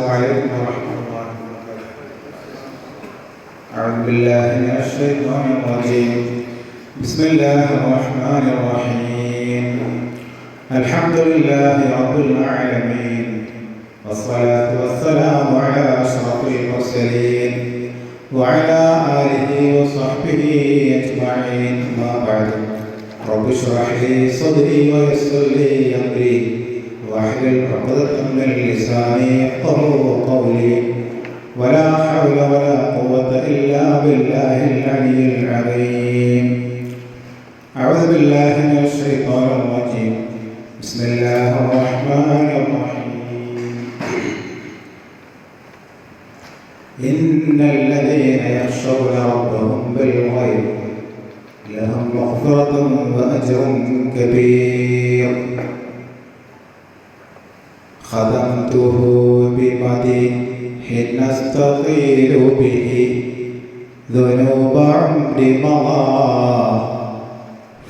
عليكم ورحمة الله وبركاته. أعوذ بالله من الشيطان الرجيم. بسم الله الرحمن الرحيم. الحمد لله رب العالمين، والصلاة والسلام على أشرف المرسلين وعلى آله وصحبه أجمعين. ما بعد، رب اشرح لي صدري ويسر لي أمري واحلل عقدة من لساني يفقهوا قولي، ولا حول ولا قوة إلا بالله العلي العظيم. أعوذ بالله من الشيطان الرجيم. بسم الله الرحمن الرحيم. إن الذين يخشون ربهم بالغيب لهم مغفرة وأجر كبير. خدمته بمديح نستطيل به ذنوب عمر مضى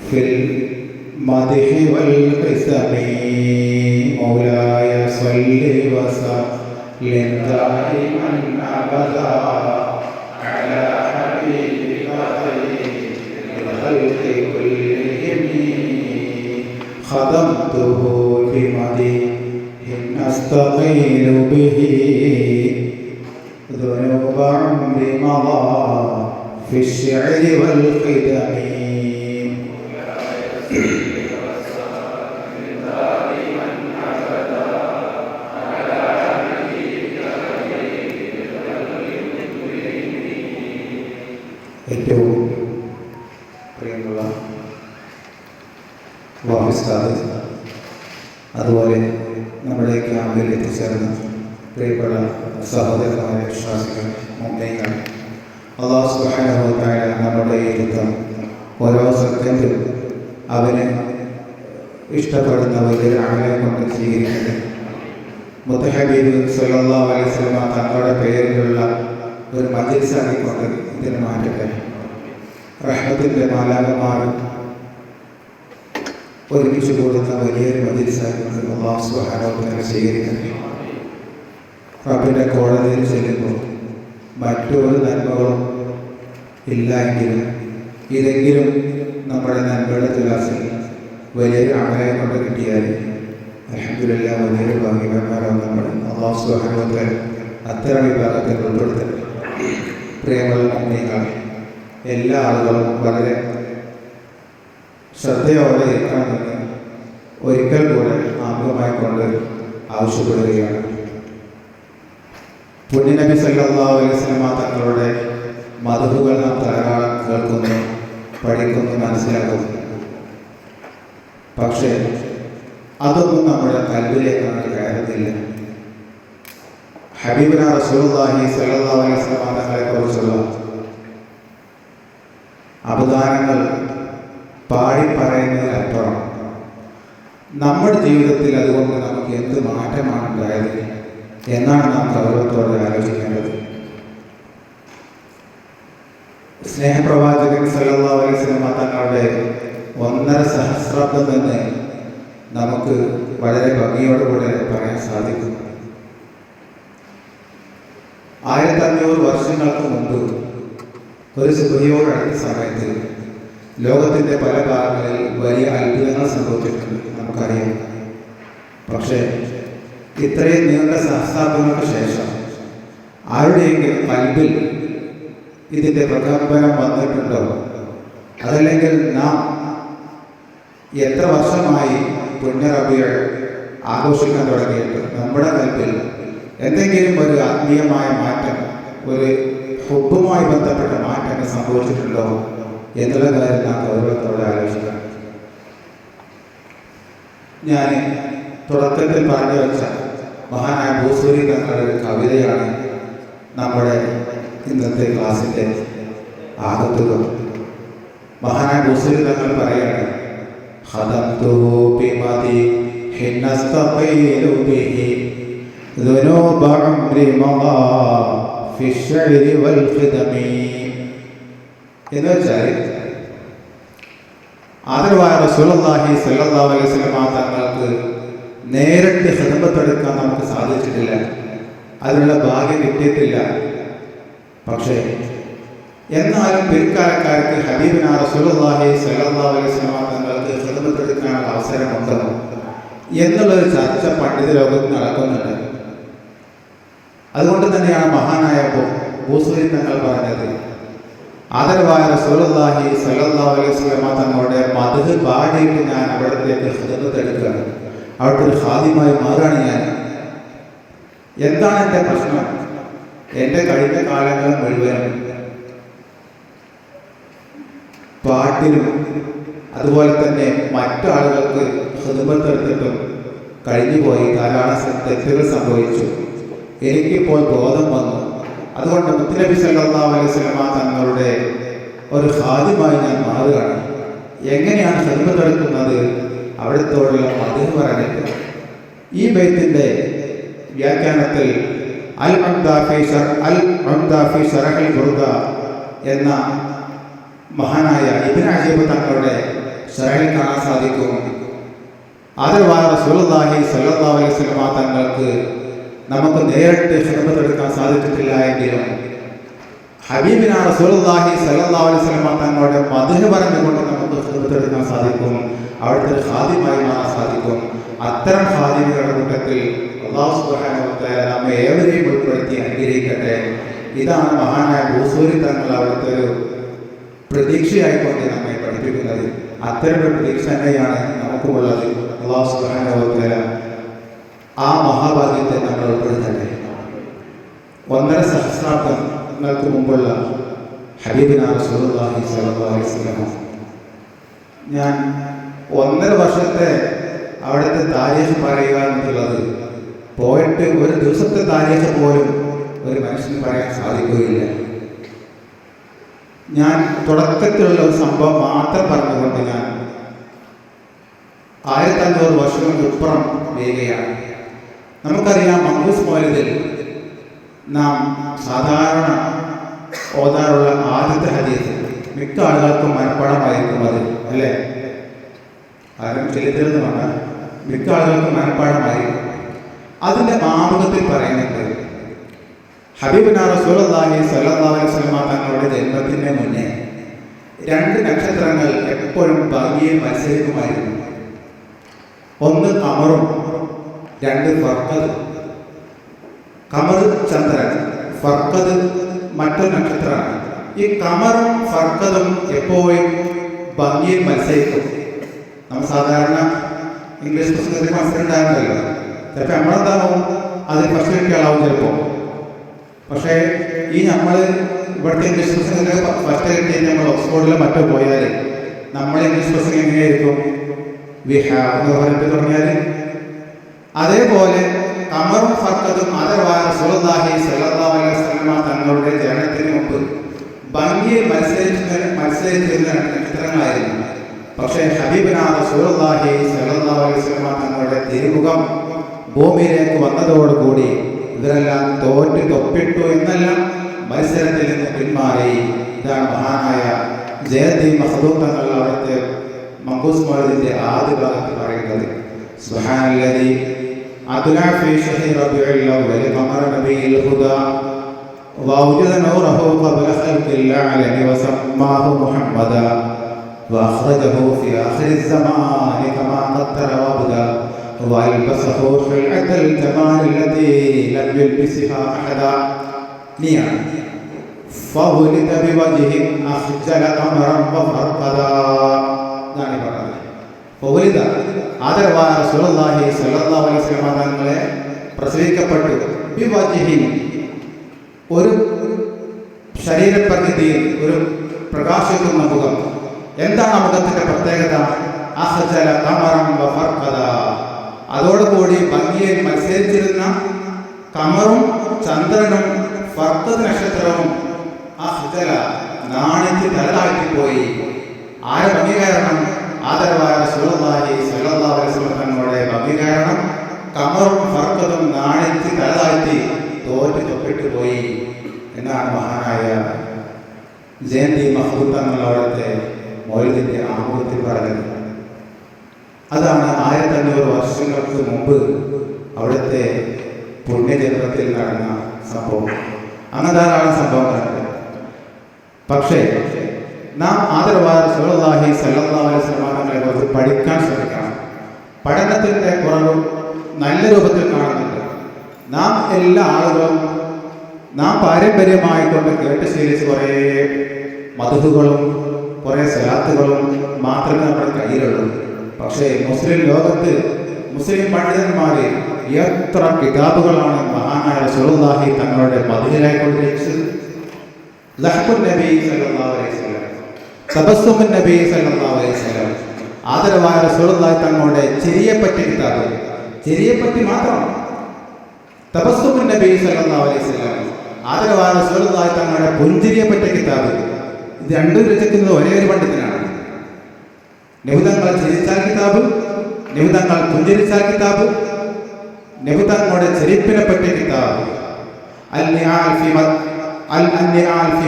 في المدح والقسم. مولاي صل وسلم دائما أبدا على حبيبك خير الخلق كلهم. خدمته بمديح أستقيل به ذنوب عمر مضى في الشعر والقدم. ഏറ്റവും പ്രിയമുള്ള വാഹിസ്താദ്, അതുപോലെ നമ്മുടെ ക്യാമ്പിൽ എത്തിച്ചേർന്ന പ്രിയപ്പെട്ട സഹോദരന്മാരെ, വിശ്വാസികൾ, മുഅ്മിനീങ്ങൾ, അല്ലാഹു സുബ്ഹാനഹു വ തആല നമ്മുടെ ഇരുത്തം ഓരോ സെക്കൻഡും അവന് ഇഷ്ടപ്പെടുന്ന വലിയ ആളെ കൊണ്ട് സ്വീകരിക്കട്ടെ. മുത്തഹബീബ് സല്ലല്ലാഹു അലൈഹി വസല്ലം തങ്ങളുടെ പേരിലുള്ള ഒരു മജ്‌ലിസാക്കിക്കൊണ്ട് ഇതിന് മാറ്റട്ടെ. റഹ്മത്തിൻ്റെ മാലാഖമാർ ഒരുമിച്ച് കൂടുന്ന വലിയൊരു മജ്‌ലിസാക്കിക്കൊണ്ട് അല്ലാഹു സുബ്ഹാനഹു വ തആല സ്വീകരിക്കട്ടെ. റബ്ബിൻ്റെ കോടതിയിൽ ചെല്ലുമ്പോൾ മറ്റൊരു നന്മകളും ഇല്ല എങ്കിലും ഇതെങ്കിലും നമ്മുടെ നന്മയുടെ തുലാസിൽ വലിയൊരു അമലെ കൊണ്ട് കിട്ടിയാൽ അൽഹംദുലില്ലാഹ് വലിയൊരു ഭാഗ്യവാന്മാരാണ് നമ്മൾ. അല്ലാഹു സുബ്ഹാനഹു വ തആല അത്തരം വിഭാഗത്തിൽ ഉൾപ്പെടുത്തട്ടെ. പ്രിയമുള്ള മുഅ്മിനീങ്ങൾ, എല്ലാ ആളുകളും വളരെ ശ്രദ്ധയോടെ ഇരിക്കണമെന്ന് ഒരിക്കൽ കൂടെ ആമുഖമായി കൊണ്ട് ആവശ്യപ്പെടുകയാണ്. പുണ്യനബി സല്ലല്ലാഹു അലൈഹി വസല്ലം തങ്ങളുടെ മദ്ഹുകൾ നാം ധാരാളം കേൾക്കുന്നു, പഠിക്കുന്നു, മനസ്സിലാക്കുന്നു. പക്ഷേ അതൊന്നും നമ്മുടെ കൽബിലേക്ക് അങ്ങനെ കയറുന്നില്ല. ഹബീബുനാ റസൂലുള്ളാഹി സ്വല്ലല്ലാഹു അലൈഹി വസല്ലം തങ്ങളെ കുറിച്ചുള്ള അവദാനങ്ങൾ പാടി പറയുന്നതിനപ്പുറം നമ്മുടെ ജീവിതത്തിൽ അതുകൊണ്ട് നമുക്ക് എന്ത് മാറ്റമാണ് ഉണ്ടായത് എന്നാണ് നാം ഗൗരവത്തോടെ ആലോചിക്കേണ്ടത്. സ്നേഹപ്രവാചകൻ സല്ലല്ലാഹു അലൈഹി വസല്ലം തങ്ങളുടെ 1.5 സഹസ്രാബ്ദം തന്നെ നമുക്ക് വളരെ ഭംഗിയോടുകൂടെ പറയാൻ സാധിക്കും. 1500 വർഷങ്ങൾക്ക് മുമ്പ് ഒരു സുബഹിയോടടുത്ത സമയത്ത് ലോകത്തിൻ്റെ പല ഭാഗങ്ങളിൽ വലിയ അത്ഭുതങ്ങൾ സംഭവിച്ചിട്ടുണ്ട്, നമുക്കറിയാം. പക്ഷേ ഇത്രയും നീണ്ട സഹസ്രാബ്ദങ്ങൾക്ക് ശേഷം ആരുടെയെങ്കിലും കൽബിൽ ഇതിൻ്റെ പ്രകമ്പനം വന്നിട്ടുണ്ടോ? അതല്ലെങ്കിൽ നാം എത്ര വർഷമായി പുണ്യ റബീഉ ആഘോഷിക്കാൻ തുടങ്ങിയിട്ട് നമ്മുടെ കൽബിൽ എന്തെങ്കിലും ഒരു ആത്മീയമായ മാറ്റം, ഒരു ഹുബ്ബുമായി ബന്ധപ്പെട്ട മാറ്റങ്ങൾ സംഭവിച്ചിട്ടുണ്ടോ എന്നുള്ള കാര്യം നാം ഗൗരവത്തോടെ ആലോചിക്കണം. ഞാൻ തുടക്കത്തിൽ പറഞ്ഞു വെച്ച മഹാനായ ബൂസൂരി തങ്ങളുടെ ഒരു കവിതയാണ് നമ്മുടെ ഇന്നത്തെ ക്ലാസിൻ്റെ ആകത്തുക. മഹാനായ ബൂസൂരി തങ്ങൾ പറയാണ്, ഖദംതുഹു ബിമദിഹിൻ നസ്തഖീലു ബിഹി ذنوب عمري مضى في الشعر والخدم. എന്ന് വെച്ചാൽ ആദരവായ റസൂലുള്ളാഹി സ്വല്ലല്ലാഹു അലൈഹി വസല്ലം തങ്ങൾക്ക് നേരിട്ട് ഖിദ്മത്ത് എടുക്കാൻ നമുക്ക് സാധിച്ചിട്ടില്ല. അതിനുള്ള ഭാഗ്യം കിട്ടിയിട്ടില്ല. പക്ഷേ എന്നാലും പിൽക്കാലക്കാർക്ക് ഹബീബിനാ റസൂലുള്ളാഹി സ്വല്ലല്ലാഹു അലൈഹി വസല്ലം തങ്ങൾക്ക് ഖിദ്മത്ത് എടുക്കാനുള്ള അവസരമുണ്ടോ എന്നുള്ളൊരു ചർച്ച പണ്ഡിത ലോകത്ത് നടക്കുന്നുണ്ട്. അതുകൊണ്ട് തന്നെയാണ് മഹാനായ ബൂസൂരി തങ്ങൾ പറഞ്ഞത്, ആദരവായ റസൂലുള്ളാഹി സ്വല്ലല്ലാഹു അലൈഹി വസല്ലം തങ്ങളുടെ മദ്ഹ് പാടിയിട്ട് ഞാൻ അവിടത്തേക്ക് ഖിദ്മത്ത് എടുക്കുകയാണ്, അവിടുത്തെ ഒരു ഖാദിമായി മാറുകയാണ് ഞാൻ. എന്താണ് എൻ്റെ പ്രശ്നം? എൻ്റെ കഴിഞ്ഞ കാലങ്ങൾ മുഴുവനും പാട്ടിലും അതുപോലെ തന്നെ മറ്റു ആളുകൾക്ക് ഖിദ്മത്ത് എടുത്തിട്ടും കഴിഞ്ഞുപോയി. ധാരാളം തെറ്റുകൾ സംഭവിച്ചു. എനിക്കിപ്പോൾ ബോധം വന്നു. അതുകൊണ്ട് മുത്തുനബി സല്ലല്ലാഹു അലൈഹി വസല്ലം തങ്ങളുടെ ഒരു ഖാദിമായി ഞാൻ മാറുകയാണ്. എങ്ങനെയാണ് ഖിദ്മത്ത് എടുക്കുന്നത്? അവിടുത്തോടുള്ള മദ്ഹ് പറഞ്ഞിട്ട്. ഈ ബൈത്തിന്റെ വ്യാഖ്യാനത്തിൽ അൽ ഉംദ ഫീ ശറഹുൽ ബുർദ എന്ന മഹാനായ ഇബ്നു അജീബ് തങ്ങളുടെ ശറഹിൽ കാണാൻ സാധിക്കും, ആദരവായ റസൂലുള്ളാഹി സ്വല്ലല്ലാഹു അലൈഹി വസല്ലം തങ്ങൾക്ക് നമുക്ക് നേരിട്ട് ഖിദ്മത്ത് എടുക്കാൻ സാധിച്ചിട്ടില്ല എങ്കിലും ഹബീബിനാ റസൂലുള്ളാഹി സ്വല്ലല്ലാഹു അലൈഹി വസല്ലം തങ്ങളുടെ മദ്ഹ് പറഞ്ഞുകൊണ്ട് നമുക്ക് ഖിദ്മത്ത് എടുക്കാൻ സാധിക്കും, അവിടുത്തെ ഖാദിമായി മാറാൻ സാധിക്കും. അത്തരം ഖാദികളുടെ കൂട്ടത്തിൽ അല്ലാഹു സുബ്ഹാനഹു വ തആല നമ്മെ ഏവരെയും ഉൾപ്പെടുത്തി അനുഗ്രഹിക്കട്ടെ. ഇതാണ് മഹാനായ ബൂസൂരി തങ്ങൾ അവിടുത്തെ ഒരു പ്രതീക്ഷയായിക്കൊണ്ട് നമ്മെ പഠിപ്പിക്കുന്നത്. അത്തരമൊരു പ്രതീക്ഷ തന്നെയാണ് നമുക്കുമുള്ളത്. അല്ലാഹു സുബ്ഹാനഹു വ തആല ആ മഹാഭാഗ്യത്തെ നമ്മൾ ഉൾപ്പെടുത്തട്ടെ. 1.5 സഹസ്രാബ്ദങ്ങൾക്ക് മുമ്പുള്ള ഹബീബിനാ റസൂലുള്ളാഹി സ്വല്ലല്ലാഹു അലൈഹി വസല്ലം, ഞാൻ 1.5 വർഷത്തെ അവിടുത്തെ താരീഖ് പറയുക എന്നുള്ളത് പോയിട്ട് ഒരു ദിവസത്തെ താരീഖ് പോലും ഒരു മനുഷ്യന് പറയാൻ സാധിക്കുകയില്ല. ഞാൻ തുടക്കത്തിലുള്ള ഒരു സംഭവം മാത്രം പറഞ്ഞുകൊണ്ട് ഞാൻ 1500 വർഷങ്ങൾക്കിപ്പുറം വരികയാണ്. നമുക്കറിയാം, മങ്കൂസ് മൗലിദിൽ നാം സാധാരണ ഓതാറുള്ള ആദ്യത്തെ ഹദീസ് മിക്ക ആളുകൾക്കും മനഃപ്പാഠമായിരിക്കും. അത് അല്ലേ? ആരും ചരിത്രമെന്ന് പറഞ്ഞാൽ മിക്ക ആളുകൾക്കും മനഃപ്പാഠമായിരിക്കും. അതിൻ്റെ ആമുഖത്തിൽ പറയുന്നുണ്ട്, ഹബീബിനാ റസൂലുള്ളാഹി സ്വല്ലല്ലാഹു അലൈഹി വസല്ലം തങ്ങളുടെ ജന്മത്തിന് മുന്നേ 2 നക്ഷത്രങ്ങൾ എപ്പോഴും ഭംഗിയിൽ മത്സരിക്കുമായിരുന്നു. ഒന്ന് ഖമറും, 2 ഫർഖദ്. ഖമർ ചന്ദ്രൻ, ഫർഖദ് മറ്റൊരു നക്ഷത്രമാണ്. ഈ ഖമറും ഫർഖദും എപ്പോഴും ഭംഗിയിൽ മത്സരിക്കും. നമ്മൾ സാധാരണ ഇംഗ്ലീഷ് പുസ്തകത്തിൽ മത്സരം ഉണ്ടായിരുന്നല്ലോ. ചിലപ്പോൾ നമ്മളെന്താവും അതിൽ ഫസ്റ്റ് കിട്ടിയാളാവും ചിലപ്പോൾ. പക്ഷേ ഈ നമ്മൾ ഇവിടുത്തെ ഇംഗ്ലീഷ് പുസ്തകത്തിൽ ഫസ്റ്റ് കിട്ടിയിട്ട് നമ്മൾ ഓക്സ്ഫോർഡിലോ മറ്റോ പോയാൽ നമ്മൾ ഇംഗ്ലീഷ് പുസ്തകം എങ്ങനെയായിരിക്കും? വി ഹാവ് എന്ന് പറഞ്ഞിട്ട് തുടങ്ങിയാൽ. അതേപോലെ ഖമറും ഫർഖദും ആദരവായ റസൂലുള്ളാഹി സ്വല്ലല്ലാഹു അലൈഹി വസല്ലം തങ്ങളുടെ ജനനത്തിന് മുമ്പ് ഭംഗിയിൽ മത്സരിച്ചിരുന്ന നക്ഷത്രങ്ങളായിരുന്നു. പക്ഷേ ഹബീബിനാ റസൂലുള്ളാഹി സ്വല്ലല്ലാഹു അലൈഹി വസല്ലം തങ്ങളുടെ തിരുമുഖം ഭൂമിയിലേക്ക് വന്നതോടുകൂടി ഇവരെല്ലാം തോറ്റ് തൊപ്പിട്ടു എന്നല്ല, മത്സരത്തിൽ നിന്ന് പിന്മാറി. ഇതാണ് മഹാനായ ജയദി മഖ്ദൂം തങ്ങൾ അവിടുത്തെ മങ്കൂസ് മൗലിദിന്റെ ആദ്യ ഭാഗത്ത് പറയുന്നത്. സുബ്ഹാനല്ലദീ അദ്നാ ഫീ ശഹ്രി റബീഉൽ അവ്വൽ ഖമറ നബിയിൽ ഹുദാ വഅവ്ജദ നൂറഹു ഖബ്ല ഖൽഖിൽ അലമി വസമ്മാഹു മുഹമ്മദാ വഅഖ്റജഹു ഫീ ആഖിറിൽ സമാനി കമാ ഖദ്ദറ വഅബ്ദാ വഅൽബസഹു ഖിൽഅത്തൽ ജമാൽ അല്ലതീ ലം യൽബിസ്ഹാ അഹദാ. നിയാണ് ഫൗലിദ ബിവജ്ഹിൻ അഖ്ജല ഖമറൻ വഫർഖദാ. എന്നാണ് പറഞ്ഞത്. ഫൗലിദ ആദരവായ റസൂലുള്ളാഹി സ്വല്ലല്ലാഹു അലൈഹി വസല്ലം തങ്ങളെ പ്രസവിക്കപ്പെട്ടു. ബിവജ്ഹിൻ ഒരു ശരീരപ്രകൃതിയിൽ ഒരു പ്രകാശിക്കുന്ന മുഖം. എന്താണ് ആ മുഖത്തിന്റെ പ്രത്യേകത? അഖ്ജല ഖമറൻ വഫർഖദാ. അതോടുകൂടി ഭംഗിയിൽ മത്സരിച്ചിരുന്ന ഖമറും ചന്ദ്രനും ഫർഖദ് നക്ഷത്രവും അഖ്ജല നാണിച്ച് തലതാഴ്ത്തിപ്പോയി. ആരെ ഭംഗി കാരണം? ആദരവായ റസൂലുള്ളാഹി സ്വല്ലല്ലാഹു അലൈഹി വസല്ലം തങ്ങളുടെ ഭംഗി കാരണം ഖമറും ഫർഖദും നാണിച്ച് തലതാഴ്ത്തി തോറ്റ് തൊപ്പിട്ട് പോയി എന്നാണ് മഹാനായ ജയന്തി മഖ്ദൂം തങ്ങൾ അവിടുത്തെ മൗലിദിന്റെ ആമുഖത്തിൽ പറഞ്ഞത്. അതാണ് 1500 വർഷങ്ങൾക്ക് മുമ്പ് അവിടുത്തെ പുണ്യചരിത്രത്തിൽ നടന്ന സംഭവം. അങ്ങനെ ധാരാളം സംഭവങ്ങളുണ്ട്. പക്ഷേ നാം ആദരവായ റസൂലുള്ളാഹി സ്വല്ലല്ലാഹു അലൈഹി വസല്ലം തങ്ങളെ കുറിച്ച് പഠിക്കാൻ ശ്രമിക്കണം. പഠനത്തിൻ്റെ കുറവ് നല്ല രൂപത്തിൽ കാണുന്നുണ്ട്. നാം എല്ലാ ആളുകളും നാം പാരമ്പര്യമായിക്കൊണ്ട് കേട്ട് ശീലിച്ച് കുറേ മദ്ഹുകളും കുറേ സ്വലാത്തുകളും മാത്രമേ നമ്മുടെ കയ്യിലുള്ളൂ. പക്ഷേ മുസ്ലിം ലോകത്ത് മുസ്ലിം പണ്ഡിതന്മാർ എത്ര കിതാബുകളാണ് മഹാനായ റസൂലുള്ളാഹി തങ്ങളുടെ മദ്ഹിലായിക്കൊണ്ടിരിച്ചത്. ലഹ്ബുൻ നബി സല്ലല്ലാഹു അലൈഹി വസല്ലം, തബസ്സുമുൻ നബി സല്ലല്ലാഹു അലൈഹി വസല്ലം, ആദരവായ റസൂലുള്ളാഹി തങ്ങളുടെ ചിരിയെപ്പറ്റി കിതാബ്, ചിരിയെപ്പറ്റി മാത്രം. തബസ്സുമുൻ നബി സല്ലല്ലാഹു അലൈഹി വസല്ലം, ആദരവായ റസൂലുള്ളാഹി തങ്ങളുടെ പുഞ്ചിരിയെപ്പറ്റി കിതാബ്. ഇത് രണ്ടും രചിക്കുന്നത് ഒരേ ഒരു പണ്ഡിതനാണ്. നബിതങ്ങൾ ചിരിച്ചാൽ കിതാബ്, നബിതങ്ങൾ പുഞ്ചിരിച്ചാൽ കിതാബ്, നബിതങ്ങളുടെ ചെരിപ്പിനെ പറ്റിയ കിതാബ്, അൽ-നിആൽ ഫി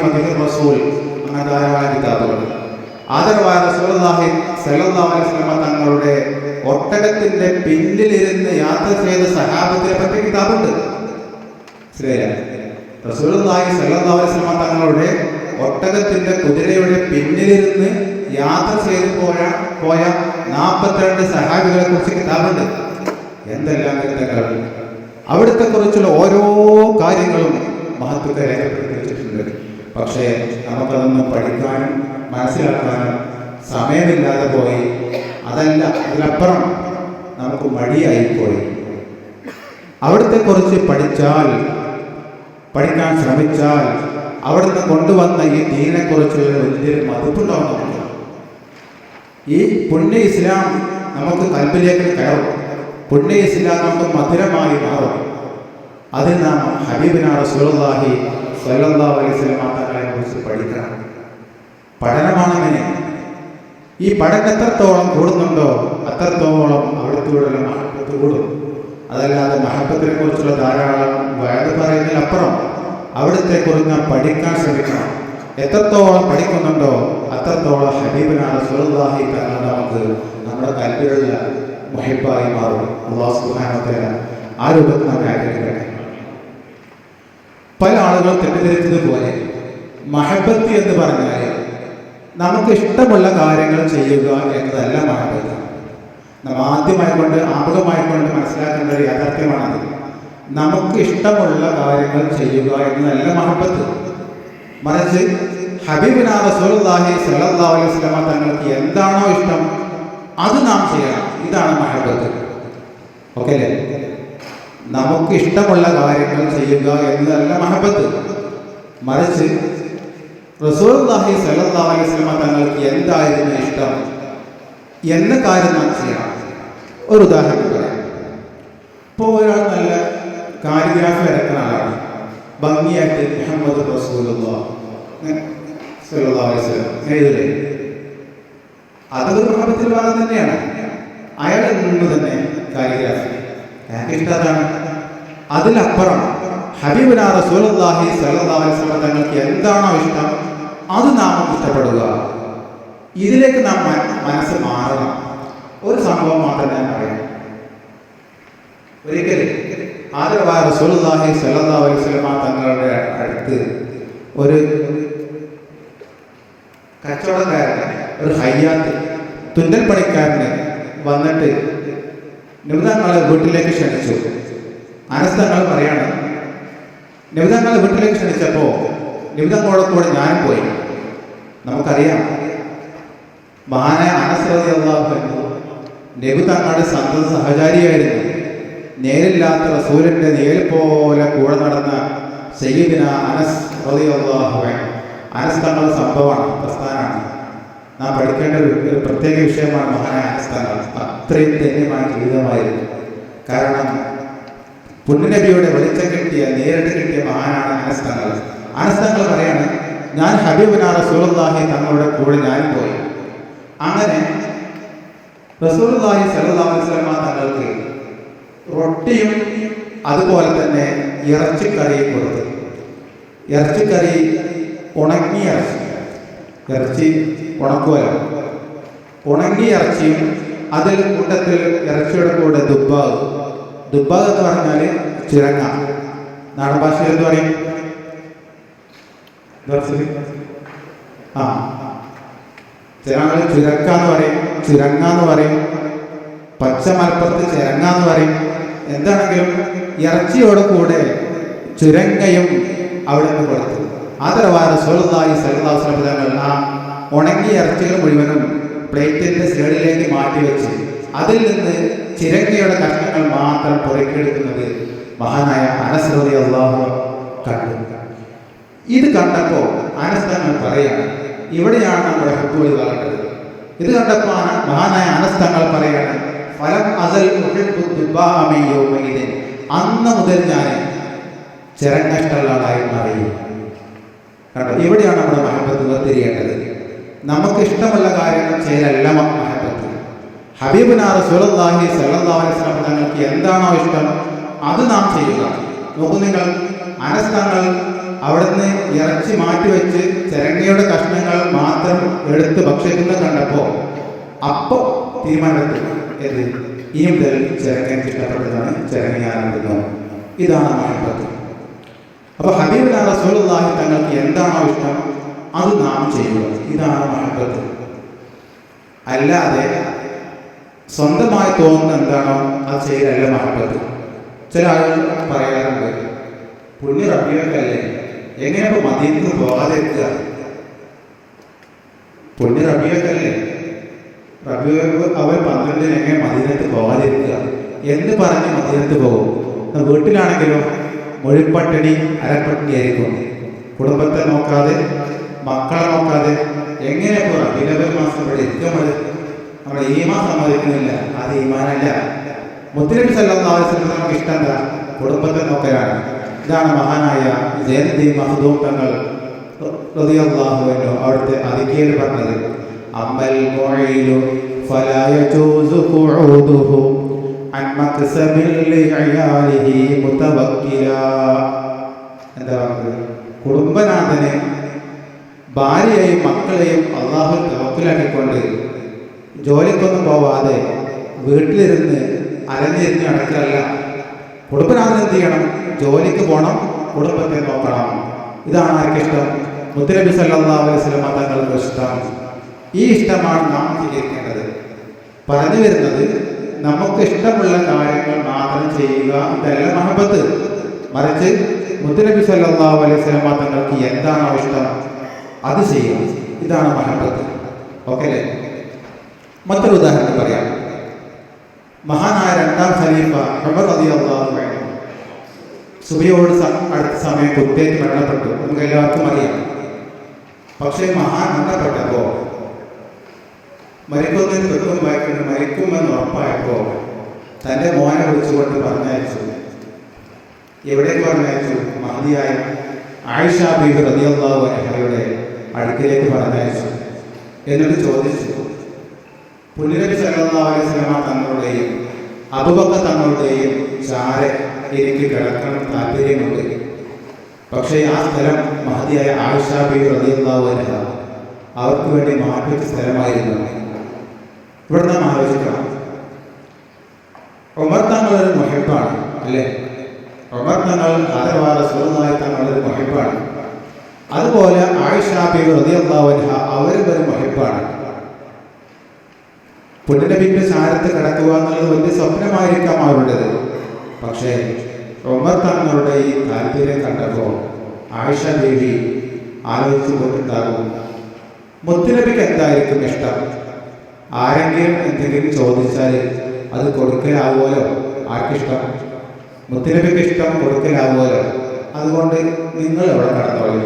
മദ്ഹി റസൂൽ, അങ്ങനെ ധാരാളം കിതാബുകൾ. ആദരവായ റസൂലുള്ളാഹി സ്വല്ലല്ലാഹു അലൈഹി വസല്ലം തങ്ങളുടെ ഒട്ടകത്തിന്റെ പിന്നിലിരുന്ന് യാത്ര ചെയ്ത സഹാബത്തിനെ പറ്റി കിതാബുണ്ട്. റസൂലുള്ളാഹി സ്വല്ലല്ലാഹു അലൈഹി വസല്ലം തങ്ങളുടെ ഒട്ടകത്തിന്റെ കുതിരയുടെ പിന്നിലിരുന്ന് യാത്ര ചെയ്തു പോയ 42 സഹാബികളെ കുറിച്ച് കിതാബുണ്ട്. എന്തെല്ലാം ഗ്രന്ഥങ്ങൾ! അവിടുത്തെ കുറിച്ചുള്ള ഓരോ കാര്യങ്ങളും മഹത്വത്തെ രേഖപ്പെടുത്തി വെച്ചിട്ടുണ്ട്. പക്ഷേ നമുക്കതൊന്നും പഠിക്കാനും മനസ്സിലാക്കാനും സമയമില്ലാതെ പോയി. അതല്ല, അതിലപ്പുറം നമുക്ക് മടിയായിപ്പോയി. അവിടുത്തെ കുറിച്ച് പഠിക്കാൻ ശ്രമിച്ചാൽ അവിടുന്ന് കൊണ്ടുവന്ന ഈ ദീനെക്കുറിച്ചുള്ള വലിയൊരു മതിപ്പുണ്ടാവും. നമുക്ക് ഈ പുണ്യ ഇസ്ലാം നമുക്ക് കൽബിലേക്ക് കയറും. പുണ്യ ഇസ്ലാം നമുക്ക് മധുരമായി മാറും. അതിൽ നാം ഹബീബിനാ റസൂലുള്ളാഹി സ്വല്ലല്ലാഹു അലൈഹി വസല്ലം തങ്ങളെ കുറിച്ച് പഠിക്കണം. പഠനമാണ് മെയിൻ. ഈ പഠനം എത്രത്തോളം കൂടുന്നുണ്ടോ അത്രത്തോളം അവിടുത്തെ മഹബത്ത് കൂടും. അതല്ലാതെ മഹബത്തിനെ കുറിച്ചുള്ള ധാരാളം വയത് പറയുന്നതിനപ്പുറം അവിടുത്തെ കുറിച്ച് പഠിക്കാൻ ശ്രമിക്കണം. എത്രത്തോളം പഠിക്കുന്നുണ്ടോ അത്രത്തോളം ഹബീബിനാ റസൂലുള്ളാഹി തങ്ങൾ നമുക്ക് നമ്മുടെ കൽബിലുള്ള മുഹിബ്ബായി മാറും. അല്ലാഹു സുബ്ഹാനഹു വ തആല ആ രൂപത്തിൽ നമ്മെ ആഗ്രഹിക്കട്ടെ. പല ആളുകൾ തെറ്റിദ്ധരിച്ചതുപോലെ മഹബത്ത് എന്ന് പറഞ്ഞാൽ നമുക്ക് ഇഷ്ടമുള്ള കാര്യങ്ങൾ ചെയ്യുക എന്നതല്ല മഹബത്ത്. നാം ആദ്യമായിക്കൊണ്ട് ആമുഖമായിക്കൊണ്ട് മനസ്സിലാക്കേണ്ട ഒരു യാഥാർത്ഥ്യമാണത്. നമുക്ക് ഇഷ്ടമുള്ള കാര്യങ്ങൾ ചെയ്യുക എന്നതല്ല മഹബത്ത്. മറിച്ച് ഹബീബിനാ റസൂലുള്ളാഹി സ്വല്ലല്ലാഹു അലൈഹി വസല്ലം തങ്ങൾക്ക് എന്താണോ ഇഷ്ടം അത് നാം ചെയ്യണം. ഇതാണ് മഹബത്ത്. ഓക്കെ അല്ലേ? നമുക്ക് ഇഷ്ടമുള്ള കാര്യങ്ങൾ ചെയ്യുക എന്നതല്ല മഹബത്ത്. മറിച്ച് റസൂലുള്ളാഹി സ്വല്ലല്ലാഹു അലൈഹി വസല്ലം തങ്ങൾക്ക് എന്തായിരുന്നു ഇഷ്ടം എന്ന കാര്യം നാം ചെയ്യണം. ഒരു ഉദാഹരണം പറയാം. ഇപ്പോൾ ഒരാൾ നല്ല കാലിഗ്രാഫി വരക്കുന്ന ആളാണ്. ഭംഗിയായിട്ട് മുഹമ്മദ് റസൂലുള്ളാഹി സ്വല്ലല്ലാഹു അലൈഹി വസല്ലം എഴുതലേ, അതൊരു മഹബത്തിൽ ഭാഗം തന്നെയാണ്. അയാൾ നിന്ന് തന്നെ കാലിഗ്രാഫി എനിക്ക് ഇഷ്ടമാണ്. അതിലപ്പുറം ഹബീബുനാ റസൂലുള്ളാഹി സ്വല്ലല്ലാഹു അലൈഹി വസല്ലം തങ്ങൾക്ക് എന്താണോ ഇഷ്ടം അത് നാം ഇഷ്ടപ്പെടുക. ഇതിലേക്ക് നാം മനസ്സ് മാറണം. ഒരു സംഭവം മാത്രം ഞാൻ പറയാം. ഒരിക്കലും ആദരവായ റസൂലുള്ളാഹി സ്വല്ലല്ലാഹു അലൈഹി വസല്ലം തങ്ങളുടെ അടുത്ത് ഒരു കച്ചവടക്കാരന്, ഒരു ഹയ്യാത്ത് തുന്നൽ പണിക്കാരന് വന്നിട്ട് നിബിതങ്ങളെ വീട്ടിലേക്ക് ക്ഷണിച്ചു. അനസ് തങ്ങൾ പറയാണ്, നിബിതങ്ങളെ വീട്ടിലേക്ക് ക്ഷണിച്ചപ്പോൾ നിബിതങ്ങളോട് കൂടെ ഞാനും പോയി. നമുക്കറിയാം മഹാനായ അനസ് റളിയല്ലാഹു അൻഹു നബി തങ്ങളുടെ സന്തത സഹചാരിയായിരുന്നു. നേരില്ലാത്ത റസൂലിൻ്റെ നേരിൽ പോലെ കൂടെ നടന്ന സയ്യിദുന അനസ് റളിയല്ലാഹു അൻഹു. അനസ് തങ്ങളുടെ സംഭവമാണ്, പ്രസ്ഥാനമാണ്. നാം പഠിക്കേണ്ട ഒരു പ്രത്യേക വിഷയമാണ് മഹാനായ അനസ് തങ്ങൾ. അത്രയും ധന്യമായ ജീവിതമായിരുന്നു. കാരണം പുണ്യനബിയുടെ വെളിച്ചം കിട്ടിയ, നേരിട്ട് കിട്ടിയ മഹാനാണ് അനസ് തങ്ങൾ. അനസ് തങ്ങൾ പറയാണ്, ഞാൻ ഹബീബുനാ റസൂലുള്ളാഹി തങ്ങളുടെ കൂടെ ഞാനും പോയി. അങ്ങനെ റസൂലുള്ളാഹി സ്വല്ലല്ലാഹു അലൈഹി വസല്ലം തങ്ങൾക്ക് റൊട്ടിയും അതുപോലെ തന്നെ ഇറച്ചിക്കറിയും കൊടുത്തു. ഇറച്ചിക്കറി ഉണങ്ങിയ ഇറച്ചി ഉണക്കുമല്ലോ, ഉണങ്ങിയ ഇറച്ചിയും അതിൽ കൂട്ടത്തിൽ ഇറച്ചിയുടെ കൂടെ ദുബ്ബാഗ് എന്ന് പറഞ്ഞാൽ ചിരങ്ങ. നാടൻ ഭാഷയിൽ എന്ത് പറയും? ആ, ചില ആളുകൾ ചിരക്ക എന്ന് പറയും, ചിരങ്ങ എന്ന് പറയും, പച്ച മലപ്പുറത്ത് ചിരങ്ങ എന്ന് പറയും. എന്താണെങ്കിലും ഇറച്ചിയോട് കൂടെ ചുരങ്ങയും അവിടെ നിന്ന് കൊടുത്തു. ആദരവായ റസൂലുള്ളാഹി സ്വല്ലല്ലാഹു അലൈഹി വസല്ലം ആ ഉണങ്ങിയ ഇറച്ചികൾ മുഴുവനും പ്ലേറ്റിന്റെ സൈഡിലേക്ക് മാറ്റിവെച്ച് അതിൽ നിന്ന് ചിരങ്ങയുടെ കഷ്ണങ്ങൾ മാത്രം പുറക്കെടുക്കുന്നത് മഹാനായ അനസ് റളിയല്ലാഹു കണ്ടു. ഇത് കണ്ടപ്പോൾ അനസ് തങ്ങൾ പറയാണ്, ഇവിടെയാണ് നമ്മുടെ ഹുബ്ബുൽ കാണേണ്ടത്. ഇത് കണ്ടപ്പോൾ മഹാനായ അനസ് തങ്ങൾ പറയാണ്, ഫലം അസൽ ഉഹിബ്ബു ദുബ്ബാഅ മിൻ യൗമഇദിൻ, അന്ന് മുതൽ ഞാൻ ചിരങ്ങ ഇഷ്ടമുള്ള ആളായി മാറി. കണ്ടോ, ഇവിടെയാണ് നമ്മുടെ മഹബത്ത് വേർതിരിയേണ്ടത്. നമുക്ക് ഇഷ്ടമുള്ള കാര്യങ്ങൾ ചെയ്യലല്ല മഹബത്ത്. ഹബീബുനാ റസൂലുള്ളാഹി സ്വല്ലല്ലാഹു അലൈഹി വസല്ലം തങ്ങൾക്ക് എന്താണോ ഇഷ്ടം അത് നാം ചെയ്യുക. നോക്കൂ നിങ്ങൾ, അനസ് തങ്ങൾ അവിടുന്ന് ഇറച്ചി മാറ്റിവെച്ച് ചിരങ്ങയുടെ കഷ്ണങ്ങൾ മാത്രം എടുത്ത് ഭക്ഷിക്കുന്നത് കണ്ടപ്പോൾ അപ്പോൾ തീരുമാനമെടുത്തു, ഏത് ഈ മുതൽ ചിരങ്ങ ഇഷ്ടപ്പെട്ടതാണ്, ചിരങ്ങ ആരംഭിക്കുന്നു. ഇതാണ് മഹബത്ത്. അപ്പോൾ ഹബീബുനാ റസൂലുള്ളാഹി തങ്ങൾക്ക് എന്താണോ ഇഷ്ടം അത് നാം ചെയ്യുക. ഇതാണ് മഹബത്ത്. അല്ലാതെ സ്വന്തമായി തോന്നുന്ന എന്താണോ അത് ചെയ്യലല്ല മഹബത്ത്. ചില ആളുകൾ പറയാറുണ്ട്, പുണ്യ റബീഉൽ എങ്ങനെ ഇപ്പോൾ മദീനത്ത് പോകാതെ എത്തുക? പുണ്യ റബീഉൽ അവർ 12 എങ്ങനെ മദീനത്ത് പോകാതിരിക്കുക എന്ന് പറഞ്ഞ് മദീനത്ത് പോകും. വീട്ടിലാണെങ്കിലോ മുഴുപ്പട്ടിണി അരപ്പട്ടിണി ആയിരിക്കും. കുടുംബത്തെ നോക്കാതെ, മക്കളെ നോക്കാതെ എങ്ങനെ പോകാം? റബീഉൽ മാസം ഇവിടെ ഇരിക്കുന്നത് നമ്മുടെ ഈമാൻ സമ്മതിക്കുന്നില്ല. അത് ഈമാനല്ല. മുത്തുനബി സല്ലല്ലാഹു അലൈഹി വസല്ലം നമുക്ക് ഇഷ്ടം എന്താ? കുടുംബത്തെ നോക്കലാണ്. ഇതാണ് മഹാനായ സൈനുദ്ദീൻ മഖ്ദൂം തങ്ങൾ റളിയല്ലാഹു അൻഹു അവിടുത്തെ അതികയിൽ പറഞ്ഞത്, അമ്മൽ മുഈലു ഫലാ യജൂസു ഖുഊദുഹു അൻ മക്സബിൽ ലിഅയാലിഹി മുതവക്കിലാ. എന്താ പറഞ്ഞത്? കുടുംബനാഥനെ ഭാര്യയെയും മക്കളെയും അള്ളാഹു തവക്കുലാക്കിക്കൊണ്ട് ജോലിക്കൊന്നും പോവാതെ വീട്ടിലിരുന്ന് അലഞ്ഞിരിഞ്ഞ് നടക്കലല്ല. കുടുംബനാഥൻ എന്ത് ചെയ്യണം? ജോലിക്ക് പോകണം, കുടുംബത്തെ നോക്കണം. ഇതാണ് ആർക്കിഷ്ടം? മുത്തുനബി സല്ലല്ലാഹു അലൈഹി വസല്ലം തങ്ങൾക്ക് ഇഷ്ടം. ഈ ഇഷ്ടമാണ് നാം സ്വീകരിക്കേണ്ടത്. പറഞ്ഞു വരുന്നത്, നമുക്ക് ഇഷ്ടമുള്ള കാര്യങ്ങൾ മാത്രം ചെയ്യുക ഇതല്ല മഹബത്ത്. മറിച്ച് മുത്തുനബി സല്ലല്ലാഹു അലൈഹി വസല്ലം തങ്ങൾക്ക് എന്താണോ ഇഷ്ടം അത് ചെയ്യുക. ഇതാണ് മഹബത്ത്. ഓക്കെ അല്ലേ? മറ്റൊരു ഉദാഹരണം പറയാം. മഹാനായ 2ാം ഖലീഫ ഉമർ റളിയല്ലാഹു അൻഹു സുബഹിയോട് അടുത്ത സമയം കുത്തേറ്റ് മരണപ്പെട്ടു. നമുക്ക് എല്ലാവർക്കും അറിയാം. പക്ഷേ മഹാൻ മരണപ്പെട്ടപ്പോൾ മരിക്കുന്നതിന് തൊട്ടുമുമ്പായിക്കൊണ്ട് മരിക്കുമെന്ന് ഉറപ്പായപ്പോൾ തൻ്റെ മോനെ വിളിച്ചുകൊണ്ട് പറഞ്ഞയച്ചു. എവിടേക്ക് പറഞ്ഞയച്ചു? മഹദിയായ ആയിഷ ബീബി റളിയല്ലാഹു അൻഹയുടെ അടുക്കിലേക്ക് പറഞ്ഞയച്ചു. എന്നിട്ട് ചോദിച്ചു, പുണ്യനബി സല്ലല്ലാഹു അലൈഹി വസല്ലം തങ്ങളുടെയും അബൂബക്കർ തങ്ങളുടെയും ചാരെ എനിക്ക് കിടക്കണം താല്പര്യമുണ്ട്. പക്ഷേ ആ സ്ഥലം മഹദിയായ ആയിഷ ബീബി റളിയല്ലാഹു അൻഹ അവർക്ക് വേണ്ടി മാറ്റിവെച്ച സ്ഥലമായിരുന്നു. ഇവിടെ നാം ആലോചിക്കണം, ഉമർ തങ്ങളൊരു മുഹിബ്ബാണ് അല്ലേ? ഉമർ തങ്ങൾ ആദരവായ റസൂലുള്ളാഹി തങ്ങളൊരു മുഹിബ്ബാണ്. അതുപോലെ ആയിഷ ബീബി റളിയല്ലാഹു അൻഹ അവരും ഒരു മുഹിബ്ബാണ്. പുണ്യനബിയുടെ ചാരത്ത് കിടക്കുക എന്നുള്ളത് വലിയ സ്വപ്നമായിരിക്കാം അവരുടേത്. പക്ഷേ ഉമർ തങ്ങളുടെ ഈ താല്പര്യം കണ്ടപ്പോൾ ആയിഷ ബീവി ആലോചിച്ചു പോയിട്ടുണ്ടാകും, മുത്തുനബിക്ക് എന്തായിരിക്കും ഇഷ്ടം? ആരെങ്കിലും എന്തെങ്കിലും ചോദിച്ചാൽ അത് കൊടുക്കലാവുമല്ലോ. ആർക്കിഷ്ടം? മുത്തുനബിക്ക് ഇഷ്ടം കൊടുക്കലാവുമല്ലോ. അതുകൊണ്ട് നിങ്ങൾ എവിടെ കടന്നോളി,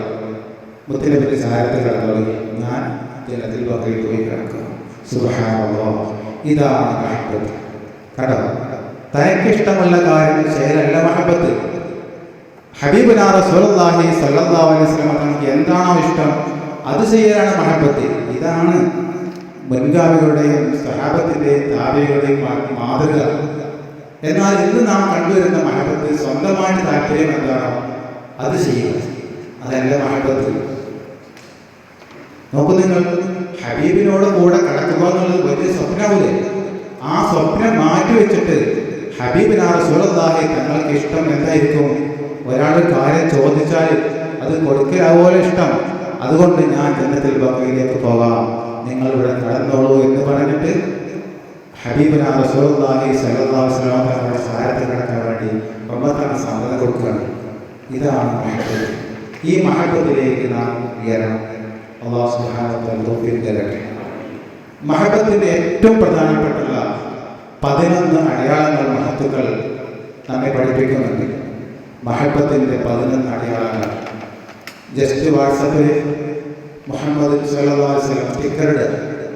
മുത്തുനബിയുടെ ചാരത്ത് കിടന്നോളി, ഞാൻ ജനത്തിൽ പകയിൽ പോയി കിടക്കുക. സുബ്ഹാനല്ലാഹ്, ഇതാണ് മഹബത്ത്. കണ്ടോ? തനിക്കിഷ്ടമുള്ള കാര്യങ്ങൾ ചെയ്യലല്ല മഹബത്ത്. ഹബീബുനാ റസൂലുള്ളാഹി സ്വല്ലല്ലാഹു അലൈഹി വസല്ലം തങ്ങൾക്ക് എന്താണോ ഇഷ്ടം അത് ചെയ്യലാണ് മഹബത്ത്. ഇതാണ് മുൻഗാമികളുടെയും സഹാബത്തിൻ്റെയും താബിഈകളുടെയും മാതൃക. എന്നാൽ ഇന്ന് നാം കണ്ടുവരുന്ന മഹബത്ത് സ്വന്തമായിട്ട് താല്പര്യം എന്താണോ അത് ചെയ്യുക, അതല്ല മഹബത്ത്. നോക്കൂ നിങ്ങൾ, ഹബീബിനോട് കൂടെ കിടക്കുക എന്നുള്ളത് വലിയ സ്വപ്നമാവില്ലേ? ആ സ്വപ്നം മാറ്റി വെച്ചിട്ട് ഹബീബിനാ റസൂലുള്ളാഹി തങ്ങൾക്ക് ഇഷ്ടം എന്തായിരിക്കും? ഒരാൾ കാര്യം ചോദിച്ചാൽ അത് കൊടുക്കലാവോലെ ഇഷ്ടം. അതുകൊണ്ട് ഞാൻ ജന്നത്തുൽ ബഖീയിലേക്ക് പോകാം, നിങ്ങൾ ഇവിടെ കടന്നോളൂ എന്ന് പറഞ്ഞിട്ട് ഹബീബിനാ റസൂലുള്ളാഹി സ്വല്ലല്ലാഹു അലൈഹി വസല്ലം തങ്ങളുടെ സഹായത്തിൽ കിടക്കാൻ വേണ്ടി റമദാൻ സമ്മതം കൊടുക്കുകയാണ്. ഇതാണ് മഹബത്ത്. ഈ മഹബത്തിലേക്ക് നാം ഉയരണം. അല്ലാഹു സുബ്ഹാനഹു വ തആല തൗഫീഖ് തരട്ടെ. മഹബത്തിന്റെ ഏറ്റവും പ്രധാനപ്പെട്ട 11 അടയാളങ്ങൾ മഹത്തുക്കൾ നമ്മെ പഠിപ്പിക്കുന്നുണ്ട്. മഹബത്തിന്റെ 11 അടയാളങ്ങൾ. ജസ്റ്റ് വാട്സപ്പിൽ മുഹമ്മദ് സല്ലല്ലാഹു അലൈഹി വസല്ലം സ്റ്റിക്കറിട്,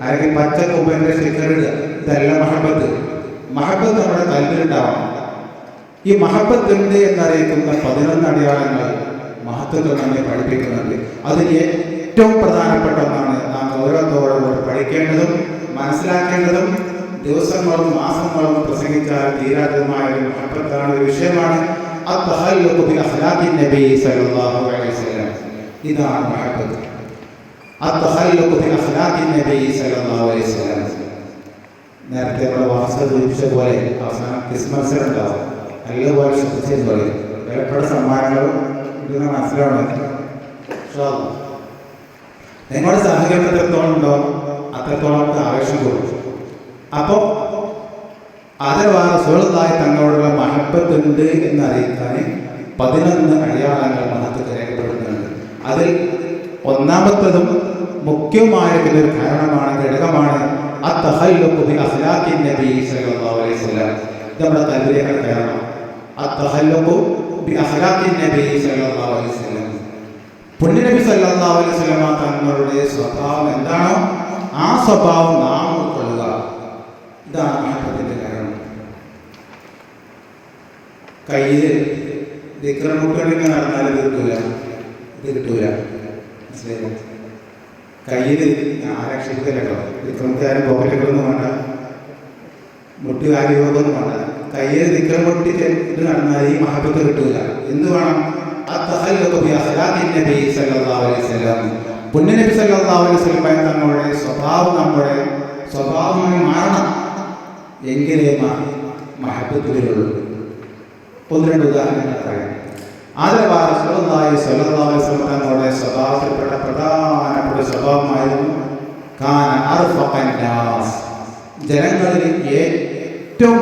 അല്ലെങ്കിൽ പച്ച കുബന്റെ സ്റ്റിക്കറിട്. ഇതല്ല മഹബത്ത്. മഹബത്ത് നമ്മുടെ കൽബിലുണ്ടാവണം. ഈ മഹബത്തുണ്ട് എന്നറിയിക്കുന്ന 11 അടയാളങ്ങൾ മഹത്തുക്കൾ നമ്മെ പഠിപ്പിക്കുന്നുണ്ട്. അതിൽ ഏറ്റവും പ്രധാനപ്പെട്ട ഒന്നാണ് നാം ഓരോരുത്തരോടും പഠിക്കേണ്ടതും മനസ്സിലാക്കേണ്ടതും ദിവസങ്ങളും മാസങ്ങളും പ്രസംഗിച്ചാൽ തീരാത്തതുമായ ഒരു മഹബത്താണ്, ഒരു വിഷയമാണ് അത്തഹല്ലുഖു ബി അഖ്ലാഖിൻ നബി സല്ലല്ലാഹു അലൈഹി വസല്ലം. ഇതാണ് മഹബത്ത്. അത്തഹല്ലുഖു ബി അഖ്ലാഖിൻ നബി സല്ലല്ലാഹു അലൈഹി വസല്ലം. നേരത്തെ നമ്മുടെ വാസന സൂചിപ്പിച്ച പോലെ അവസാനം ക്രിസ്മസ് ഉണ്ടാവും. നല്ലപോലെ ശ്രദ്ധിച്ചത് പോലെ വിലപ്പെട്ട സമ്മാനങ്ങളും ഇടുന്ന മനസ്സിലാവണം. നിങ്ങളുടെ സഹകരണം എത്രത്തോളം ഉണ്ടോ അത്രത്തോളം ആവേശം കൊടുക്കും. അപ്പോൾ ആദരവായ റസൂലുള്ളാഹി തങ്ങളോടുള്ള മഹബത്തുണ്ട് എന്നറിയിക്കാൻ 11 അടയാളങ്ങൾ മഹത്വത്തിൽ രേഖപ്പെടുത്തുന്നുണ്ട്. അതിൽ ഒന്നാമത്തതും മുഖ്യമായ ഒരു കാരണമാണ്, ഘടകമാണ് അത്തഹല്ലുഖു ബി അഖ്ലാഖിൻ നബി സല്ലല്ലാഹു അലൈഹി വസല്ലം. നമ്മുടെ കൽബിലേക്ക് കയറണം. അത്തഹല്ലുഖു ബി അഖ്ലാഖിൻ നബി സല്ലല്ലാഹു അലൈഹി വസല്ലം. പുണ്യനബി സല്ലല്ലാഹു അലൈഹി വസല്ലം തങ്ങളുടെ സ്വഭാവം എന്താണോ ആ സ്വഭാവം നാം ഉൾക്കൊള്ളുക. ഇതാണ് മഹബത്തിന്റെ കാരണം. കയ്യിൽ ദിക്റുമുട്ടുകളിൽ നടന്നാൽ ഇത് കിട്ടൂല. മനസ്സിലായോ? കയ്യിൽ ആരക്ഷിക്കല്ലോ. ദിക്റുമുട്ടുകാരും പോക്കറ്റുകളൊന്നും വേണ്ട, മുട്ടുകാരിയൊന്നും വേണ്ട. കയ്യിൽ ദിക്റുമുട്ടി ഇത് നടന്നാൽ ഈ മഹബത്ത് കിട്ടൂല. എന്ത് വേണം? പുണ്യനബി സല്ലല്ലാഹു അലൈഹി വസല്ലം തങ്ങളുടെ സ്വഭാവം നമ്മുടെ സ്വഭാവമായി മാറണം. എങ്കിലേ മഹബത്ത് വരുള്ളൂ. 1-2 ഉദാഹരണങ്ങൾ പറയാം. ആദരവായ റസൂലുള്ളാഹി സ്വല്ലല്ലാഹു അലൈഹി വസല്ലം തങ്ങളുടെ സ്വഭാവത്തിൽപ്പെട്ട പ്രധാനപ്പെട്ട സ്വഭാവമായിരുന്നു കാന അർഫഖൻ നാസ്. ജനങ്ങളിൽ ഏറ്റവും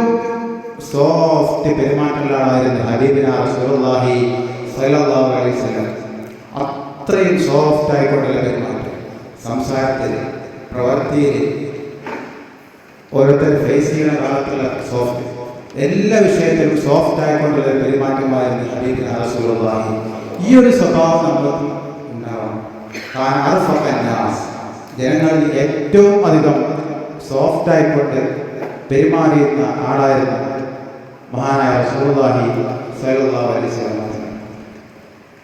സോഫ്റ്റ് പെരുമാറ്റമുള്ള ആളായിരുന്നു ഹബീബിനാ റസൂലുള്ളാഹി സ്വല്ലല്ലാഹു അലൈഹി വസല്ലം. അത്രയും സോഫ്റ്റ് ആയിക്കൊണ്ടുള്ള പെരുമാറ്റം, സംസാരത്തിൽ, പ്രവൃത്തിയിൽ, ഓരോരുത്തർ ഫേസ് ചെയ്യുന്ന കാലത്തുള്ള സോഫ്റ്റ്, എല്ലാ വിഷയത്തിലും സോഫ്റ്റ് ആയിക്കൊണ്ടുള്ള പെരുമാറ്റമായിരുന്നു ഹബീബിനാ റസൂലുള്ളാഹി. ഈ ഒരു സ്വഭാവം നമുക്ക് ഉണ്ടാവണം. കാന അർഫഖൻ നാസ്. ജനങ്ങളിൽ ഏറ്റവും അധികം സോഫ്റ്റ് ആയിക്കൊണ്ട് പെരുമാറിയുന്ന ആളായിരുന്നു മഹാനായ റസൂലുള്ളാഹി സ്വല്ലല്ലാഹു അലൈഹി വസല്ലം.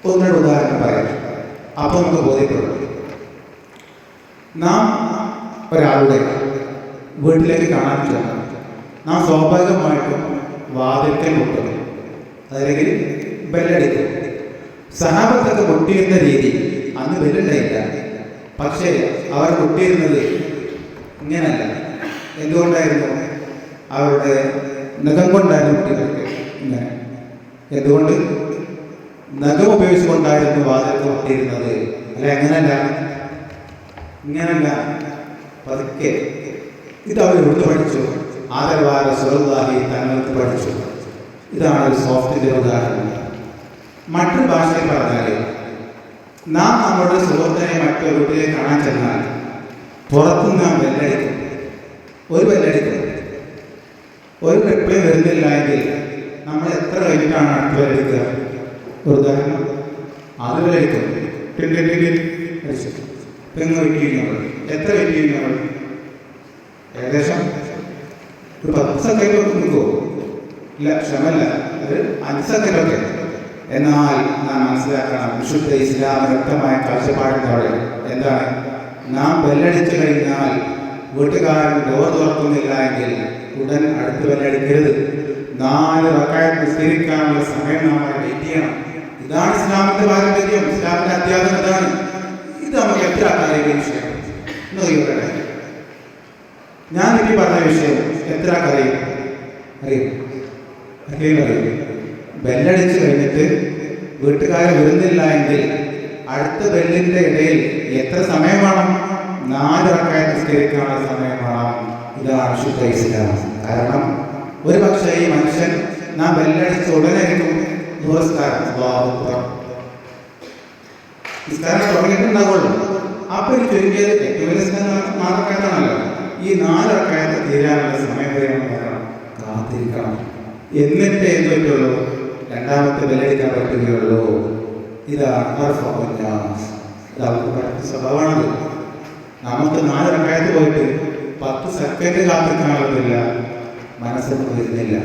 1-2 ഉദാഹരണം പറയാം. അപ്പോൾ നമുക്ക് ബോധ്യപ്പെടും. നാം ഒരാളുടെ വീട്ടിലേക്ക് കാണാൻ ചെന്നാൽ നാം സ്വാഭാവികമായിട്ടും വാതിൽക്കൽ മുട്ടും, അല്ലെങ്കിൽ ബെല്ലടിക്കും. സഹാബത്തൊക്കെ മുട്ടിയിരുന്ന രീതി അന്ന് ബെല്ലുണ്ടായില്ല. പക്ഷേ അവർ മുട്ടിയിരുന്നത് ഇങ്ങനല്ല. എന്തുകൊണ്ടായിരുന്നു? അവരുടെ നഖം കൊണ്ടായിരുന്നു മുട്ടിയിരുന്നത്. ഇങ്ങനെ എന്തുകൊണ്ട്? നഖം ഉപയോഗിച്ചുകൊണ്ടായിരുന്നു വാതിലൊക്കെ മുട്ടിയിരുന്നത്. അല്ല, ഇങ്ങനല്ല, പതുക്കെ. ഇത് അവർ എവിടുന്ന് പഠിച്ചു? ആദരവായ റസൂലുള്ളാഹി തങ്ങൾക്ക് പഠിച്ചു. ഇതാണ് ഒരു സോഫ്റ്റിന്റെ ഉദാഹരണം. മറ്റൊരു ഭാഷയിൽ പറഞ്ഞാൽ, നാം നമ്മുടെ സുഹൃത്തിനെ മറ്റൊരു വീട്ടിലേക്ക് കാണാൻ ചെന്നാൽ പുറത്തുനിന്ന് നാം ബെല്ലടിക്കും. ഒരു ബെല്ലടിക്കും, ഒരു റിപ്ലൈ വരുന്നില്ല എങ്കിൽ നമ്മൾ എത്ര കഴിഞ്ഞിട്ടാണ് അടുത്ത ബെല്ലടിക്കുക? ഒരു ഉദാഹരണം, അത് ബെല്ലടിക്കും. പെങ്ങ് വെയിറ്റ് ചെയ്യുന്നവൾ എത്ര വെയിറ്റ് ചെയ്യുന്നവൾ? ഏകദേശം ഒരു 10 സെക്കൻഡ് ഒക്കെ നിൽക്കുമോ? ഇല്ല, ക്ഷമല്ല, ഒരു 5 സെക്കൻഡൊക്കെ. എന്നാൽ നാം മനസ്സിലാക്കണം, വിശുദ്ധ ഇസ്ലാം വ്യക്തമായ കാഴ്ചപ്പാടിനോടെ എന്താണ്? നാം ബെല്ലടിച്ചു കഴിഞ്ഞാൽ വീട്ടുകാരൻ ഡോർ തുറക്കുന്നില്ല എങ്കിൽ ഉടൻ അടുത്ത് ബെല്ലടിക്കരുത്. 4 റക്അത്ത് നിസ്കരിക്കാനുള്ള സമയം നമ്മൾ വെയിറ്റ് ചെയ്യണം. ഇതാണ് ഇസ്ലാമിന്റെ പാരമ്പര്യം, ഇസ്ലാമിന്റെ അധ്യാപനം ഇതാണ്. ഇത് നമുക്ക് എത്ര അറിയുന്ന വിഷയം എന്ന് അറിയട്ടെ. ഞാനിപ്പോൾ പറഞ്ഞ വിഷയം എത്ര അറിയും? ബെല്ലടിച്ച് കഴിഞ്ഞിട്ട് വീട്ടുകാരെ വരുന്നില്ല എങ്കിൽ അടുത്ത ബെല്ലിന്റെ ഇടയിൽ എത്ര സമയം വേണം? 4 റക്അത്ത് നിസ്കരിക്കാനുള്ള സമയം വേണം. ഇതാണ് ശുദ്ധ ഇസ്ലാം. കാരണം ഒരു പക്ഷേ ഈ മനുഷ്യൻ നാം ബെല്ലടിച്ച് ഉടനെ നിസ്കാരം തുടങ്ങിയിട്ടുണ്ടാവുള്ളൂ. അപ്പൊ ഈ ചുരുങ്ങിയത് ഏറ്റവും വലിയ 4 റക്അത്താണല്ലോ. ഈ 4 റക്അത്ത് തീരാനുള്ള സമയം വരെ കാത്തിരിക്കണം. എന്നിട്ട് എന്ത് പറ്റുള്ളൂ? രണ്ടാമത്തെ ബെല്ലടിക്കാൻ പറ്റുകയുള്ളൂ. ഇതാണ് സ്വഭാവമാണത്. നമുക്ക് 4 റക്അത്ത് പോയിട്ട് 10 സെക്കൻഡ് കാത്തിരിക്കാനുള്ളതില്ല, മനസ്സിന് വരുന്നില്ല.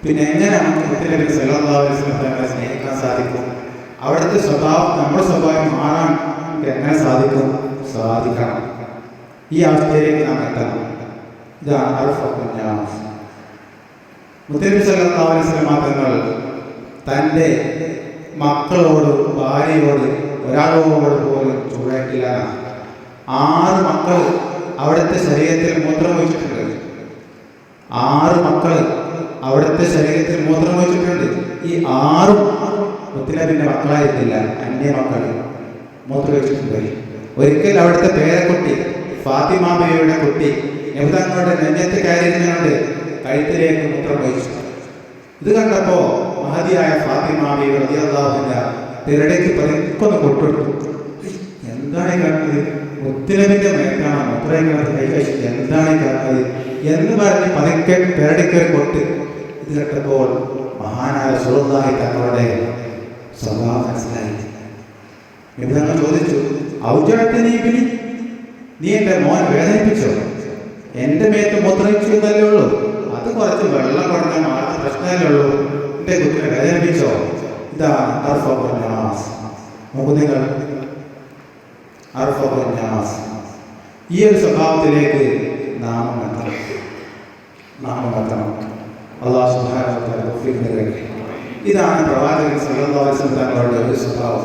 പിന്നെ എങ്ങനെ നമുക്ക് മുത്തനബി സല്ലല്ലാഹു അലൈഹി വസല്ലം സ്നേഹിക്കാൻ സാധിക്കും? അവിടുത്തെ സ്വഭാവം, നമ്മുടെ സ്വഭാവം മാറാൻ എങ്ങനെ സാധിക്കും? സാധിക്കണം. ഈ അവസ്ഥയിലേക്ക് നാം എത്തണം. ഇതാണ് മുത്തനബി സല്ലല്ലാഹു അലൈഹി വസല്ലം തങ്ങൾ തൻ്റെ മക്കളോട്, ഭാര്യയോട്, ഒരാളോട് പോലും ചൂടായിട്ടില്ല. 6 മക്കൾ അവിടുത്തെ ശരീരത്തിൽ മൂത്രമൊഴിച്ചിട്ടുണ്ട്. 6 മക്കൾ അവിടുത്തെ ശരീരത്തിൽ മൂത്രമൊഴിച്ചിട്ടുണ്ട്. ഈ 6 മുത്തനബിന്റെ മക്കളായിരുന്നില്ല, അന്യ മക്കൾ മൂത്രമൊഴിച്ചിട്ടുണ്ട്. ഒരിക്കൽ അവിടുത്തെ പേരക്കുട്ടി ഫാത്തിമ ബീവിയുടെ കുട്ടി നബിതങ്ങളുടെ നെഞ്ഞത്ത് കയറിയിരുന്നുകൊണ്ട് കഴുത്തിലേക്ക് മൂത്രമൊഴിച്ചു. ഇത് കണ്ടപ്പോ മഹതിയായ ഫാത്തിമ ബീവി റളിയല്ലാഹു അൻഹ തിരടേക്ക് പതുക്കൊന്ന് കൊട്ടെടുത്തു. എന്താണ് ഈ കാണുന്നത്? മുത്തനബിന്റെ മേത്താണ് മൂത്രമൊഴിക്കുന്നത്, കൈകഴിച്ച് എന്താണ് ഈ കാണുന്നത് എന്ന് പറഞ്ഞ് പതുക്കെ തിരടേക്കൊരു കൊട്ട്. ഇത് കേട്ടപ്പോൾ മഹാനായ റസൂലുള്ളാഹി തങ്ങളുടെ സ്വഭാവം മനസ്സിലായി. നബിതങ്ങൾ ചോദിച്ചു, നീ എൻ്റെ മോൻ വേദനിപ്പിച്ചോ? എൻ്റെ മേത്ത് മൂത്രമൊഴിച്ചു എന്നല്ലേ ഉള്ളൂ, അത് കുറച്ച് വെള്ളം കൊടുക്കാൻ മാത്രം പ്രശ്നമല്ലേ ഉള്ളൂ, എൻ്റെ കുട്ടിനെ വേദനിപ്പിച്ചോ? ഇതാണ് നോക്കൂ നിങ്ങൾ, ഈ ഒരു സ്വഭാവത്തിലേക്ക് നാമം എത്തണം. അല്ലാഹു സുബ്ഹാനഹു വ തആല തൗഫീഖ് നൽകട്ടെ. ഇതാണ് പ്രവാചകൻ സല്ലല്ലാഹു അലൈഹി വസല്ലം തങ്ങളുടെ ഒരു സ്വഭാവം.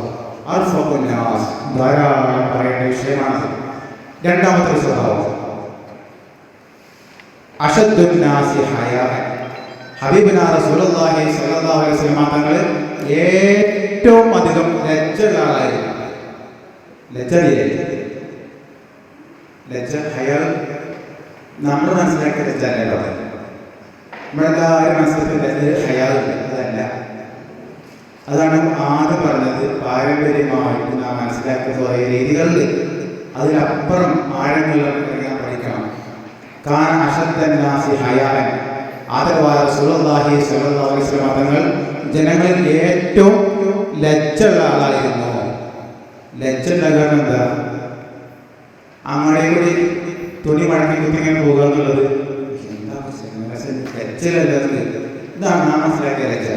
ധാരാളം പറയേണ്ട വിഷയമാണ്. രണ്ടാമത്തെ സ്വഭാവം ഹബീബുനാ റസൂലുള്ളാഹി സ്വല്ലല്ലാഹു അലൈഹി വസല്ലം തങ്ങൾ ഏറ്റവും അധികം ലജ്ജയുള്ള ആളായിരുന്നു. ലജ്ജ ഹയാ നമ്മൾ മനസ്സിലാക്കിയ ലജ്ജല്ലോ. നമ്മളെല്ലാവരും മനസ്സിലാക്കിയ ഹയാലുണ്ട്, അതല്ല. അതാണ് ആദ്യം പറഞ്ഞത്. പാരമ്പര്യമായിട്ട് നാം മനസ്സിലാക്കിയ കുറേ രീതികളിൽ അതിലപ്പുറം ആഴങ്ങളിലൊക്കെ പഠിക്കണം. ആദരവായ റസൂലുള്ളാഹി സ്വല്ലല്ലാഹു അലൈഹി വസല്ലം തങ്ങൾ ജനങ്ങളിൽ ഏറ്റവും ലജ്ജയുള്ള ആളായിരുന്നു. ലജ്ജ ഉണ്ടാകാൻ എന്താ? അങ്ങനെ കൂടി തുണി മടക്കി കുത്തിങ്ങനെ പോകുക എന്നുള്ളത് എന്താ ലജ്ജയിലല്ല. ഇതാണ് നാം മനസ്സിലാക്കിയ ലജ്ജ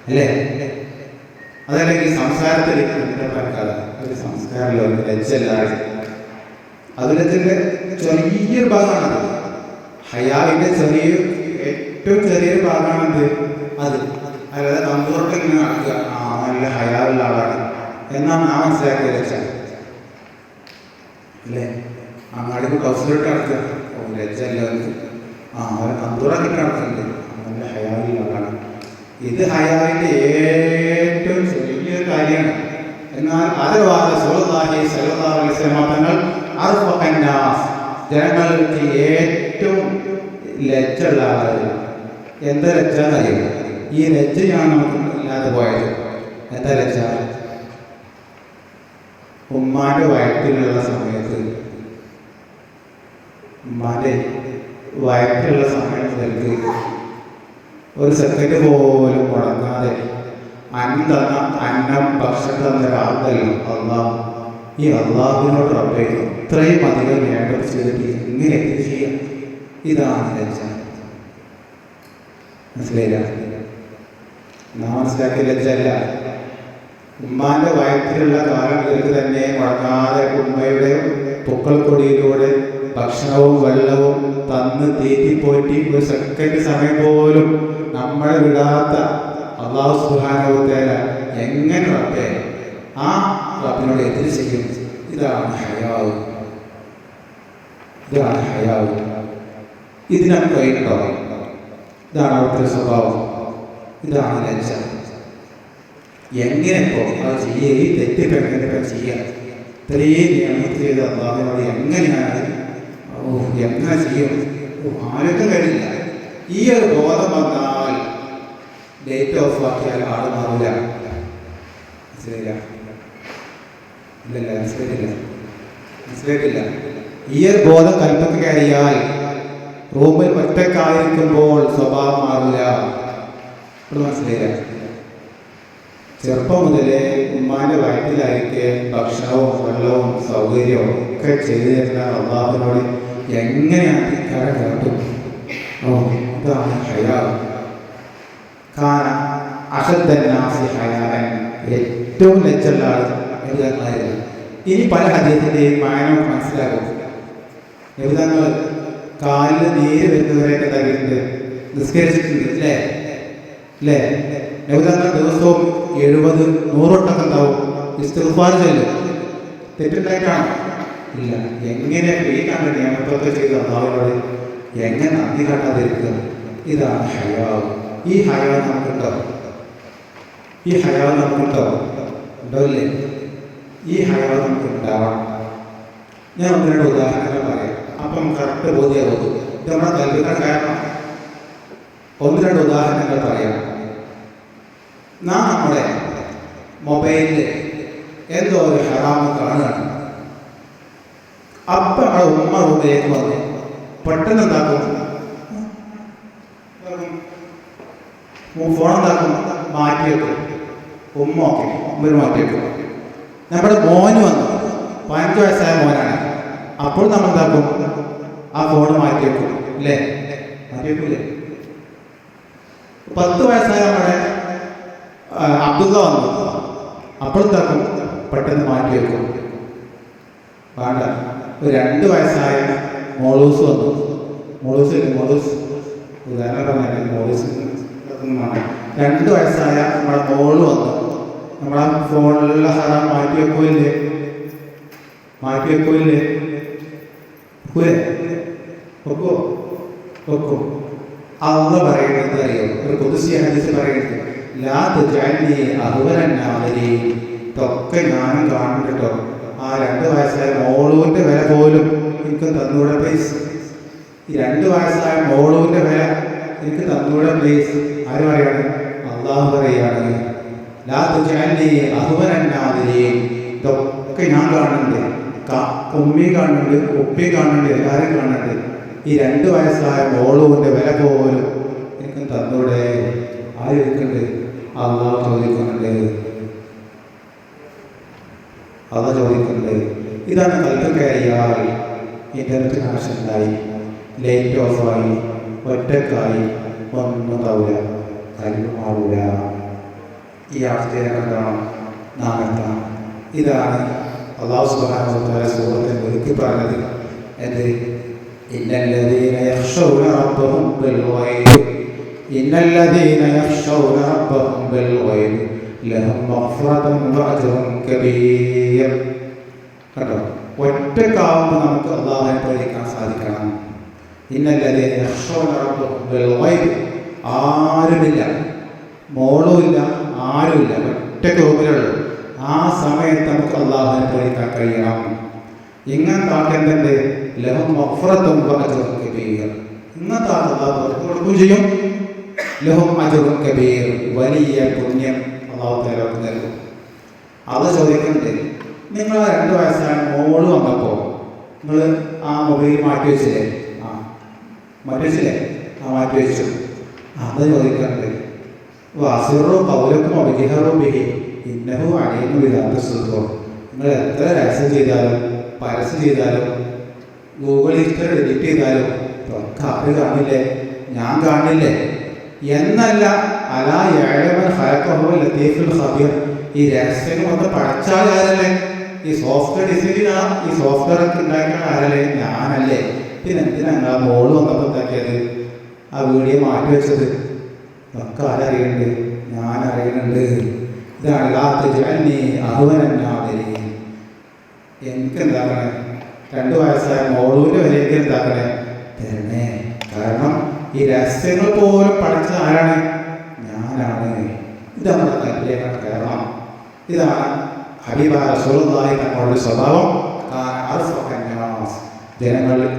അല്ലേ? അതല്ലെങ്കിൽ സംസ്കാരത്തിൽ ഒരു സംസ്കാരമല്ലോ, ലജ്ജല്ലാതെ അതിലത്തിൻ്റെ ചെറിയൊരു ഭാഗമാണത്. ഹയാവിൻ്റെ ഏറ്റവും ചെറിയൊരു ഭാഗമാണത്. അത് അല്ലാതെ കമ്പൂർട്ട് ഇങ്ങനെ നടക്കുക, നല്ല ഹയാവുള്ള ആളാണ് എന്നാണ് നാം മനസ്സിലാക്കിയ ലജ്ജ അല്ലേ? അങ്ങാടിക്ക് ടൗസിലിട്ട് നടക്കുക, ലജ്ജല്ല. അവരെ കമ്പൂറൊക്കെ നടക്കുന്നുണ്ട്, നല്ല ഹയാവുള്ള ആളാണ്. ഇത് ഹയാവിൻ്റെ ഏറ്റവും ചെറിയൊരു കാര്യമാണ്. എന്നാൽ ആദരവായ റസൂലുള്ളാഹി സ്വല്ലല്ലാഹു അലൈഹി വസല്ലം തങ്ങൾ ജനങ്ങൾക്ക് ഏറ്റവും ലജ്ജയുള്ള ആളായിരുന്നു. എന്താ ലജ്ജ എന്നറിയുക? ഈ ലജ്ജയാണ് നമുക്ക് ഇല്ലാതെ പോയത്. എന്താ ലജ്ജ? ഉമ്മാന്റെ വയറ്റിലുള്ള സമയത്ത്, ഉമ്മാന്റെ വയറ്റിലുള്ള സമയത്ത് ഒരു സെക്കൻഡ് പോലും മുടങ്ങാതെ അന്നം ഭക്ഷണം തന്ന ഒരാളല്ലോ അള്ളാഹ്. ഈ അള്ളാഹുവിനോട് റബ്ബേ ഇത്രയും അധികം വേണ്ടത് ചെയ്തിട്ട് എങ്ങനെ എത്തി ചെയ്യാം? ഇതാണ് ലജ്ജ. മനസ്സിലായില്ല? നാം മനസ്സിലാക്കിയ ലജ്ജല്ല. ഉമ്മാന്റെ വയറ്റിലുള്ള കാലങ്ങൾക്ക് തന്നെ മുടങ്ങാതെ ഉമ്മയുടെ പൊക്കൾക്കൊടിയിലൂടെ ഭക്ഷണവും വെള്ളവും തന്ന് തീറ്റിപ്പോറ്റി ഒരു സെക്കൻഡ് സമയം പോലും നമ്മളെ വിടാത്ത അല്ലാഹു സുബ്ഹാനഹു വ തആല എങ്ങനെ റബ്ബേ ആ റബ്ബിനോട് എതിര് ചെയ്യും? ഇതാണ് ഹയാവ്. ഇതിനൊക്കെ കഴിയുന്നുണ്ടോ? ഇതാണ് അവിടുത്തെ സ്വഭാവം. ഇതാണ് ലജ്ജ. എങ്ങനെ ഇപ്പോൾ അത് ചെയ്യുക, ഈ തെറ്റിപ്പെങ്ങനെ ചെയ്യുക? ഇത്രയും നിയമത്ത് ചെയ്ത അള്ളാഹുവിനോട് എങ്ങനെയാണ്, എങ്ങനെ ചെയ്യും? ആർക്കും കഴിയില്ല. ഈ ഒരു ബോധം വന്നാൽ ലൈറ്റ് ഓഫ് ആക്കിയാൽ ആൾ മാറില്ല. മനസ്സിലായില്ല? ഇല്ലല്ല, മനസ്സിലായിട്ടില്ല. ഈ ഒരു ബോധം കൽപ്പന കയറിയാൽ റൂമിൽ ഒറ്റക്കായിരിക്കുമ്പോൾ സ്വഭാവം മാറില്ല. മനസ്സിലായില്ല? ചെറുപ്പം മുതലേ ഉമ്മാന്റെ വയറ്റിലായിരിക്കെ ഭക്ഷണവും വെള്ളവും സൗകര്യവും ഒക്കെ ചെയ്തു തരുന്ന അള്ളാഹുവിനോട് എങ്ങനെയാണ് ഇക്കാരം കേട്ടു? ഇതാണ് ഹയാ. ഏറ്റവും ലജ്ജുള്ള ആൾ എഴുതാങ്ങളായിരുന്നു. ഇനി പല ഹദീസിന്റെയും മാനം മനസ്സിലാകും. എഴുതാങ്ങൾ കാലിൽ നീര് വരുന്നവരെയൊക്കെ തകിട്ടുണ്ട്, നിസ്കരിച്ചിട്ടുണ്ട്. അല്ലേ? എഴുതാങ്ങൾ ദിവസവും 70-100 വട്ടമൊക്കെ ഉണ്ടാവും ഇസ്തിഗ്ഫാർ ചൊല്ലും. തെറ്റുണ്ടായിട്ടാണ്? ഇല്ല. എങ്ങനെ ഈ കണ്ട നിയമത്തൊക്കെ ചെയ്ത് അള്ളാഹുവിനോട് എങ്ങനെ നന്ദി കാട്ടാതിരിക്കുക? ഇതാണ് ഹയാവ്. ഈ ഹയാവ് നമുക്കുണ്ടാവും. ഉണ്ടാവില്ലേ? ഈ ഹയാവ് നമുക്ക് ഉണ്ടാവണം. ഞാൻ 1-2 ഉദാഹരണങ്ങൾ പറയാം. അപ്പം കറക്റ്റ് ബോധ്യമാകും ഇത് നമ്മുടെ കൽപ്പിക്കാൻ കാരണം. 1-2 ഉദാഹരണങ്ങൾ പറയാം. നമ്മുടെ മൊബൈലിൽ എന്തോ ഒരു ഹറാമ് കാണുകയാണ്. അപ്പം നമ്മുടെ ഉമ്മ റൂമിലേക്ക് വന്നു പെട്ടെന്ന് എന്താക്കും? ഫോൺ എന്താക്കും? മാറ്റിവെക്കും. ഉമ്മ മാറ്റിവെക്കും. നമ്മുടെ മോന് വന്നു, 15 വയസ്സായ മോനാണ്. അപ്പോൾ നമ്മൾ എന്താക്കും? ആ ഫോൺ മാറ്റിവെക്കും. അല്ലേ? മാറ്റിവെക്കൂലേ? 10 വയസ്സായ നമ്മുടെ അബ്ദുള്ള വന്നു, അപ്പോൾ എന്താക്കും? പെട്ടെന്ന് മാറ്റിവെക്കും. വേണ്ട. 2 വയസ്സായ മോളൂസ് വന്നു. മോളൂസ് ഉദാഹരണം പറഞ്ഞാൽ മോളൂസ് 2 വയസ്സായ നമ്മുടെ മോള് വന്നു. നമ്മളെ ഫോണിലുള്ള ഹറാം മാറ്റിവെക്കൂല്ലേ? വെക്കോ? അള്ള പറയുന്നത് അറിയോ? ഒരു ഖുദ്സി ഹദീസ് പറയുന്നത്, ലാ തജഅൽനി അഹ്വനൻ നാദിരീൻ. ഇതൊക്കെ ഞാനും കാണുന്നുണ്ട്. ആ 2 വയസ്സായ മോളൂന്റെ വില പോലും എനിക്ക് തന്നൂടെ പ്ലീസ്. ഈ 2 വയസ്സായ മോളൂന്റെ വില എനിക്ക് തന്നൂടെ പ്ലീസ്. ആര് പറയാണ്? അള്ളാഹു പറയാണ്, ലാ തജഅൽനി അഹ്വനൻ നാദിരീൻ. ഇതൊക്കെ ഞാൻ കാണുന്നുണ്ട്. ഉമ്മി കാണുന്നുണ്ട്, ഉപ്പി കാണുന്നുണ്ട്, എല്ലാവരും കാണുന്നുണ്ട്. ഈ 2 വയസ്സായ മോളൂന്റെ വില പോലും എനിക്ക് തന്നൂടെ? ആര് ചോദിക്കുന്നുണ്ട്? അള്ളാഹു ചോദിക്കുന്നുണ്ട്. ഇതാണ് കൽപ്പന കയറിയാൽ ഇന്റർനെറ്റ് കണക്ഷൻ ഉണ്ടായി, ലൈറ്റ് ഓഫായി, ഒറ്റക്കായി, ഒന്നും താവൂല, കല്ല് മാറൂല. ഈ അവസ്ഥയെ എന്താണ് നാം എത്താം? ഇതാണ് അല്ലാഹു സുബ്ഹാനഹു വ തആല സൂറത്തിൽ ഒരുക്കി പറഞ്ഞത്. എന്ത്? ഇന്നല്ലദീന യഖ്ശൗന റബ്ബഹും ബിൽ ഗൈബ് ലഹും മഗ്ഫിറത്തുൻ വ അജ്റുൻ കബീർ. കേട്ടോ? ഒറ്റക്കാവുമ്പോൾ നമുക്ക് അല്ലാഹുവിനെ പേടിക്കാൻ സാധിക്കണം. ഇന്നല്ലദീന യഖ്ശൗന റബ്ബഹും ബിൽ ഗൈബ്. ആരുമില്ല, മോളുമില്ല, ആരുമില്ല, ഒറ്റയ്ക്ക് റൂമിലുള്ളൂ. ആ സമയത്ത് നമുക്ക് അല്ലാഹുവിനെ പേടിക്കാൻ കഴിയണം. ഇങ്ങനത്തെ ആൾക്കെന്തുണ്ട്? ലഹും മഗ്ഫിറത്തുൻ വ അജ്റുൻ കബീർ. ഇങ്ങനത്തെ ആൾ അല്ലാഹു കൊടുക്കുകയും ചെയ്യും. ലഹും അജ്റുൻ കബീർ. വലിയ പുണ്യം അല്ലാഹു തആല നൽകും. അത് ചോദിക്കുന്നുണ്ട്, നിങ്ങൾ 2 വയസ്സായ മോള് വന്നപ്പോൾ നിങ്ങൾ ആ മൊബൈൽ മാറ്റി വെച്ചില്ലേ? മാറ്റി വെച്ചു. അത് ചോദിക്കുന്നുണ്ട്. വാസിറു ഖൗലക്കും വജിഹറു ബിഹി ഇന്നഹു അലീമുൻ ബിദാത്തി സുദൂർ. നിങ്ങൾ എത്ര രഹസ്യം ചെയ്താലും പരസ്യം ചെയ്താലും ഗൂഗിൾ ഹിസ്റ്ററി എഡിറ്റ് ചെയ്താലും ഒക്കെ ആര് കാണില്ലേ? ഞാൻ കാണില്ലേ എന്നല്ല. അലാ യഅലമൻ ഖലഖഹു ലത്തീഫുൽ ഖബീർ. ഈ രഹസ്യങ്ങൾ ഒന്ന് പഠിച്ചാൽ ആരല്ലേ? ഈ സോഫ്റ്റ്വെയർ ഡിസൈനിങ്, ഈ സോഫ്റ്റ്വെയർ ഒക്കെ ഉണ്ടാക്കിയ ആരല്ലേ? ഞാനല്ലേ? പിന്നെ എന്തിനാ മോള് വന്നപ്പോൾ ഉണ്ടാക്കിയത്? ആ വീഡിയോ മാറ്റി വെച്ചത് ഒക്കെ ആരറിയുന്നുണ്ട്? ഞാൻ അറിയുന്നുണ്ട്. ഇതാണ് ലാ തജഅൽനി അഹ്വനൻ നാദിരീൻ. എനിക്കെന്താക്കണേ? 2 വയസ്സായ മോളൂൻ്റെ വിലയ്ക്ക് എന്താക്കണേ? തരണേ. കാരണം ഈ രഹസ്യങ്ങൾ പോലും പഠിച്ചത് ആരാണ്? ഞാൻ ഞാനാണ്. ഇത് നമ്മുടെ കൽപ്പിലേക്കാണ് കയറണം. ഇതാണ് ഹബീബായ റസൂലുള്ളാഹി തങ്ങളുടെ സ്വഭാവം. ജനങ്ങളിൽ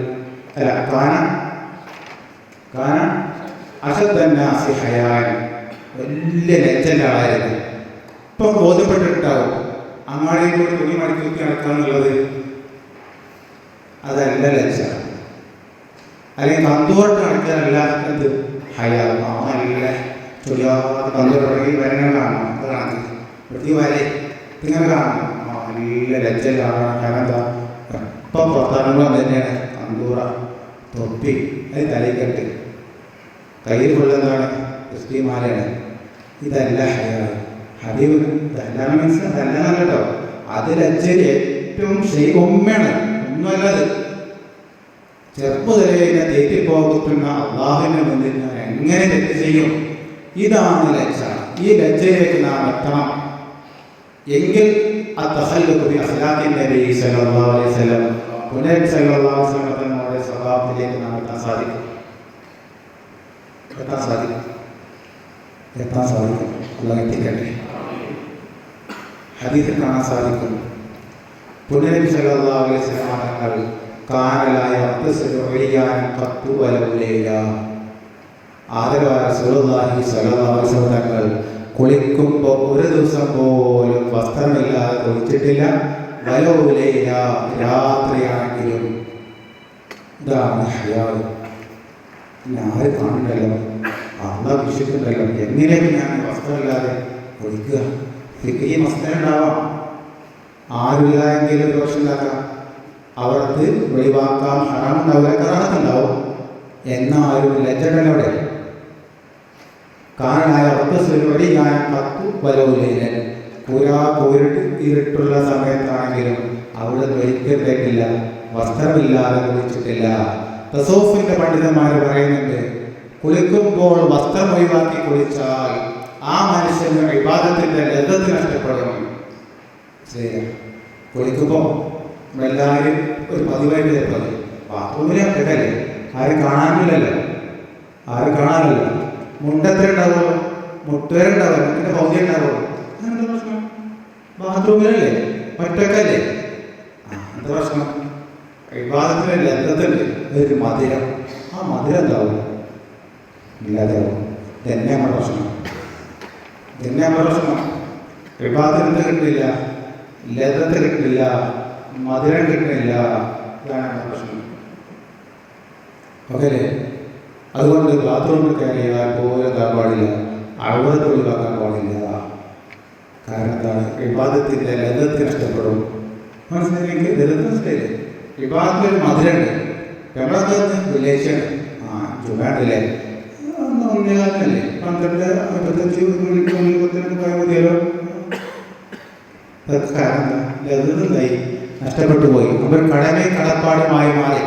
അശദ്ദന്നാസി ഹയാൻ, വലിയ ലജ്ജൻ്റെ ആളായിരുന്നു. ഇപ്പം ബോധ്യപ്പെട്ടിട്ടുണ്ടാവും അങ്ങാടിയിൽ കൂടി തുണി മടക്കി കുത്തി നടക്കാന്നുള്ളത് അതല്ല ലജ്ജ. അല്ലെങ്കിൽ കന്തൂറിട്ട് നടക്കാനല്ല എന്ത് ഹയാ. നല്ല ചൊല്ലാതെ കന്തൂർ തുടങ്ങി വരങ്ങൾ കാണണം. അത് കാണുന്നത് വൃത്തി വരെ ഇങ്ങനെ കാണണം. നല്ല ലജ്ജൻ്റെ ആളാണ്. കാരണം എന്താ, ഇപ്പം പുറത്താണുമ്പോൾ തന്നെയാണ് കന്തൂറ, തൊപ്പി, അത് തലയ്ക്കെട്ട്, കയ്യിൽ കൊള്ളുന്നതാണ് ക്രിസ്ത്യമാലയാണ്. ഇതല്ല ഹയാ. ഹബീബ് ഇതല്ല മീൻസ് അതല്ല കേട്ടോ. അത് ലജ്ജയിൽ ഏറ്റവും ഉമ്മയാണ്, ഒന്നുമല്ലത്. ചെറുപ്പത്തിലെ ഞാൻ തെറ്റിപ്പോകുന്ന അള്ളാഹുവിൻ്റെ മുന്നിൽ ഞാൻ എങ്ങനെ തെറ്റ് ചെയ്യും? ഇതാണ് ലജ്ജ. ഈ ലജ്ജയിലേക്ക് നാം എത്തണം. എങ്കിൽ തങ്ങളുടെ സ്വഭാവത്തിലേക്ക് നാം എത്താൻ സാധിക്കും. അള്ളാഹു എത്തിക്കട്ടെ. ഹദീസിൽ കാണാൻ സാധിക്കും പുനരബി സല്ലല്ലാഹു അലൈഹി വസല്ലം തങ്ങൾ കാനലായ ആദരവായ റസൂലുള്ളാഹി സ്വല്ലല്ലാഹു അലൈഹി വസല്ലം തങ്ങൾ കുളിക്കുമ്പോൾ ഒരു ദിവസം പോലും വസ്ത്രമില്ലാതെ കുളിച്ചിട്ടില്ല. വലൗലൈല, രാത്രിയാണെങ്കിലും. ഇതാണ് ഹയാ. ആര് കാണുന്നുണ്ടല്ലോ, അള്ളാഹ് വിശ്വസിക്കുന്നുണ്ടല്ലോ, എങ്ങനെയൊക്കെ ഞാൻ വസ്ത്രമില്ലാതെ കുളിക്കുക? ഈ വസ്ത്രം ഉണ്ടാവാം, ആരുമില്ല എങ്കിലും ദോഷം ഉണ്ടാക്കാം, അവർക്ക് വെളിവാക്കാം, ഹറാമുണ്ടാവില്ല, കറാഹത്തുണ്ടാവും. എന്നാലും ലജ്ജണ്ടല്ലോ അവിടെ. കാരണമായ അവർക്ക് ഞാൻ 10 വലവില്ല. ഇരുട്ടുള്ള സമയത്താണെങ്കിലും അവിടെ ഒരിക്കലില്ല, വസ്ത്രമില്ലാതെ കുളിച്ചിട്ടില്ല. തസൂഫിന്റെ പണ്ഡിതന്മാർ പറയുന്നുണ്ട്, കുളിക്കുമ്പോൾ വസ്ത്രം ഒഴിവാക്കി കുളിച്ചാൽ ആ മനുഷ്യന് ഇബാദത്തിന്റെ ലദ്ദത്ത് നഷ്ടപ്പെടും. ശരി, കുളിക്കുമ്പോൾ എല്ലാവരും ഒരു പതിവായിട്ട് ചെറുപ്പത് ബാത്റൂമിലെ കിടക്കല്ലേ, ആരും കാണാനില്ലല്ലോ. മുണ്ടത്ര ഉണ്ടാവുള്ളൂ, മുട്ടുവരെ ഉണ്ടാവുള്ളൂ, മുട്ടിന്റെ പൗതി ഉണ്ടാവുള്ളൂ. അങ്ങനത്തെ പ്രശ്നം ബാത്റൂമിലല്ലേ, ഒറ്റക്കല്ലേ? എന്താ പ്രശ്നം? വിവാദത്തിന് ലദ്ദത്തുണ്ട്, ഒരു മധുരം. ആ മധുരം എന്താവും? ഇല്ലാതാവും. ഇതന്നെ നമ്മുടെ പ്രശ്നം. വിവാദത്തിന് കിട്ടില്ല, ലദ്ദത്ത് കിട്ടില്ല, മധുരം കിട്ടുന്നില്ല. ഇതാണ് നമ്മുടെ പ്രശ്നം. ഓക്കെ അല്ലേ? അതുകൊണ്ട് ബാത്റൂമിൽ കയറിയാൽ പോലും പാടില്ല, അഴുവത്ത് ഒഴിവാക്കാൻ പാടില്ല. കാരണം എന്താണ്? വിവാദത്തിൻ്റെ ലദ്ദത്ത് നഷ്ടപ്പെടും. മനസ്സിലായി? ലദ്ദത്ത് മനസ്സിലായില്ലേ? വിവാദത്തിൽ മധുരമുണ്ട്. നമ്മളൊക്കെ വില്ലേജാണ്. ചുമണ്ടല്ലേ, 1:15 പോയാൽ മതിയല്ലോ. കാരണം ലദ്ദത്തായി നഷ്ടപ്പെട്ടു പോയി. അവർ കടപ്പാടുമായി മാറി.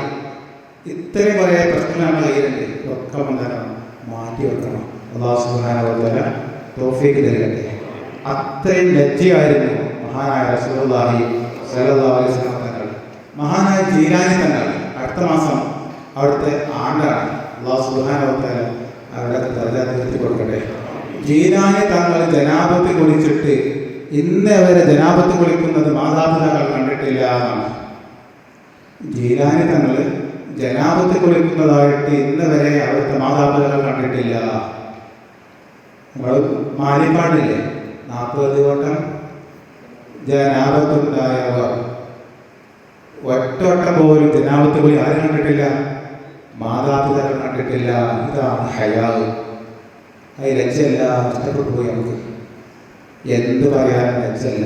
ഇത്രയും കുറേ പ്രശ്നങ്ങൾ കയ്യിലുണ്ട്. ഒക്കെ മാറ്റി വെക്കണം. അല്ലാഹു സുബ്ഹാനഹു വ തആല തൗഫീഖ് നൽകട്ടെ. അത്രയും ലജ്ജയായിരുന്നു മഹാനായ റസൂലുള്ളാഹി സ്വല്ലല്ലാഹു അലൈഹി വസല്ലം തങ്ങൾ. മഹാനായ ജീലാനി തങ്ങൾ അടുത്ത മാസം അവിടുത്തെ ആണ്ടാണ്. അല്ലാഹു സുബ്ഹാനഹു വ തആല അവരുടെ ദർജ ഉയർത്തി കൊടുക്കട്ടെ. ജീലാനി തങ്ങൾ ജനാബത്ത് കുളിച്ചിട്ട് ഇന്ന് വരെ ജനാബത്ത് കുളിക്കുന്നത് മാതാപിതാക്കൾ കണ്ടിട്ടില്ല എന്നാണ്. ജീലാനി തങ്ങൾ ജനാബത്ത് കുളിക്കുന്നതായിട്ട് ഇന്ന് വരെ അവിടുത്തെ മാതാപിതാക്കൾ കണ്ടിട്ടില്ല. നമ്മൾ മാലിപ്പാടില്ലേ, 40 വട്ടം ജനാബത്തുണ്ടായവർ ഒറ്റവട്ടം പോലും ജനാബത്ത് കുളി ആരും കണ്ടിട്ടില്ല, മാതാപിതാക്കൾ കണ്ടിട്ടില്ല. ഇതാണ് ഹയാ. അത് ലജ്ജല്ല, നഷ്ടപ്പെട്ടു പോയി. നമുക്ക് എന്ത് പറയാനും ലജ്ജല്ല.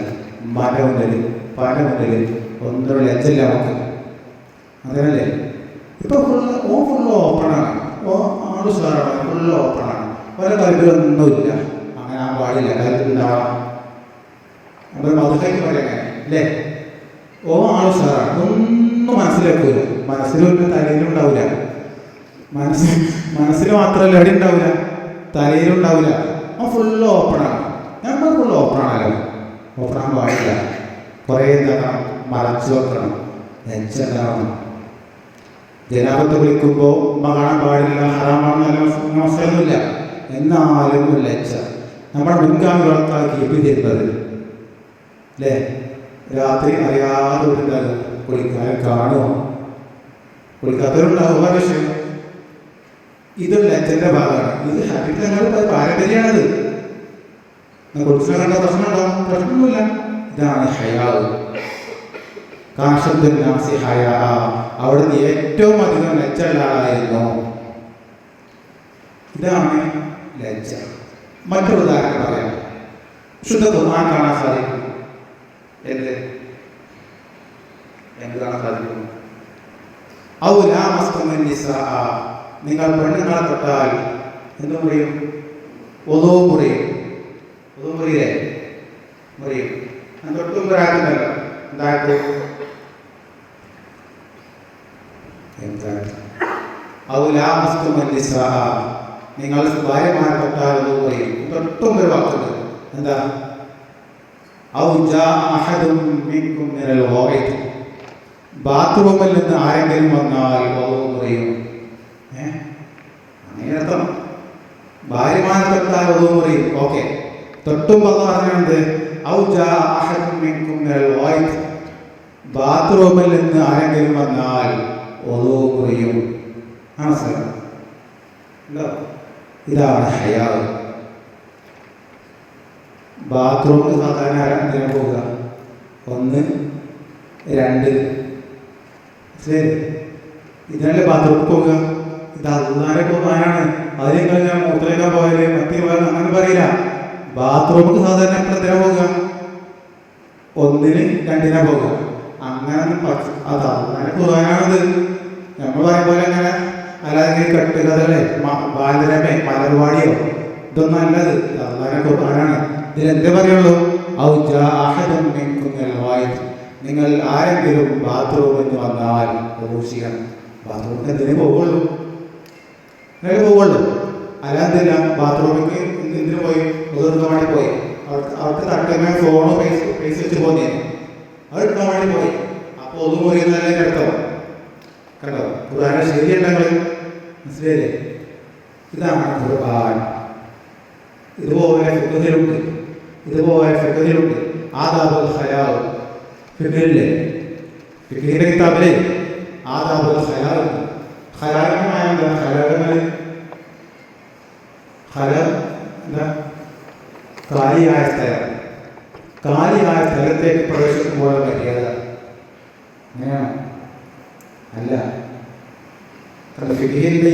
മരമുണ്ടല് പനമുണ്ടല് ഒന്നും ലജ്ജല്ല നമുക്ക്. അതല്ലേ ഇപ്പോൾ ഫുള്ള് ഓപ്പണാണ്. ആള് സാറാണ്, ഫുള്ള് ഓപ്പണാണ്. ഓരോ കാര്യത്തിലൊന്നുമില്ല. അങ്ങനെ ആ പാടില്ല, കാര്യത്തിലുണ്ടാവണം. നമ്മൾ മധുരയ്ക്ക് പറയാൻ അല്ലേ? ആള് സാറാണ്, ഒന്നും മനസ്സിലാക്കൂല. മനസ്സിലൊരു തലയിലുണ്ടാവില്ല. മനസ്സിൽ മാത്രമല്ല, എവിടെ ഉണ്ടാവില്ല, തലയിലുണ്ടാവില്ല. ഫുള്ള് ഓപ്പണാണ്. നമ്മൾ ഫുള്ള് ഓപ്പണാണല്ലോ. ഓപ്പണാൻ പാടില്ല. കുറേ എന്താക്കണം, മറച്ചു വെക്കണം, നെഞ്ചുണ്ടാവണം. ജനാബത്ത് വിളിക്കുമ്പോൾ കാണാൻ പാടില്ല, ഹറാമാണെന്നല്ല അവസ്ഥയൊന്നുമില്ല. എന്നാലും ലജ്ജ നമ്മുടെ മുൻഗാമികളൊക്കെ കീപ്പ് ചെയ്തിരുന്നത് അല്ലേ? രാത്രി അറിയാതെ ഉണ്ടാകും കുളിക്കാൻ കാണുമോ, കുളിക്കാത്തവരുണ്ടാകുക വിഷയം. ഇതൊരു ലജ്ജന്റെ ഭാഗമാണ്. ഇത് ഹാബിറ്റ് ഞങ്ങളുടെ പാരമ്പര്യമാണത്. കുളിച്ചാൽ കണ്ട പ്രശ്നമുണ്ടാവും? പ്രശ്നമൊന്നുമില്ല. ഇതാണ് ഹയാവ്. കാശബ്ദനാസി ഹയാ, അവിടുന്ന് ഏറ്റവും അധികം ലജ്ജയുള്ള ആളായിരുന്നു. ഇതാണ് ലജ്ജ. മറ്റൊരു ഉദാഹരണം പറയാം. ശുദ്ധ ഖുർആൻ കാണാൻ സാധിക്കും. എന്ത് കാണാൻ സാധിക്കും? ഔ ലാമസ്തുമുൻ നിസാ, നിങ്ങൾ പെണ്ണുങ്ങളെ തൊട്ടാൽ എന്ത് മുറിയും? ഒതു മുറിയും. ഒതു മുറിയില്ലേ? മുറിയും. തൊട്ടും ഒരാക്കുണ്ടല്ലോ. എന്താക്കും? ഔ ലാമസ്തുമുൻ നിസാ, നിങ്ങൾ ഭാര്യമാരെ തൊട്ടാൽ ഒതു മുറിയും. തൊട്ടും ഒരു വാക്കുണ്ട്. എന്താ? ഔ ജാഅ അഹദും മിൻകും മിനൽ ഗായിത്, ബാത്റൂമിൽ നിന്ന് ആരെങ്കിലും വന്നാൽ ഒതു മുറിയും. അങ്ങനെ അർത്ഥം. ഭാര്യമാരെ തൊട്ടാൽ ഒതു മുറിയും. ഓക്കെ. തൊട്ടും പറഞ്ഞത് ഔ ജാഅ അഹദും മിൻകും മിനൽ ഗായിത്, ബാത്റൂമിൽ നിന്ന് ആരെങ്കിലും വന്നാൽ ഒതു മുറിയും. മനസ്സിലായോ? ഇതാണ് ഹയാവ്. ബാത്റൂമിൽ സാധാരണ എന്തിനാ പോവുക? 1, 2 ശരി, ഇതിനല്ലേ ബാത്റൂമിൽ പോവുക. ഇത് അള്ളാന്റെ പോകാനാണ്. അതിനേക്കാൾ ഞാൻ മൂത്രയിക്കാൻ പോയാലേ മറ്റേ പോയാൽ അങ്ങനെ പറയില്ല. ബാത്റൂമിൽ സാധാരണ എന്തിനാ പോവുക? 1, 2 പോവുക. അങ്ങനെ അത് അള്ളാന്റെ പോകാനാണത്. നമ്മൾ പറയും പോലെ അങ്ങനെ അല്ലാതെ കെട്ടുകഥകളെ ബാലരമേ മലർവാടിയോ ഇതൊന്നും അല്ലത്. അള്ളാന്റെ പോകാനാണ്. ഇതിലെന്തേ പറയുള്ളൂ? ഔ ജാഅ അഹദും മിൻകും മിനൽ ഗായിത്, നിങ്ങൾ ആരെങ്കിലും ബാത്റൂമിൽ നിന്ന് വന്നാൽ ഉപേക്ഷിക്കണം. ബാത്റൂമിൽ എന്തിനേ പോവുള്ളൂ? അല്ലാതില്ല. ബാത്റൂമിലേക്ക് എന്തിനു പോയി? എടുക്കാൻ വേണ്ടി പോയി. അവിടുത്തെ തട്ടമേ ഫോണോ പൈസ വെച്ച് പോന്നേനെ, അത് എടുക്കാൻ വേണ്ടി പോയി. അപ്പോൾ ഒന്നും പോയിരുന്നല്ലേ കേട്ടോ? കേട്ടോ? ഖുർആനിലെ ശരിയുണ്ടെങ്കിൽ മനസ്സിലായില്ലേ? ഇതാണ് ഖുർആൻ. ഇതുപോലെ ഫിഖ്ഹിലുണ്ട്. ആദാബുൽ ഖയാവ് ഫിഖ്ഹിലെ ഫിഖ്ഹിന്റെ കിതാബിലെ ആദാബുൽ ഖയാവ്. ഖയാവിനുമായ കാലിയായ സ്ഥലം. കാലിയായ സ്ഥലത്തേക്ക് പ്രവേശിക്കുമ്പോൾ മര്യാദ അങ്ങനെയാണ് അല്ല. ഫിഖ്ഹിന്റെ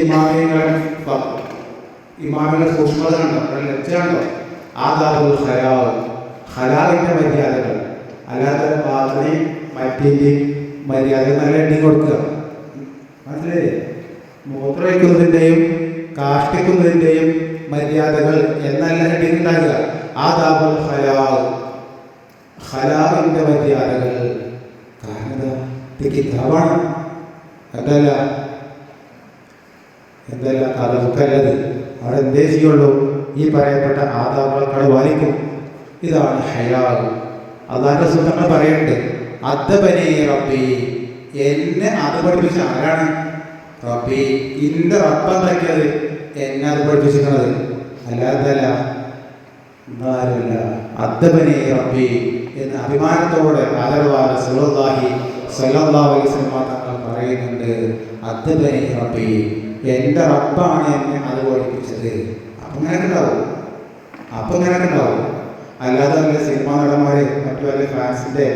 ഇമാമിന്റെ സൂക്ഷ്മത കണ്ടോ? ലജ്ജ കണ്ടോ? ആദാബുൽ ഖയാവ്, ഹലാലിന്റെ മര്യാദകൾ. അല്ലാതെ പാത്രയും മറ്റിൻ്റെയും മര്യാദ നല്ല എണ്ണി കൊടുക്കുക. മനസ്സിലായില്ലേ? മൂത്രവയ്ക്കുന്നതിൻ്റെയും കാഷ്ടിക്കുന്നതിൻ്റെയും മര്യാദകൾ എന്നല്ല ഹെഡിങ് ഉണ്ടാകുക. ആദാബുൽ ഖയാവ്, ഹലാലിന്റെ മര്യാദകൾ. കാരണം ഇത് കിതാബാണ്. എന്തല്ല കഥക്കല്ലത്. അവിടെ എന്തേ ചെയ്യുള്ളൂ? ഈ പറയപ്പെട്ട ആദാബുകളെ പാലിക്കും. ഇതാണ് ഹയാവ്. അള്ളാന്റെ സുഹൃത്തുക്കൾ പറയുന്നുണ്ട്, അദ്ദബനി റബ്ബി, എന്നെ അത് പഠിപ്പിച്ച ആരാണ്? റബ്ബി, ഇന്റെ റബ്ബെന്താക്കിയത്? എന്നെ അത് പഠിപ്പിച്ചിരിക്കുന്നത്. അല്ലാതല്ല ആരുമല്ല. അദ്ദബനി റബ്ബി എന്ന് അഭിമാനത്തോടെ ആദരവായ റസൂലുള്ളാഹി സ്വല്ലല്ലാഹു അലൈഹി വസല്ലം തങ്ങൾ പറയുന്നുണ്ട്, അദ്ദബനി റബ്ബി, എൻ്റെ റബ്ബാണ് എന്നെ അത് പഠിപ്പിച്ചത്. അപ്പം ഇങ്ങനെയൊക്കെ ഉണ്ടാവും. അല്ലാതെ വല്ല സിനിമാ നടന്മാരെ മറ്റു വല്ല ഫാൻസിന്റെ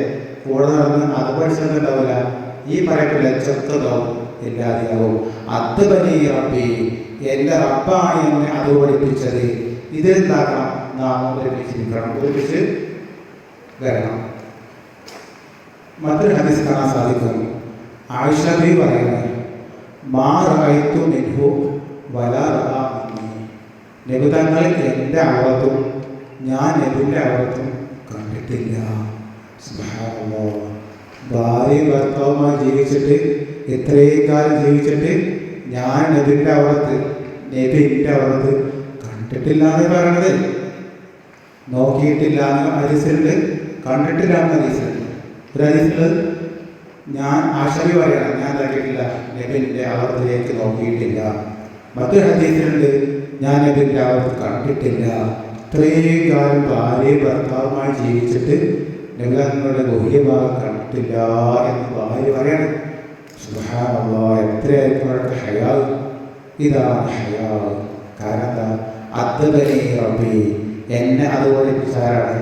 കൂടെ നടന്ന് അത് പഠിച്ചിട്ടുണ്ടാവില്ല. ഈ പറയപ്പെട്ട ലക്ഷത്വം ഇല്ലാതെയാവും. അദ്ദബനി റബ്ബി, എൻ്റെ റബ്ബാണ് എന്നെ അത് പഠിപ്പിച്ചത്. ഇതെന്താക്കണം? നാം ഒരുമിച്ച് വരണം. മറ്റൊരു ഹദീസ് കാണാൻ സാധിക്കും. ആയിഷ ബീവി പറയുന്നത്, മാ റഅയ്തു മിൻഹു വലാ റഅ മിന്നി, നബി തങ്ങൾ എൻ്റെ ഔറത്തും ഞാൻ നബിൻ്റെ ഔറത്തും കണ്ടിട്ടില്ല. സുബ്ഹാനല്ലാഹ്. ഭാര്യ ഭർത്താവുമായി ജീവിച്ചിട്ട് ഇത്രയും കാലം ജീവിച്ചിട്ട് ഞാൻ നബിൻ്റെ ഔറത്ത് നബി എൻ്റെ ഔറത്ത് കണ്ടിട്ടില്ല എന്ന് പറയണത്. നോക്കിയിട്ടില്ല എന്ന് ഹദീസിലുണ്ട്, കണ്ടിട്ടില്ല എന്ന് ഹദീസിലുണ്ട്. ഒരു ഹദീസിൽ ഞാൻ ആശാരി പറയണം, ഞാൻ എന്താക്കിയിട്ടില്ല, നബിൻ്റെ ഔറത്തിലേക്ക് നോക്കിയിട്ടില്ല. മറ്റൊരു ഹദീസിലുണ്ട്, ഞാൻ നബിൻ്റെ ഔറത്ത് കണ്ടിട്ടില്ല. അത്രയും കാലം ഭാര്യയും ഭർത്താവുമായി ജീവിച്ചിട്ട് നബിതങ്ങളുടെ ഗുഹ്യഭാഗം കണ്ടിട്ടില്ല എന്ന് ഭാര്യ പറയണം. സുബ്ഹാനല്ലാഹ്, എത്രയായിരിക്കും അവർക്ക് ഹയാ. ഇതാണ് ഹയാ. കാരണം എന്താ? അദ്ദബനി റബ്ബി, എന്നെ അത് പഠിപ്പിച്ചാരാണ്?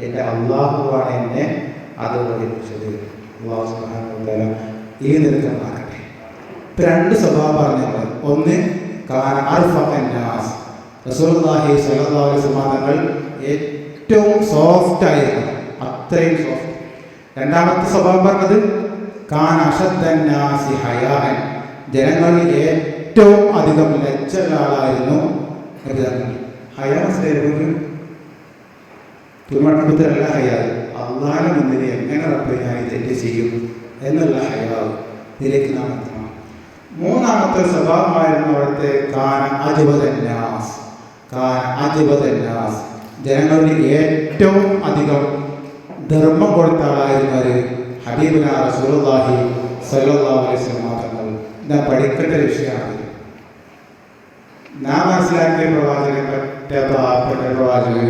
എൻ്റെ അള്ളാഹുവാണ് എന്നെ അത് പഠിപ്പിച്ചത്. അള്ളാഹു സുബ്ഹാനഹു വ തആല ഈ നിരക്കമാകട്ടെ. ഇപ്പം രണ്ട് സ്വഭാവം പറഞ്ഞത്. ഒന്ന്, കാന അർഫഖൻ നാസ്, റസൂലുള്ളാഹി സ്വല്ലല്ലാഹു അലൈഹി വസല്ലം തങ്ങൾ ഏറ്റവും സോഫ്റ്റ് ആയിരുന്നു, അത്രയും സോഫ്റ്റ്. രണ്ടാമത്തെ സ്വഭാവം പറഞ്ഞത് കാന അശദ്ദൻ നാസി ഹയാഅൻ, ജനങ്ങളിൽ ഏറ്റവും അധികം ലജ്ജയുള്ള ആളായിരുന്നു. ഹയാ മനസ്സിലായിരുന്നു? തുറമട്ടത്തിലല്ല ഹയാ, അള്ളാഹുവിന്റെ മുന്നിൽ എങ്ങനെ റബ്ബേ ഞാൻ തെറ്റ് ചെയ്യും എന്നുള്ള ഹയാ, ഇതിലേക്ക് നാം എത്തണം. മൂന്നാമത്തെ സ്വഭാവമായിരുന്നു അവിടുത്തെ കാന അജ്വദൻ നാസ്. കാന അജ്വദൻ നാസ്, ജനങ്ങളിൽ ഏറ്റവും അധികം ധർമ്മം കൊടുത്ത ആളായിരുന്നു ഒരു ഹബീബുന റസൂലുള്ളാഹി സ്വല്ലല്ലാഹു അലൈഹി വസല്ലം തങ്ങൾ. ഇതാ പഠിക്കേണ്ട വിഷയമാണ്. നാം മനസ്സിലാക്കിയ പ്രവാചകൻ പറ്റ പാവപ്പെട്ട പ്രവാചകന്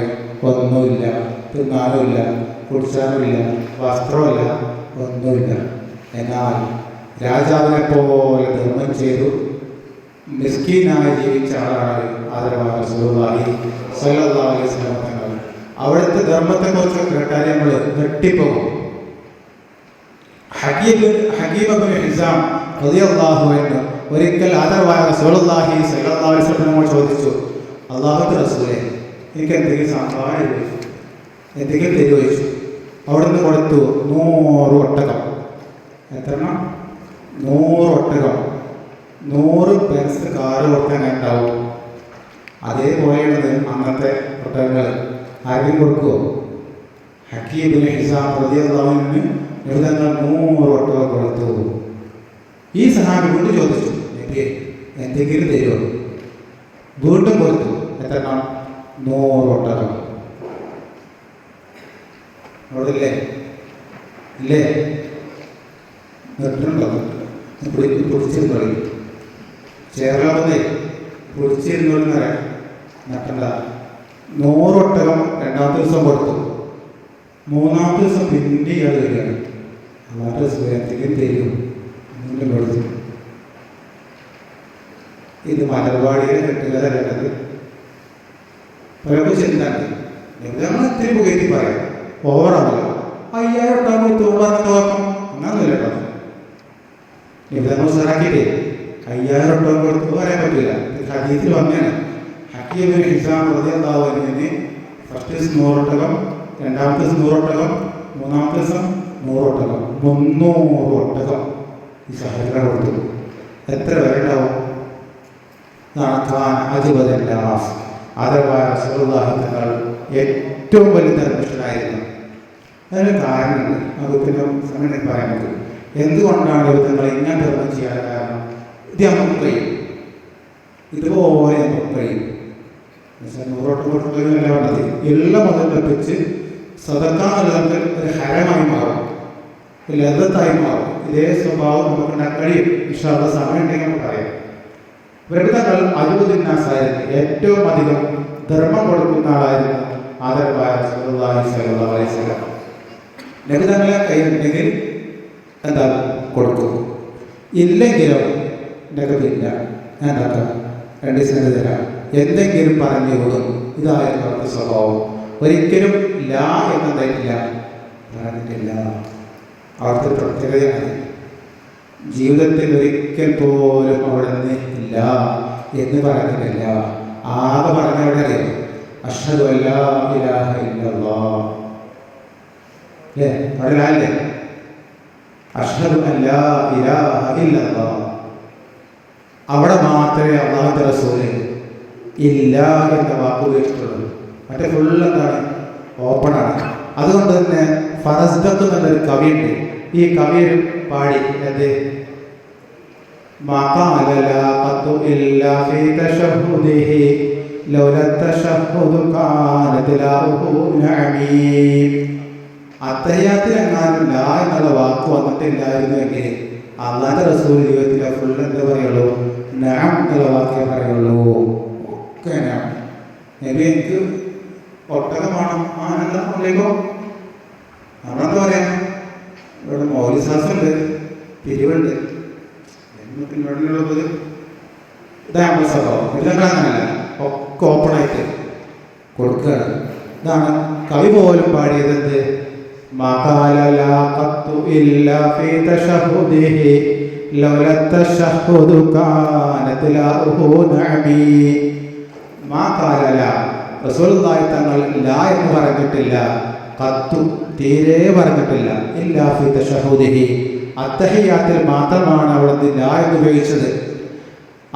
ഒന്നുമില്ല, തിന്നാനുമില്ല, കുടിച്ചാനുമില്ല, വസ്ത്രമില്ല, ഒന്നുമില്ല. എന്നാൽ രാജാവിനെ പോലെ ധർമ്മം ചെയ്തു മിസ്കീനായി ജീവിച്ച ആളാണ് ആദരവായ റസൂലുള്ളാഹി സ്വല്ലല്ലാഹു അലൈഹി വസല്ലം തങ്ങൾ. അവിടുത്തെ ധർമ്മത്തെക്കുറിച്ച് കേട്ടാൽ നമ്മൾ ഞെട്ടിപ്പോകും. ഹകീം ഇബ്നു ഹിസാം റളിയല്ലാഹു അൻഹു ഒരിക്കൽ ആദരവായ റസൂലുള്ളാഹി സ്വല്ലല്ലാഹു അലൈഹി വസല്ലം ചോദിച്ചു, അല്ലാഹുവിന്റെ റസൂലേ, എനിക്ക് എന്തെങ്കിലും സംഭാവന എന്തെങ്കിലും തരുമോ ചോദിച്ചു. അവിടുന്ന് കൊടുത്തു 100 ഒട്ടകം. എത്ര? 100 ഒട്ടകം. 100 ബെൻസ് കാറ് കൊടുക്കാൻ ഉണ്ടാവും. അതേപോലെയാണ് അന്നത്തെ ഒട്ടകങ്ങൾ. ആരെങ്കിലും കൊടുക്കുമോ? ഹകീം ഇബ്നു ഹിസാം റളിയല്ലാഹു അൻഹു നബിതങ്ങൾ 100 ഒട്ടകം കൊടുത്തു. ഈ സഹാബി വീണ്ടും ചോദിച്ചു, നബിയെ എന്തെങ്കിലും തരുമോ? വീണ്ടും കൊടുത്തു. എത്ര? 100 ഒട്ടകം. അവിടെ ഇല്ലേ? ഇല്ലേ? നിർത്തുന്നുണ്ടോ? പിടിച്ചിരുന്നോളി, ചേർലാവുന്നേ പിടിച്ചിരുന്നോളെന്ന് പറയാം. നട്ടണ്ട. 100 ഒട്ടകം രണ്ടാമത്തെ ദിവസം കൊടുത്തു. മൂന്നാമത്തെ ദിവസം പിന്നെ ഇയാൾ വരികയാണ്. അല്ലാതെ എന്തെങ്കിലും തരും കൊടുത്തു. ഇത് മലർവാടിയെ കെട്ടുകഥല്ലത്. പലർക്കും ചിന്താണ്. നമ്മൾ ഇത്തിരി പുകയറ്റി പറയാം, ഓവറാവില്ല. 5000 ഒട്ടാകുമ്പോൾ തോന്നുന്നു നോക്കാം എന്നാന്നില്ല കേട്ടോ. നമ്മൾ സാറാക്കിയിട്ടേ 5000 ഒട്ടാകും കൊടുത്തു പറയാൻ പറ്റില്ല. ഹദീസിൽ വന്നതാണ്. ഹകീം ഇബ്നു ഹിസാം റളിയല്ലാഹു അൻഹുവിന് ഫസ്റ്റ് ദിവസം 100 ഒട്ടകം, രണ്ടാമത്തെ ദിവസം 100 ഒട്ടകം, മൂന്നാമത്തെ ദിവസം 100 ഒട്ടകം, 300 ഒട്ടകം ഈ സഹോദരൻ കൊടുത്തു. എത്ര വരെ ഉണ്ടാവും? ആദരവായ റസൂലുള്ളാഹി തങ്ങൾ ഏറ്റവും വലിയ ധർമ്മിഷ്ഠനായിരുന്നു. അതിന് കാരണമുണ്ട്. നമുക്ക് പിന്നെ സമയം പറയാൻ പറ്റും. എന്തുകൊണ്ടാണ് തങ്ങൾ ഇങ്ങനെ ധർമ്മം ചെയ്യാൻ കാരണം? ഇത് നമുക്ക് കഴിയും, ഇതുപോലെ നമുക്ക് കഴിയും. 100 ഒട്ടകം കൊടുക്കുന്നതല്ല വേണ്ടത്. എല്ലാം മുതൽ വെപ്പിച്ച് സദക്കാന്നുള്ളത് ഒരു ഹരമായി മാറും, ലദ്ദത്തായി മാറും. ഇതേ സ്വഭാവം നമുക്ക് ഉണ്ടാക്കാൻ കഴിയും. ഇൻഷാ അല്ലാഹ് സമയം ഉണ്ടെങ്കിൽ നമുക്ക് പറയാം. വൃദ്ധങ്ങൾ അജുബുദ്ദീനാസായിരുന്നു, ഏറ്റവും അധികം ധർമ്മം കൊടുക്കുന്ന ആളായിരുന്നു ആദരവായ റസൂലുള്ളാഹി സ്വല്ലല്ലാഹു അലൈഹി വസല്ലം. നബിതങ്ങളെ കയ്യിലുണ്ടെങ്കിൽ എന്താ കൊടുക്കും, ഇല്ലെങ്കിലോ നബിയില്ല, ഞാൻ എന്താക്കാം 2 ദിവസം തരാം, എന്തെങ്കിലും പറഞ്ഞു കൊടുക്കും. ഇതായിരുന്നു അവരുടെ സ്വഭാവം. ഒരിക്കലും ലാ എന്നതായിട്ടില്ല, പറഞ്ഞിട്ടില്ല. അവിടുത്തെ പ്രത്യേകതയാണ്. ജീവിതത്തിൽ ഒരിക്കൽ പോലും അവിടെ നിന്ന് ഇല്ല എന്ന് പറഞ്ഞിട്ടില്ല. ആകെ പറഞ്ഞവിടെ അറിയാം, അഷ്ഹദു അല്ലാ ഇലാഹ ഇല്ലല്ലാഹ്. അല്ലേ? അവിടെ അഷ്ഹദു അല്ലാ ഇലാഹ ഇല്ലല്ലാഹ്. അവിടെ മാത്രമേ അല്ലാഹുവിന്റെ റസൂല് ഇല്ല എന്ന വാക്ക് ഉപയോഗിച്ചിട്ടുള്ളൂ. മറ്റേ ഫുൾ എന്താണ്? ഓപ്പണാണ്. അതുകൊണ്ട് തന്നെ ഫറസ്ദത്ത് എന്നൊരു കവിയുണ്ട്. ഈ കവി പാടി എന്ത്? അത്തഹിയ്യാത്തിൽ എങ്ങാനും ലാ എന്നുള്ള വാക്ക് വന്നിട്ടില്ലായിരുന്നുവെങ്കിൽ അല്ലാഹുവിന്റെ റസൂൽ ജീവിതത്തിലെ ഫുൾ എന്താ പറയുള്ളൂ? നഅം എന്നുള്ള വാക്കേ പറയുള്ളൂ. ഒക്കെ നബി എനിക്ക് ഒട്ടകമാണോ? ആ എന്താ കൊണ്ടേക്കോ. നമ്മളെന്താ പറയാ, ഇവിടെ മൗലിസാസുണ്ട്, പിരിവുണ്ട്, പിന്നോടുള്ളത് ഇതാ നമ്മുടെ സ്വഭാവം. ഇതൊക്കെ അങ്ങനല്ല, ഒക്കെ ഓപ്പണായിട്ട് കൊടുക്കുകയാണ്. ഇതാണ് കവി പോലും പാടിയത്. എന്ത്? റസൂലുള്ളാഹി തങ്ങൾ ലാ എന്ന് പറഞ്ഞിട്ടില്ല, ഖത്തു തീരെ പറഞ്ഞിട്ടില്ല, ഇല്ലാ ഫീ തശഹുദിഹി അത്തഹിയാത്തിൽ മാത്രമാണ് അവിടെ ലാ എന്ന് ഉപയോഗിച്ചത്.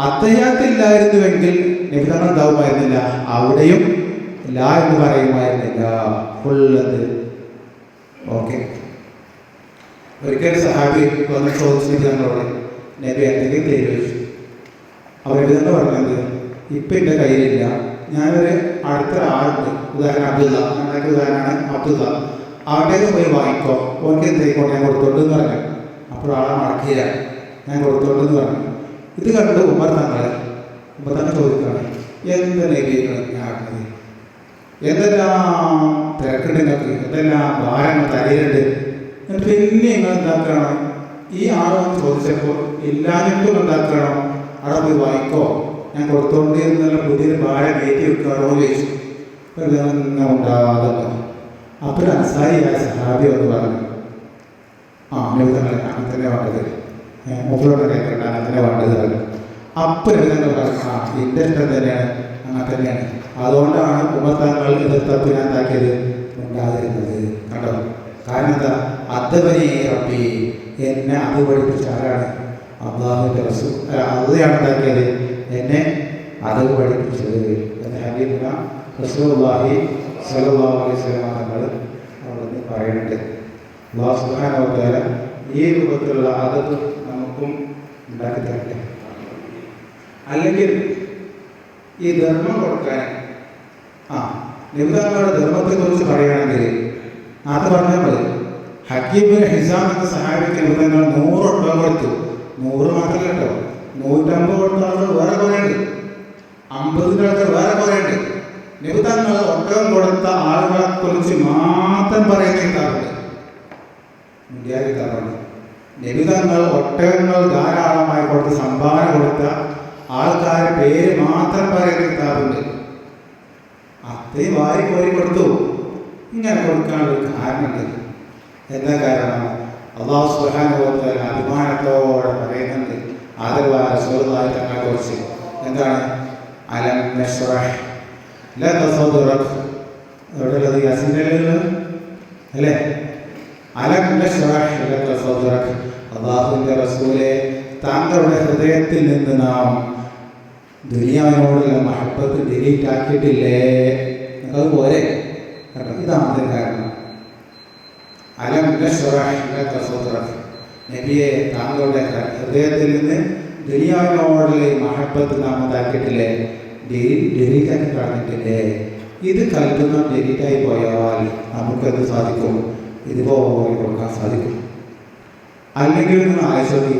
അത്തഹിയാത്തില്ലായിരുന്നുവെങ്കിൽ നബി തങ്ങൾ എന്താവുമായിരുന്നില്ല, അവിടെയും ലാ എന്ന് പറയുമായിരുന്നില്ല. ഫുള്ളത് ഓക്കെ. ഒരിക്കൽ സഹാബി വന്ന് ചോദിച്ചു ഞങ്ങളോട്, നബി എന്തെങ്കിലും തരുവച്ചു. അവരെന്താ പറഞ്ഞത്, ഇപ്പം എൻ്റെ കയ്യിലില്ല, ഞാനൊരു അടുത്ത ആളുണ്ട്, ഉദാഹരണം അബ്ദുള്ള, ഞങ്ങളുടെ ഉദാഹരണമാണ് അബ്ദുള്ള, അവിടേക്ക് പോയി വാങ്ങിക്കോ, ഓർക്ക് എന്തേക്കോട്ടെ ഞാൻ കൊടുത്തോണ്ടെന്ന് പറഞ്ഞു. അപ്പോൾ ആളെ മടക്കിയില്ല, ഞാൻ കൊടുത്തോണ്ടെന്ന് പറഞ്ഞു. ഇത് കണ്ട് ഉമർ തങ്ങൾ ചോദിക്കുകയാണ്, എന്ത് നബിയാണ്, എന്തെല്ലാം തിരക്കുണ്ട് നിങ്ങൾക്ക്, എന്തെല്ലാം ഭാരങ്ങൾ തലയിലുണ്ട്, എന്നിട്ട് പിന്നെ നിങ്ങൾ എന്താക്കണം, ഈ ആളൊന്ന് ചോദിച്ചപ്പോൾ ഇല്ലാഞ്ഞിട്ടും എന്താക്കണം, അവിടെ പോയി വാങ്ങിക്കോ, ഞാൻ കൊടുത്തോണ്ട് എന്നുള്ള പുതിയൊരു ഭാരം കയറ്റി വെക്കാറോ ചോദിച്ചു. ഉണ്ടാകാതെ അപ്പോൾ അൻസാരിയായ സഹാബി എന്ന് പറഞ്ഞു, നബി തങ്ങളെ അങ്ങനെ തന്നെ വേണ്ടത്, മുഖ്യമന്ത്രി അങ്ങനെ തന്നെ വേണ്ടത് പറഞ്ഞു. അപ്പോൾ നബി തങ്ങൾ പറഞ്ഞു, എൻ്റെ ഇഷ്ടം തന്നെയാണ്, അങ്ങനെ തന്നെയാണ്. അതുകൊണ്ടാണ് ഉമർ തങ്ങൾ എതിർത്തപ്പോൾ ഞാൻ എന്താക്കിയത്, ഉണ്ടാതിരുന്നത്. കണ്ടോ? കാരണം എന്താ, അതുവരെ റബ്ബി, എന്നെ അത് പഠിപ്പിച്ച ആരാണ്? അല്ലാഹുവിൻ്റെ റസൂൽ. അള്ളയാണ് എന്താക്കിയത്, എന്നെ അത് പഠിപ്പിച്ചത് എന്ന് ഹബീബുന റസൂലുള്ളാഹി സ്വല്ലല്ലാഹു അലൈഹി വസല്ലം തങ്ങൾ അവിടെ പറയുന്നുണ്ട്. അല്ലാഹു സുബ്ഹാനഹു വ തആല ഈ രൂപത്തിലുള്ള അതത് നമുക്കും ഉണ്ടാക്കി തരട്ടെ. അല്ലെങ്കിൽ ഈ ധർമ്മം കൊടുക്കാൻ നിബിതങ്ങളുടെ ധർമ്മത്തെക്കുറിച്ച് പറയുകയാണെങ്കിൽ അത് പറഞ്ഞാൽ മതി. ഹക്കീം ബിൻ ഹിസാം എന്ന സഹാബിക്ക് നിബിതങ്ങൾ 100 ഒട്ടകം കൊടുത്തു. 100 മാത്രമല്ല കേട്ടോ, 150 കൊടുത്ത ആളുകൾ വേറെ കുറേയുണ്ട്, 50 ആൾക്കാർ വേറെ കുറേയുണ്ട്. നിബിതങ്ങൾ ഒട്ടകം കൊടുത്ത ആളുകളെ കുറിച്ച് മാത്രം പറയുന്ന കിതാബുണ്ട്, ഇന്ത്യ കിതാബുണ്ട്. നിബിതങ്ങൾ ഒട്ടകങ്ങൾ ധാരാളമായി കൊടുത്ത് സംഭാവന കൊടുത്ത ആൾക്കാരുടെ പേര് മാത്രം പറയുന്ന കിതാബുണ്ട്. അത്രയും വാരി കോരി കൊടുത്തു. ഇങ്ങനെ കൊടുക്കാനുള്ള കാരണമുണ്ട്. എന്താ കാരണം? അല്ലാഹു സുബ്ഹാനഹു വ തആല അഭിമാനത്തോടെ പറയുന്നുണ്ട് ആദരവായ റസൂലുള്ളാഹി തങ്ങളെ കുറിച്ച്. എന്താണ്? അലം നശ്റഹ് ലക സദ്റക്. എവിടെയുള്ളത്? യാസീനിലെ അല്ലേ? അലം നശ്റഹ് ലക സദ്റക്. അല്ലാഹുവിൻ്റെ റസൂലേ, താങ്കളുടെ ഹൃദയത്തിൽ നിന്ന് നാം ദുനിയാവിനോടുള്ള മഹബത്ത് ഡിലീറ്റ് ആക്കിയിട്ടില്ലേ? അത് പോരെ? കേട്ടോ, ഇതാണ് അതിന് കാരണം. അലം നശ്റഹ് ലക സദ്റക്. നബിയെ, താങ്കളുടെ ഹൃദയത്തിൽ നിന്ന് ദുനിയാവിനോടുള്ള മഹബത്ത് നാം എന്താക്കിയിട്ടില്ലേ? ഡിലീറ്റ് ആക്കി കളഞ്ഞിട്ടില്ലേ? ഇത് കൽപ്പന ഡിലീറ്റായി പോയാൽ നമുക്കത് സാധിക്കും, ഇതുപോലെ കൊടുക്കാൻ സാധിക്കും. അല്ലെങ്കിൽ നിങ്ങൾ ആലോചിച്ച്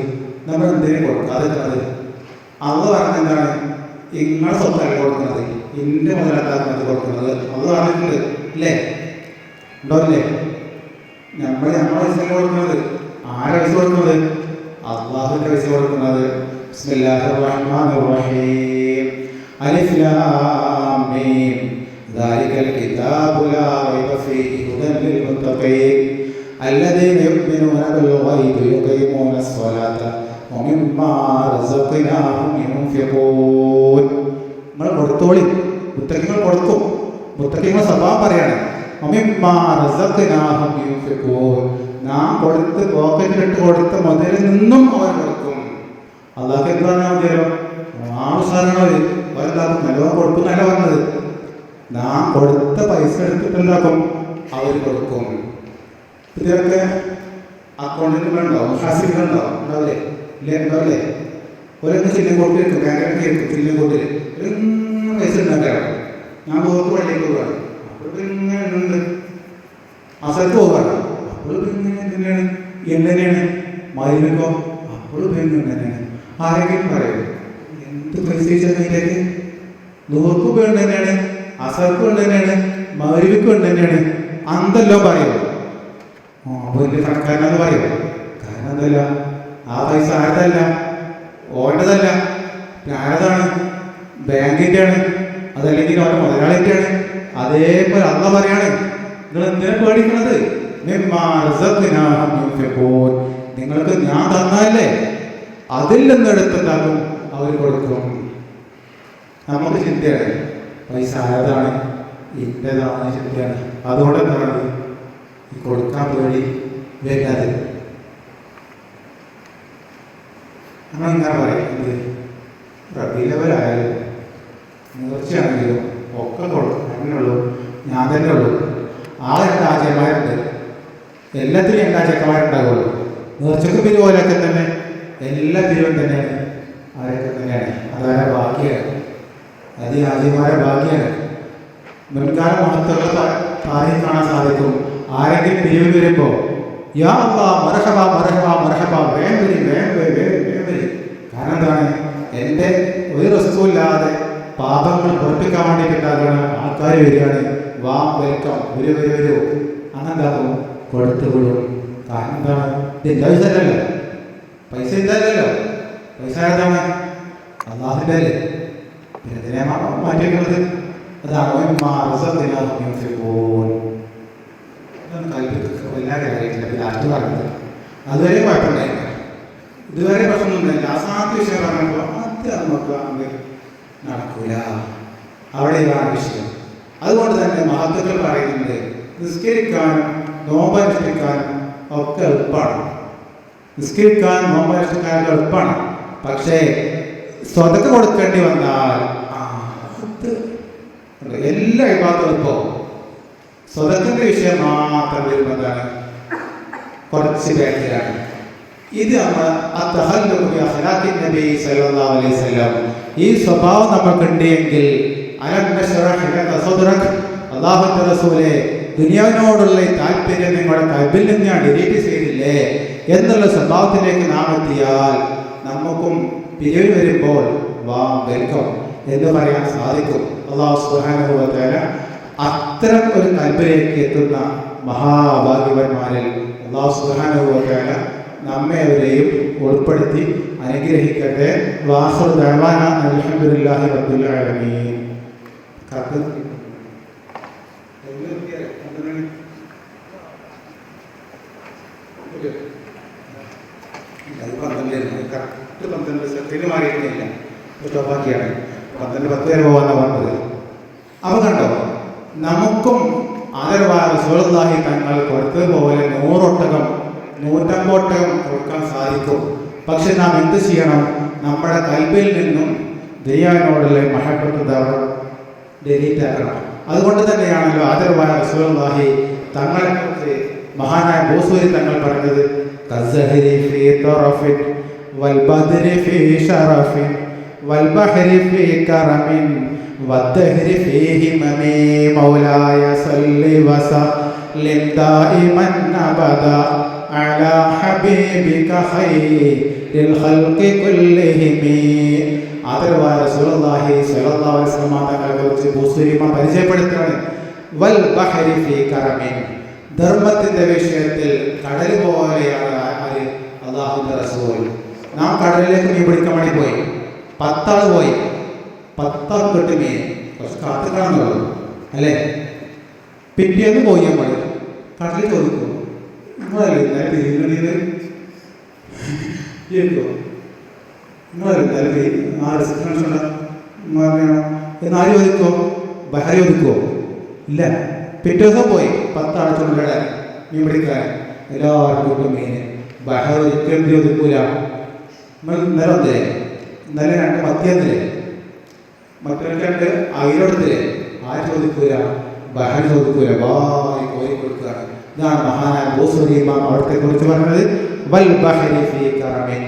നമ്മൾ എന്തിനും കൊടുക്കാതെ അത് പറഞ്ഞെന്താണ്? ഇങ്ങളെ സ്വത്തല്ല കൊടുക്കുന്നത്, ഇന്റെ മുതലാക്കുന്നത് കൊടുക്കുന്നത്. അത് പറഞ്ഞിട്ടുണ്ട് ഇല്ലേ? ഉണ്ടോല്ലേ? നമ്മളെ പൈസ കൊടുക്കുന്നത്. ആരെ പൈസ കൊടുക്കുന്നത്? അല്ലാഹുവിന്റെ പൈസ കൊടുക്കുന്നത്. ബിസ്മില്ലാഹിർ റഹ്മാനിർ റഹീം. അലിഫ് ലാം മീം ദാലികൽ കിതാബു ലാ റൈബ ഫീഹി ഹുദൻ ലിൽ മുത്തഖീൻ الذين يؤمنون بالغيب ويقيمون الصلاة ومما رزقناهم ينفقون. നിങ്ങൾ കൊടുത്തോളി, മുത്തഖിങ്ങൾ കൊടുക്കും. മുത്തഖിങ്ങൾ സ്വഭാവം പറയാണ്, ومما رزقناهم ينفقون. നാം കൊടുത്ത് പോക്കറ്റിലിട്ട് കൊടുത്ത മുതലിൽ നിന്നും അവർ കൊടുക്കും. അള്ളാഹ് എന്ത് പറഞ്ഞാൽ മതിയല്ലോ, ആവശ്യമാണ് അവരെന്താക്കും? നല്ലോണം കൊടുക്കുന്നല്ല പറഞ്ഞത്. നാം കൊടുത്ത പൈസ എടുത്തിട്ട് എന്താക്കും? അവർ കൊടുക്കും. ഇതിലൊക്കെ അക്കൗണ്ടിലുണ്ടാവും, ഹാസിലുണ്ടാവും, ഉണ്ടാവില്ലേ? ഇല്ലേ? ഉണ്ടാവില്ലേ? ഒരൊക്കെ ചില്ലും കൊട്ടിരിക്കും, ബാങ്കിലൊക്കെ ഇരിക്കും ചില്ലും കൊട്ടിൽ പൈസ ഉണ്ടാക്കാം. ഞാൻ പോക്ക് പള്ളിക്ക് പോവുകയാണ്, അപ്പോൾ പിന്നെ ഉണ്ട് അസത്ത് പോവുകയാണ്, അപ്പോൾ പിന്നെ എന്തിനാണ് എന്തിനാണ് മരുന്നിക്കോ, അപ്പോൾ പിന്നെ തന്നെയാണ്. ആരെങ്കിലും പറയും എന്ത് പൈസ അതിലേക്ക് 100 രൂപ തന്നെയാണ് അസർക്കും ഉണ്ട് തന്നെയാണ്, മഗ്‌രിബിക്കും ഉണ്ട് തന്നെയാണ്. അന്തെല്ലാം പറയും വലിയ കണക്കാരനെന്ന് പറയും. കാരണം എന്തല്ല, ആ പൈസ ആരതല്ല, ഓൻ്റെതല്ല, ആരതാണ്? ബാങ്കിൻ്റെ ആണ്, അതല്ലെങ്കിൽ അവരുടെ മുതലാളിൻ്റെ ആണ്. അതേപോലെ അള്ളാഹ് പറയാണ്, നിങ്ങൾ എന്തിനാ പേടിക്കണത്? നിങ്ങൾക്ക് ഞാൻ തന്നല്ലേ, അതിൽ നിന്നെടുത്തുണ്ടാകും അവർ കൊടുക്കും. നമുക്ക് ചിന്തയാണ്, പൈസ ആരതാണ്, ഇൻ്റെതാണ് ചിന്തയാണ്. അതുകൊണ്ട് എന്താണ് ഈ കൊടുക്കാൻ പേടി വരുന്നത്? നമ്മളിങ്ങനെ പറയുന്നത് റബീഉൽ അവ്വലായാലും നേർച്ചയാണെങ്കിലും ഒക്കെ കൊടുക്കും. അങ്ങനെയുള്ളൂ, ഞാൻ തന്നെ ഉള്ളൂ. ആ 2 ആചാര്യന്മാരുണ്ട്, എല്ലാത്തിനും 2 ആചാര്യന്മാരുണ്ടാകുള്ളൂ. നേർച്ചക്ക് പിരിവോലൊക്കെ തന്നെ എല്ലാ പിരിവും തന്നെയാണ്, അവരൊക്കെ തന്നെയാണ്. അതായ ഭാഗ്യമാണ്, അത് ഈ ആചാര്യന്മാരെ ഭാഗ്യമാണ്. മുൻകാല മഹത്വങ്ങൾ താരീഖ് കാണാൻ സാധിക്കും. ആരെങ്കിലും പിരിവ് വരുമ്പോൾ യാ അല്ലാഹ് മർഹബ മർഹബ മർഹബ, വേഗം വരി വേഗം വരി വേഗം വരി. കാരണം എന്താണ്? എൻ്റെ ഒരു റിസ്കുമില്ലാതെ പാപങ്ങൾ പൊറപ്പിക്കാൻ വേണ്ടിയിട്ടുണ്ടാകുന്ന ആൾക്കാർ വരികയാണ്. വാ വെൽക്കം, വരൂ വരൂ വരൂ. അങ്ങനെന്താകും, കൊടുത്തു വിടും. കാരണം എന്താണ്? ഇത് പൈസ അല്ലല്ലോ, പൈസ ഇതല്ലല്ലോ, പൈസ ഏതാണ്? അള്ളാഹുവിൻ്റെ അല്ലേ. പിന്നെ ഇതിനെ മാറ്റിയിട്ടുള്ളത് അതാണ് എല്ലാ കാര്യമായിട്ടില്ല. ലാസ്റ്റ് പറഞ്ഞത് അതുവരെ കുഴപ്പമുണ്ടായില്ല, ഇതുവരെ പ്രശ്നമൊന്നുമില്ല. അസാധ്യ വിഷയം പറഞ്ഞപ്പോൾ അത് നമുക്ക് നടക്കൂല, അവിടെയാണ് വിഷയം. അതുകൊണ്ട് തന്നെ മഹത്തുക്കൾ പറയുന്നുണ്ട്, നിസ്കരിക്കാനും നോമ്പനുഷ്ഠിക്കാനും ഒക്കെ എളുപ്പമാണ്. നിസ്കരിക്കാൻ നോമ്പനുഷ്ഠിക്കാനൊക്കെ എളുപ്പമാണ്. പക്ഷേ സ്വതക്ക കൊടുക്കേണ്ടി വന്നാൽ എല്ലാ വിഭാഗത്തും എളുപ്പവും. സ്വതക്കൻ്റെ വിഷയം മാത്രം വരുന്നതാണ് കുറച്ച് ബാക്കിലാണ്. ഇത് നമ്മൾ നബി സല്ലല്ലാഹു അലൈഹി വസല്ലം, ഈ സ്വഭാവം നമുക്കുണ്ടെങ്കിൽ അല്ലാഹുവിന്റെ റസൂലേ, ദുനിയാവിനോടുള്ള താല്പര്യം നിങ്ങളുടെ കൽബിൽ നിന്ന് ഞാൻ ഡിലീറ്റ് ചെയ്തില്ലേ എന്നുള്ള സ്വഭാവത്തിലേക്ക് നാം എത്തിയാൽ നമുക്കും പിരിവ് വരുമ്പോൾ വാ വെൽക്കം എന്ന് പറയാൻ സാധിക്കും. അല്ലാഹു സുബ്ഹാനഹു വ തആല അത്തരം ഒരു കൽബിലേക്ക് എത്തുന്ന മഹാഭാഗ്യവന്മാരിൽ അല്ലാഹു സുബ്ഹാനഹു വ തആല നമ്മെവരെയും ഉൾപ്പെടുത്തി അനുഗ്രഹിക്കട്ടെ. വാഖിറു ദഅവാന അൽഹംദുലില്ലാഹി റബ്ബിൽ ആലമീൻ. മാറിയിട്ടില്ല, സ്റ്റോപ്പാക്കിയാണ് 12:10 വരെ പോകാൻ പറഞ്ഞത്. അപ്പോൾ കണ്ടോ, നമുക്കും ആദരവായ റസൂലുള്ളാഹി തങ്ങൾ കൊടുത്തതുപോലെ 100 ഒട്ടകം 150 ഒട്ടകം കൊടുക്കാൻ സാധിക്കും. പക്ഷെ നാം എന്ത് ചെയ്യണം? നമ്മുടെ കൽബിൽ നിന്നും ദുനിയാവിനോടുള്ള മഹബത്ത് ഡിലീറ്റ് ആക്കണം. അതുകൊണ്ട് തന്നെയാണല്ലോ ആദരവായ റസൂലുള്ളാഹി തങ്ങളെ കുറിച്ച് മഹാനായ ബൂസൂരി തങ്ങൾ പറഞ്ഞത്, കസ്സഹരി ഫീ തറഫിൻ വൽബദ്രി ഫീ ശറഫിൻ വൽബഹരി ഫീ കറമിൻ വദ്ദഹരി ഫീ ഹിമമി മൗലായ സല്ലി വസല്ലിം ദായിമൻ അബദാ അലാ ഹബീബിക ഖൈറിൽ ഖൽഖി കുല്ലിഹിം. ആദരവായ റസൂലുള്ളാഹി സ്വല്ലല്ലാഹു അലൈഹി വസല്ലം തങ്ങളെ കുറിച്ച് ബൂസൂരി പരിചയപ്പെടുത്തുകയാണ്. വൽ ബഹരി ഫീ കറമിൻ, ധർമ്മത്തിന്റെ വിഷയത്തിൽ കടൽ പോലെയാണ് അല്ലാഹുവിന്റെ റസൂൽ. നാം കടലിലേക്ക് മീൻ പിടിക്കാൻ വേണ്ടി പോയി, 10 ആൾ പോയി, 10 ആൾ കിട്ടി മീൻ. കുറച്ച് കാത്തു കാണുന്നുള്ളൂ അല്ലേ? പിറ്റേന്ന് പോയി നമ്മൾ കടലിൽ ചോദിക്കും, നിങ്ങളല്ലേ നിങ്ങളല്ലേ എന്നാര് ചോദിക്കോ? ബഹരി ചോദിക്കോ? ഇല്ല. പിറ്റേ ദിവസം പോയി 10 ആൾ ചുണ്ടടാൻ മീൻ പിടിക്കാൻ, എല്ലാവർക്കും കിട്ടും മീൻ. ബഹർ ഒരിക്കലും ചോദിക്കൂല. ഇന്നലെ വന്നില്ലേ? ഇന്നലെ 2 മത്തി വന്നില്ലേ? മറ്റൊരു 2 അയിലെടുത്തില്ലേ? ആര് ചോദിക്കൂല? ബഹർ ചോദിക്കൂല. വായി കോരി കൊടുക്കുകയാണ്. ഇതാണ് മഹാനായ ബൂസൂരി ഇമാം അവിടത്തെ കുറിച്ച് പറഞ്ഞത്. വൽ ബഹരി ഫീ കറമിൻ,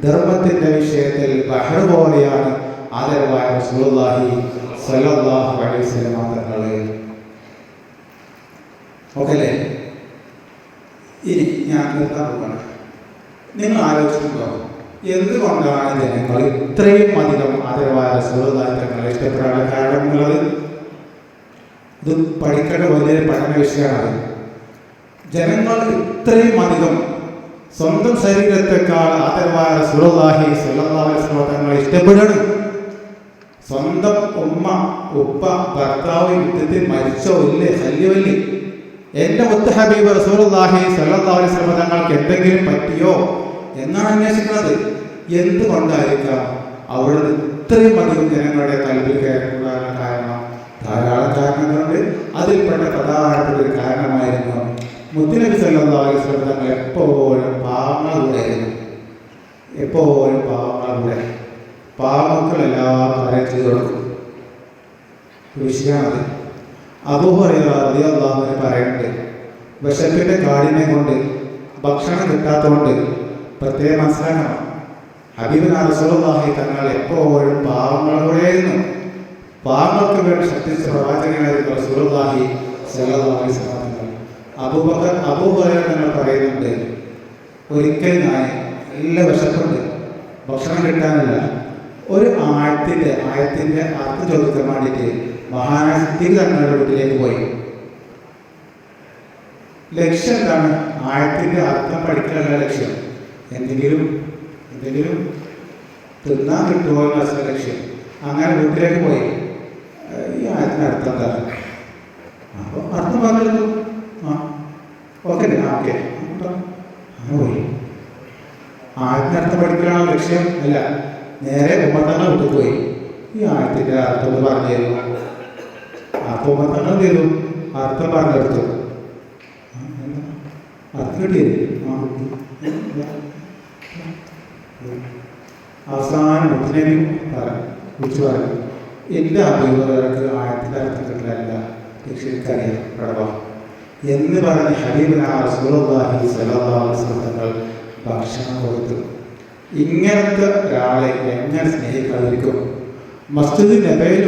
ധർമ്മത്തിന്റെ വിഷയത്തിൽ ബഹർ പോലെയാണ് ആദരവായ റസൂലുള്ളാഹി സ്വല്ലല്ലാഹു അലൈഹി വസല്ലം തങ്ങൾ. ഓക്കെ അല്ലേ? ഇനി ഞാൻ നിർത്താൻ പോവാണ്. നിങ്ങൾ ആലോചിക്കുമ്പോൾ എന്തുകൊണ്ടാണ് ജനങ്ങൾ ഇത്രയും അധികം ആദരവായ റസൂലുള്ളാഹി തങ്ങളെ ഇഷ്ടപ്പെടാനുള്ള കാരണമെന്നുള്ളത്? ഇത് പഠിക്കേണ്ട വലിയൊരു പഠന വിഷയമാണ്. ജനങ്ങൾ ഇത്രയും അധികം സ്വന്തം ശരീരത്തെക്കാൾ ആദരവായ റസൂലുള്ളാഹി സ്വല്ലല്ലാഹു അലൈഹി വസല്ലം തങ്ങളെ ഇഷ്ടപ്പെടുകയാണ്. സ്വന്തം ഉമ്മ ഉപ്പ ഭർത്താവ് യുദ്ധത്തിൽ മരിച്ചോ ഇല്ലേ ഹല്ലുവല്ലി, എൻ്റെ മുത്ത് ഹബീബ് റസൂലുള്ളാഹി സ്വല്ലല്ലാഹു അലൈഹി വസല്ലം തങ്ങൾക്ക് എന്തെങ്കിലും പറ്റിയോ എന്നാണ് അന്വേഷിക്കുന്നത്. എന്തുകൊണ്ടായിരിക്കാം അവിടുന്ന് ഇത്രയും അധികം ജനങ്ങളുടെ കൽവിൽ കയറുന്നതാണ് കാരണം? ധാരാളം കാരണങ്ങളുണ്ട്. അതിൽപ്പെട്ട പ്രധാനപ്പെട്ട ഒരു കാരണമായിരുന്നു മുത്തുനബി സല്ലല്ലാഹു അലൈഹി വസല്ലം തങ്ങൾ എപ്പോഴും പാവങ്ങളുടെയായിരുന്നു. എപ്പോഴും പാവങ്ങളുടെ പാവമക്കളെല്ലാം കാര്യം ചെയ്തു കൊടുക്കും. വിഷയമാണ്. അബൂ ഹുറൈറ റളിയല്ലാഹു അൻഹു പറയുന്നുണ്ട്, വിശപ്പിന്റെ കാഠിന്യം കൊണ്ട് ഭക്ഷണം കിട്ടാത്തതുകൊണ്ട് പ്രത്യേകം മനസ്സിലാക്കണം, ഹബീബുനാ റസൂലുള്ളാഹി തങ്ങൾ എപ്പോഴും പാവങ്ങളോടെയായിരുന്നു. പാവങ്ങൾക്ക് വേണ്ടി ശക്തിച്ച പ്രവാചകനായിരുന്നു റസൂലുള്ളാഹി സ്വല്ലല്ലാഹു അലൈഹി വസല്ലം തങ്ങൾ. അബൂ ഹുറൈറ തങ്ങൾ പറയുന്നുണ്ട്, ഒരിക്കൽ ഞാൻ നല്ല വിശപ്പുണ്ട്, ഭക്ഷണം കിട്ടാനില്ല. ഒരു ആയത്തിന്റെ അർത്ഥം ചോദിക്കാൻ വേണ്ടിയിട്ട് മഹാനായ സിദ്ദീഖ് തങ്ങളുടെ വീട്ടിലേക്ക് പോയി. ലക്ഷ്യം എന്താണ്? ആയത്തിന്റെ അർത്ഥം പഠിക്കാനുള്ള ലക്ഷ്യം. എന്തെങ്കിലും തിന്നാൻ കിട്ടുമോ എന്നുള്ള ലക്ഷ്യം. അങ്ങനെ വീട്ടിലേക്ക് പോയി. ഈ ആയത്തിന്റെ അർത്ഥം എന്താണ്? അപ്പോൾ അർത്ഥം പറഞ്ഞെടുത്തു. ഓക്കെ ഓക്കെ അങ്ങനെ പോയി. ആയത്തിന്റെ അർത്ഥം പഠിക്കാനുള്ള ലക്ഷ്യം അല്ല, നേരെ ഉമ്മത്തങ്ങൾ വിട്ടു പോയി. ഈ ആയത്തിന്റെ അർത്ഥം പറഞ്ഞു തരുന്നു. അപ്പോൾ ഉമ്മത്തങ്ങൾ തരൂ, അർത്ഥം പറഞ്ഞെടുത്തു. അർത്ഥം കിട്ടിയത് അവസാനം മുത്തുനബി വിളിച്ചു പറഞ്ഞു, എൻ്റെ അഭിമുഖർക്ക് ആയത്തിന്റെ അർത്ഥം കിട്ടില്ല, രക്ഷിക്കറിയാം പ്രഭ എന്ന് പറഞ്ഞ് ഹബീബുനാ റസൂലുള്ളാഹി സ്വല്ലല്ലാഹു അലൈഹി വസല്ലം തങ്ങൾ ഭക്ഷണം കൊടുത്തു. ഇങ്ങനത്തെ ഒരാളെ എങ്ങനെ സ്നേഹിക്കാതിരിക്കും? മസ്ജിദ് നബയിൽ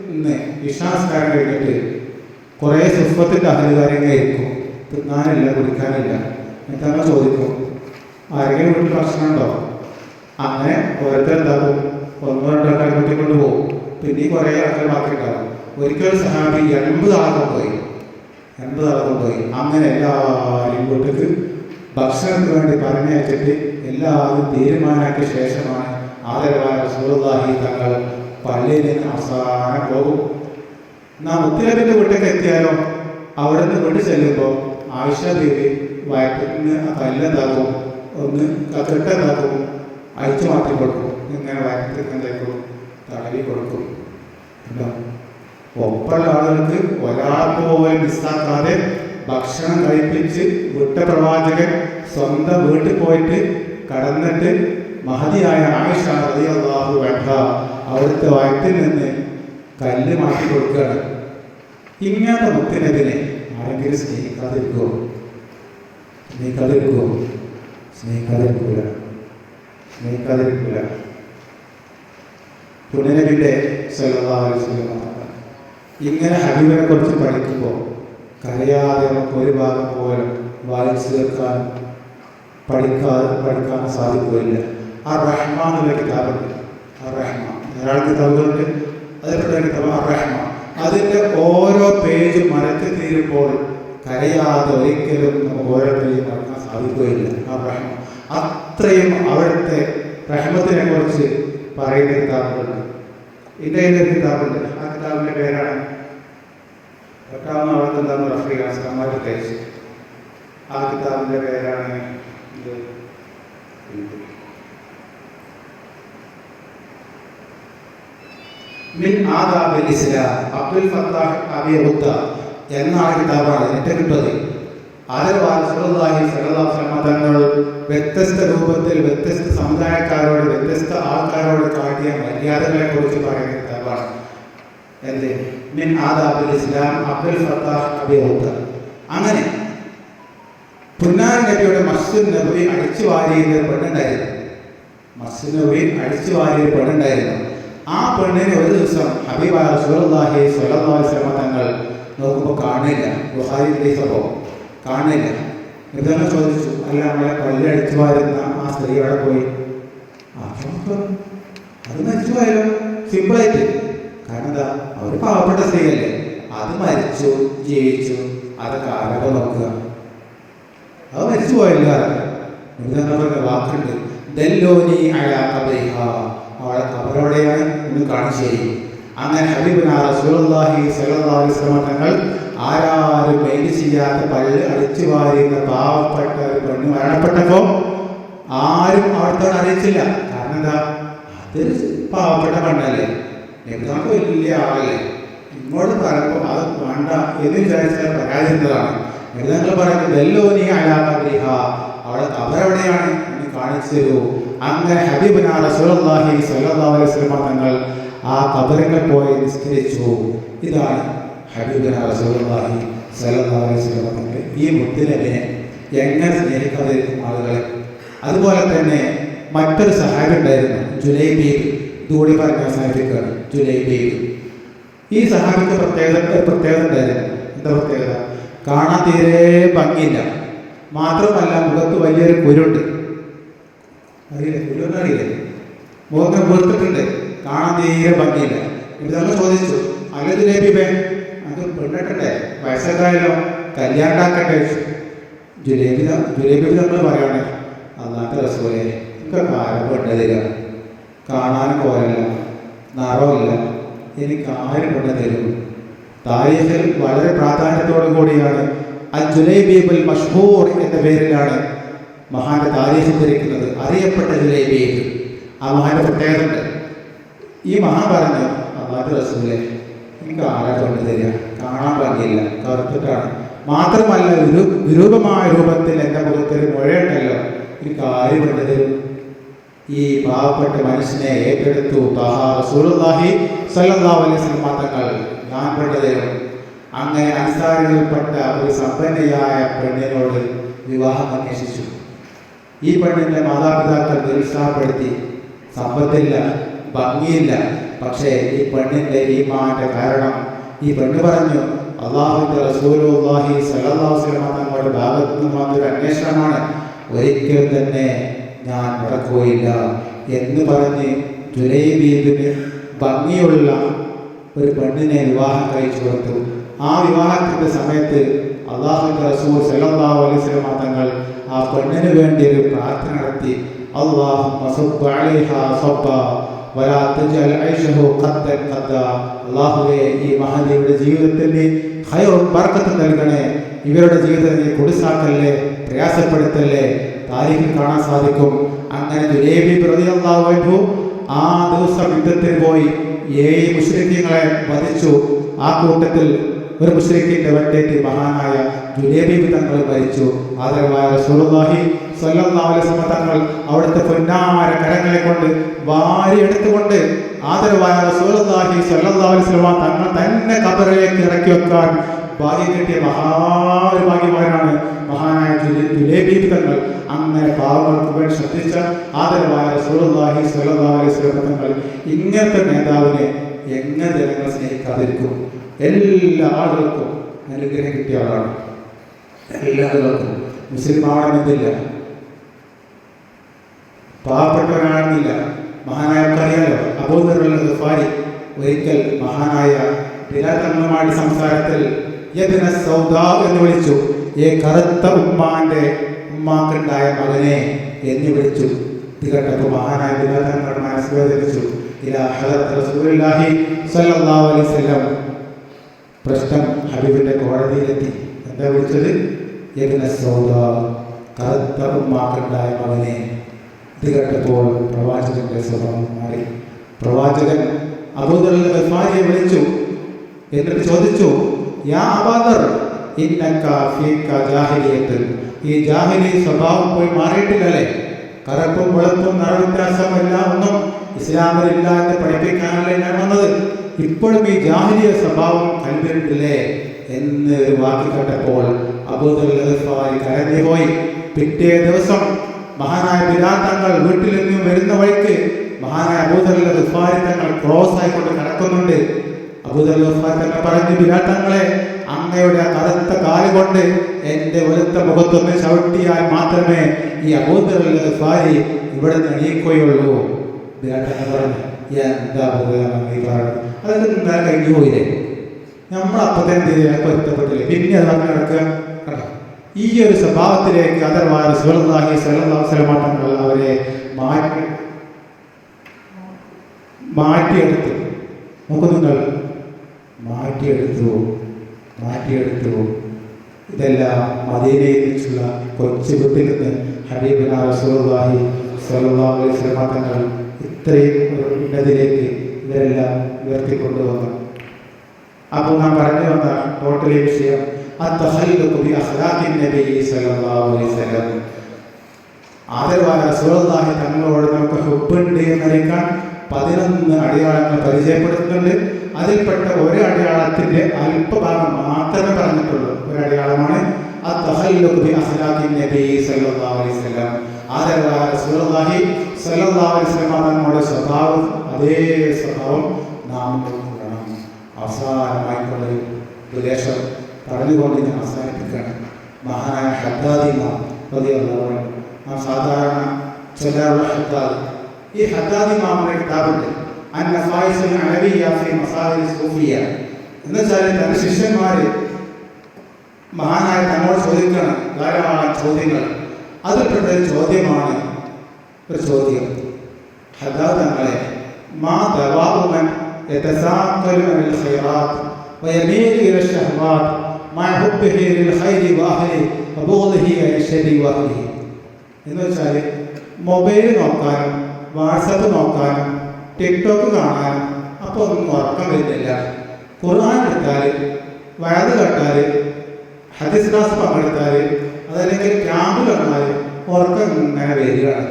നിന്ന് ഇശാസ്കാരം കഴിഞ്ഞിട്ട് കുറേ സുഫത്തിന്റെ അഹലുകാര്യങ്ങളായിരിക്കും, തിന്നാനില്ല കുടിക്കാനില്ല. എന്നിട്ട് ചോദിക്കും, ആരെങ്കിലും വീട്ടിൽ ഭക്ഷണം ഉണ്ടോ? അങ്ങനെ ഓരോരുത്തരെന്താക്കും, ഒന്നോ രണ്ടോ ആൾക്കാർ കൂട്ടിക്കൊണ്ട് പോകും. പിന്നെ കുറേ ആൾക്കാർ ബാക്കി ഉണ്ടാകും. ഒരിക്കൽ സഹാബി 80 ആളെ കൊണ്ടുപോയി. അങ്ങനെ എല്ലാവരും വീട്ടിലേക്ക് ഭക്ഷണത്തിന് വേണ്ടി പറഞ്ഞയച്ചിട്ട് എല്ലാവരും തീരുമാനമാക്കിയ ശേഷമാണ് ആദരവായ റസൂലുള്ളാഹി തങ്ങൾ പള്ളിയിൽ നിന്ന് അവസാനം പോകും. നാം മുത്തുനബിന്റെ വീട്ടിലേക്ക് എത്തിയാലോ, അവിടെ നിന്ന് വീട്ടിൽ ചെല്ലുമ്പോൾ ആയിഷ ബീവി വയറ്റിൽ നിന്ന് ആ കല്ലെന്താക്കും, ഒന്ന് കെട്ടെന്താക്കും, അയച്ചു മാറ്റി കൊടുക്കും. ഇങ്ങനെ വയറ്റിൽ എന്താക്കും, തടവി കൊടുക്കും. ഒപ്പമുള്ള ആളുകൾക്ക് ഒരാൾക്ക് പോലും മിസ്സാക്കാതെ ഭക്ഷണം കഴിപ്പിച്ച് വിട്ട പ്രവാചകൻ സ്വന്തം വീട്ടിൽ പോയിട്ട് കടന്നിട്ട് മഹതിയായ ആയിഷ റളിയല്ലാഹു അൻഹ അവിടുത്തെ വയറ്റിൽ നിന്ന് കല്ല് മാറ്റി കൊടുക്കുകയാണ്. ഇങ്ങനത്തെ മുത്തുനബിനെ ആരെങ്കിലും സ്നേഹിക്കാതിരിക്കുമോ? സ്നേഹിക്കാതിരിക്കൂല. പുണ്യനബിന്റെ സല്ലല്ലാഹു അലൈഹി വസല്ലം ഇങ്ങനെ ഹബീബിനെ കുറിച്ച് പഠിക്കുമ്പോൾ കരയാതെ നമുക്ക് ഒരു ഭാഗം പോലും വായിച്ചു തീർക്കാനും പഠിക്കാനും സാധിക്കുകയില്ല. റഹ്മാൻ എന്ന കിതാബുണ്ട്. റഹ്മാൻ ധാരാളം കിതാബുകളുണ്ട്. അതിൽപ്പെട്ട കിതാബ് റഹ്മാൻ. അതിൻ്റെ ഓരോ പേജും മരത്തിൽ തീരുമ്പോൾ കരയാതെ ഒരിക്കലും നമുക്ക് ഓരോ പേജും മറക്കാൻ സാധിക്കുകയില്ല. റഹ്മാൻ അത്രയും അവിടുത്തെ റഹ്മത്തിനെ കുറിച്ച് പറയുന്ന കിതാബുകളുണ്ട്. ഇന്ത്യയിലെ ഒരു കിതാബുണ്ട്. ആ കിതാബിൻ്റെ പേരാണ് അവിടുത്തെ എന്താണ് റഫീഖ്. ആ കിതാബിൻ്റെ പേരാണ് മിൻ ആദാബിൽ ഇസ്ലാം. അബ്ദുൽ ഫത്താഹ് അബി റുദ്ദ എന്നാണ് കിതാബാണ് എനിക്ക് കിട്ടുന്നത്. ആദരവായ റസൂലുള്ളാഹി സ്വല്ലല്ലാഹു അലൈഹി വസല്ലം തങ്ങൾ വ്യത്യസ്ത രൂപത്തിൽ വ്യത്യസ്ത സമുദായക്കാരോട് വ്യത്യസ്ത ആൾക്കാരോട് കാട്ടിയ മര്യാദകളെ കുറിച്ച് പറയുന്ന കിതാബാണ്. എന്ത് മിൻ ആദാബിൽ ഇസ്ലാം അബ്ദുൽ ഫത്താഹ് അബി റുദ്ദ. അങ്ങനെ പുന്നാര നബിയുടെ മസ്ജിദ് നബവി അടിച്ചു വാരിയ പെണ്ണുണ്ടായിരുന്നു. ആ പെണ്ണിനെ ഒരു ദിവസം ഹബീബായ റസൂലുള്ളാഹി സ്വല്ലല്ലാഹു അലൈഹി വസല്ലം തങ്ങൾ നോക്കുമ്പോൾ കാണില്ല. ബുഖാരി ഹദീസപ്പോൾ കാണില്ല. ഇതാണ് ചോദിച്ചു, അല്ല നമ്മളെ പള്ളി അടിച്ചു വാരുന്ന ആ സ്ത്രീ അവിടെ പോയി? അത് അടിച്ചു വാരോ സിമ്പിളായിട്ട്. കാരണം എന്താ, അവർ പാവപ്പെട്ട സ്ത്രീയല്ലേ, അത് മരിച്ചു ജീവിച്ചു അതൊക്കെ ആരൊക്കെ നോക്കുക? അത് മരിച്ചു പോയല്ലോ. പറഞ്ഞ വാക്കുണ്ട്, ദല്ലോനി അലാ ഖബറിഹാ, അവളെ ഖബറോടെയാണ് ഒന്ന് കാണിച്ചു. അങ്ങനെ ഹബീബുനാ റസൂലുള്ളാഹി സ്വല്ലല്ലാഹു അലൈഹി വസല്ലം തങ്ങൾ ആരാരും മെയിൻ ചെയ്യാത്ത പള്ളി അടിച്ചു വാരുന്ന പാവപ്പെട്ട ഒരു പെണ്ണ് മരണപ്പെട്ടപ്പോൾ ആരും അവിടുത്തെ അറിയിച്ചില്ല. കാരണം എന്താ? അതൊരു പാവപ്പെട്ട പെണ്ണല്ലേ, നമുക്ക് വലിയ ആളല്ലേ, ഇങ്ങോട്ട് പറയുമ്പോൾ അത് വേണ്ട എന്ന് വിചാരിച്ചാൽ പരാജയതാണ്. ഞങ്ങൾ പറയുന്നത് ദല്ലോനി അലാ ഖബറിഹാ, അവളെ ഖബറെവിടെയാണ് എന്ന് കാണിച്ചു തരൂ. അങ്ങനെ ഹബീബുനാ റസൂലുള്ളാഹി സ്വല്ലല്ലാഹു അലൈഹി വസല്ലം തങ്ങൾ ആ ഖബറിൽ പോയി നിസ്കരിച്ചു. ഇതാണ് ഹബീബുനാ റസൂലുള്ളാഹി സ്വല്ലല്ലാഹു അലൈഹി വസല്ലം തങ്ങൾ ഈ മുത്തുനബിയെ എങ്ങനെ സ്നേഹിക്കാതിരിക്കും ആളുകളെ. അതുപോലെ തന്നെ മറ്റൊരു സഹാബി ഉണ്ടായിരുന്നു, ജുലൈബീബ്. ഇതുകൂടി പറഞ്ഞ അവസാനിപ്പിക്കുകയാണ്. ജുലൈബീബ്, ഈ സഹാബിക്ക് പ്രത്യേകത ഉണ്ടായിരുന്നു. എന്താ പ്രത്യേകത? കാണാൻ തീരെ ഭംഗിയില്ല, മാത്രമല്ല മുഖത്ത് വലിയൊരു കുരുണ്ട്. അറിയില്ലേ? കുരുന്ന് അറിയില്ലേ? മുഖത്തിന് വീർത്തിട്ടുണ്ട്, കാണാൻ തീരെ ഭംഗിയില്ല. ഇതൊക്കെ ചോദിച്ചു, അല്ല ജുലൈബീബേ, അത് പെണ്ണിട്ടണ്ടേ, വയസ്സൊക്കെയായാലോ, കല്യാണം ഉണ്ടാക്കട്ടെ. ജുലൈബീബ് നമ്മൾ പറയാണ്, അല്ലാത്ത റസൂലേ, എനിക്ക് ആരും പെണ്ണ് തരിക, കാണാനും പോരല്ല, നിറമില്ല, എനിക്ക് ആരും പെണ്ണ് തരും. താരീഖിൽ വളരെ പ്രാധാന്യത്തോടു കൂടിയാണ് അൽ-ജുലൈബീബുൽ മഷ്ഹൂർ എന്ന പേരിലാണ് മഹാന്റെ താരീഖ് ധരിക്കുന്നത്, അറിയപ്പെട്ട ജുലൈബീബ്. ആ മഹാന്റെ പ്രത്യേകത ഉണ്ട്. ഈ മഹാൻ പറഞ്ഞു, അല്ലാഹുവിന്റെ റസൂലേ, എനിക്ക് ആരാ കൊണ്ട് തരിക, കാണാൻ ഭംഗിയില്ല, കറുത്തിട്ടാണ്, മാത്രമല്ല വിരൂപമായ രൂപത്തിൽ എൻ്റെ മുഖത്തിൽ മുഴയുണ്ടല്ലോ, എനിക്ക് ആരും കൊണ്ട് തരും. ഈ പാവപ്പെട്ട മനുഷ്യനെ ഏറ്റെടുത്തു റസൂലുള്ളാഹി സ്വല്ലല്ലാഹു അലൈഹി വസല്ലം തങ്ങൾ, ഞാൻ കൊണ്ട് തരും. അങ്ങനെ അൻസാരിൽപ്പെട്ട ഒരു സമ്പന്നയായ പെണ്ണിനോട് വിവാഹം അന്വേഷിച്ചു. ഈ പെണ്ണിന്റെ മാതാപിതാക്കൾ നിരുത്സാഹപ്പെടുത്തി, സമ്പത്തില്ല, ഭംഗിയില്ല. പക്ഷേ ഈ പെണ്ണിന്റെ ഈമാന്റെ കാരണം, ഈ പെണ്ണ് പറഞ്ഞു, അല്ലാഹുവിന്റെ റസൂലുള്ളാഹി സ്വല്ലല്ലാഹു അലൈഹി വസല്ലം തങ്ങളുടെ ഭാഗത്തു നിന്ന് വന്നൊരു അന്വേഷണമാണ്, ഒരിക്കലും തന്നെ ഞാൻ മുടക്കുകയില്ല എന്ന് പറഞ്ഞ് ജുലൈബീബിന് ഭംഗിയുള്ള ഒരു പെണ്ണിനെ വിവാഹം കഴിച്ചു കൊടുത്തു. ആ വിവാഹത്തിന്റെ സമയത്ത് അല്ലാഹുവിന്റെ റസൂൽ സ്വല്ലല്ലാഹു അലൈഹി വസല്ലം തങ്ങൾ ആ പെണ്ണിന് വേണ്ടി ഒരു പ്രാർത്ഥന നടത്തി. അല്ലാഹുമ്മ സബ്ബ അലൈഹാ സബ്ബ വലാ തജഅൽ ഐശഹു ഖദ്ദൻ ഖദ്ദ. അല്ലാഹുവേ, ഈ മഹദിയുടെ ജീവിതത്തിന് ഖൈറും ബർക്കത്തും നൽകണേ, ഇവരുടെ ജീവിതത്തെ കുടിസാക്കല്ലേ, പ്രയാസപ്പെടുത്തല്ലേ. താരീഖിൽ കാണാൻ സാധിക്കും. അങ്ങനെ ജുലൈബീബ് റളിയല്ലാഹു അൻഹു ആ ദിവസം യുദ്ധത്തിന് പോയി 7 മുശ്രിക്കീങ്ങളെ വധിച്ചു. ആ കൂട്ടത്തിൽ ഒരു മുശ്രിക്കിന്റെ വെട്ടേറ്റ് മഹാനായ ജുലൈബീബ് തങ്ങൾ മരിച്ചു. ആദരവായ റസൂലുള്ളാഹി സ്വല്ലല്ലാഹു അലൈഹി വസല്ലം തങ്ങൾ അവിടുത്തെ പൊന്നാര കരങ്ങളെ കൊണ്ട് വാരി എടുത്തുകൊണ്ട് ആദരവായ റസൂലുള്ളാഹി സ്വല്ലല്ലാഹു അലൈഹി വസല്ലം തങ്ങൾ തന്നെ ഖബറിലേക്ക് ഇറക്കി വെക്കാൻ ഭാഗ്യം കിട്ടിയ ഭാഗ്യവാനാണ് മഹാനായ ജുലൈബീബ് തങ്ങൾ. അങ്ങനെ പാവങ്ങൾക്ക് വേണ്ടി ശ്രദ്ധിച്ച ആദരവായ റസൂലുള്ളാഹി സ്വല്ലല്ലാഹു അലൈഹി വസല്ലം തങ്ങൾ ഇങ്ങനത്തെ നേതാവിനെ എങ്ങനെ ജനങ്ങൾ സ്നേഹിക്കാതിരിക്കും? എല്ലാ ആളുകൾക്കും അനുഗ്രഹം കിട്ടിയ ആളാണ്. എല്ലാവർക്കും മുസ്ലിം ആവണമെന്നില്ല, പാവപ്പെട്ടവനാണെന്നില്ല. മഹാനായ അറിയാലോ, അബൂദർ ഗഫാരി ഒരിക്കൽ മഹാനായ ബിലാൽ തങ്ങളുമായി സംസാരത്തിൽ യബ്ന സൗദാ എന്ന് വിളിച്ചു. ഈ കറുത്ത ഉമ്മാക്കുണ്ടായ മകനെ എന്ന് വിളിച്ചു. ഇത് കേട്ടപ്പോൾ മഹാനായ ബിലാൽ തങ്ങളുടെ മനസ്സ് വേദനിച്ചു. ഇലാ ഹദറത്ത് റസൂലുള്ളാഹി സ്വല്ലല്ലാഹു അലൈഹി വസല്ലം പ്രശ്നം ഹബീബിന്റെ കോടതിയിലെത്തി. എന്താ വിളിച്ചത്? യബ്ന സൗദാ, കറുത്ത ഉമ്മാക്കുണ്ടായ മകനെ. ഇത് കേട്ടപ്പോൾ പ്രവാചകന്റെ സ്വഭാവം മാറി. പ്രവാചകൻ അബൂദർ ഗഫാരിയെ വിളിച്ചു. എന്നിട്ട് ചോദിച്ചു, യാ അബൂദർ, ഇന്നക ഫീക ജാഹിലിയത്ത്. ഈ ജാഹിലി സ്വഭാവം പോയി മാറിയിട്ടില്ലല്ലേ? കറുപ്പും വെളുപ്പും നിറവ്യത്യാസം എല്ലാം ഒന്നും ഇസ്ലാമിലില്ല എന്ന് പഠിപ്പിക്കാനല്ലേ ഞാൻ വന്നത്. ഇപ്പോഴും ഈ ജാഹിലിയ സ്വഭാവം കണ്ടിട്ടില്ലേ എന്ന് ഒരു വാക്ക് കേട്ടപ്പോൾ അബൂദർ ഗഫാരി കരഞ്ഞുപോയി. പിറ്റേ ദിവസം മഹാനായ ബിലാൽ തങ്ങൾ വീട്ടിൽ നിന്നും വരുന്ന വഴിക്ക് മഹാനായ അബൂദർ ഗഫാരി തങ്ങൾ ക്രോസ് ആയിക്കൊണ്ട് നടക്കുന്നുണ്ട്. അബൂദർ ഗഫാരി തങ്ങൾ പറഞ്ഞു, ബിലാൽ തങ്ങളെ, അങ്ങയുടെ ആ കറുത്ത കാല് കൊണ്ട് എൻ്റെ വെളുത്ത മുഖത്തൊന്ന് ചവിട്ടിയാൽ മാത്രമേ ഈ അബൂദർ ഗഫാരി ഇവിടെ നിന്ന് എണീക്കുകയുള്ളൂ. ബിലാൽ തങ്ങൾ പറഞ്ഞു, എന്താ അതൊക്കെ കഴിഞ്ഞു പോയില്ലേ? നമ്മൾ അപ്പം എന്ത് ചെയ്യുക, പൊരുത്തപ്പെട്ടില്ല, പിന്നെ അത് പറഞ്ഞു നടക്കുക. കണ്ടോ, ഈ ഒരു സ്വഭാവത്തിലേക്ക് അതർവായ റസൂലുള്ളാഹി സ്വല്ലല്ലാഹു അലൈഹി വസല്ലം തങ്ങൾ അവരെ മാറ്റിയെടുത്തു. നോക്കൂ നിങ്ങൾ, മാറ്റിയെടുത്തു. ഇതെല്ലാം മദീനയിൽ വെച്ചുള്ള കൊച്ചു വീട്ടിൽ നിന്ന് ഹബീബുനാ റസൂലുള്ളാഹി സ്വല്ലല്ലാഹു അലൈഹി വസല്ലം തങ്ങൾ ഇത്രയും ഉന്നതിലേക്ക് ഇവരെല്ലാം ഉയർത്തിക്കൊണ്ടുവന്നു. അപ്പോൾ നാം പറഞ്ഞു വന്ന ടോട്ടലി വിഷയം ആദരവായ റസൂലുള്ളാഹി തങ്ങളോട് നമുക്ക് ഹുബ്ബുണ്ട് എന്നറിയിക്കാൻ 11 അടയാളങ്ങൾ പരിചയപ്പെടുത്തുന്നുണ്ട്. അതിൽപ്പെട്ട ഒരു അടയാളത്തിന്റെ അല്പഭാഗം മാത്രമേ പറഞ്ഞിട്ടുള്ളൂ. ഒരു അടയാളമാണ് ആദരവായ റസൂലുള്ളാഹി സ്വല്ലല്ലാഹു അലൈഹി വസല്ലം തങ്ങളുടെ സ്വഭാവം, അതേ സ്വഭാവം നാം നോക്കണം. അവസാനമായിട്ടുള്ള ഉപദേശം പറഞ്ഞുകൊണ്ട് ഞാൻ അവസാനിപ്പിക്കുകയാണ്. മഹാനായ ഹദ്ദാദ് ഇമാം റളിയല്ലാഹു അൻഹു, നാം സാധാരണ ചൊല്ലാറുള്ള ഹദ്ദാദ്, ഈ ഹദ്ദാദ് ഇമാമിന്റെ കിതാബുണ്ട് അൻ-നഫായിസുൽ അലവിയ്യ ഫീ മസാഹിൽ സൂഫിയ്യ. എന്നുവെച്ചാൽ തന്റെ ശിഷ്യന്മാര് മഹാനായ തങ്ങളോട് ചോദിക്കണം ധാരാളം ചോദ്യങ്ങൾ. അതിൽപ്പെട്ട ഒരു ചോദ്യമാണ് ഹദ്ദാദ് തങ്ങളെ, മാ ദവാഉ മൻ യതസാഖലു അൽ ഖൈറാത്ത് വയമീലു ഇല ശഹവാത്ത് മഅ ഹുബ്ബിഹി ലിൽ ഖൈരി വഅഹ്ലിഹി വബുഗ്ദിഹി അലി ശരി വഅഹ്ലിഹി. എന്ന് വെച്ചാൽ മൊബൈൽ നോക്കാനും വാട്സപ്പ് നോക്കാനും ടിക്ടോക്ക് കാണാനും അപ്പോൾ ഒന്നും ഉറക്കം വരുന്നില്ല. ഖുർആൻ എടുത്താൽ, വയത് കേട്ടാൽ, ഹദീസ് ക്ലാസ് പങ്കെടുത്താൽ, അതല്ലെങ്കിൽ ക്യാമ്പ് കണ്ടാൽ ഉറക്കം ഇങ്ങനെ വരികയാണ്.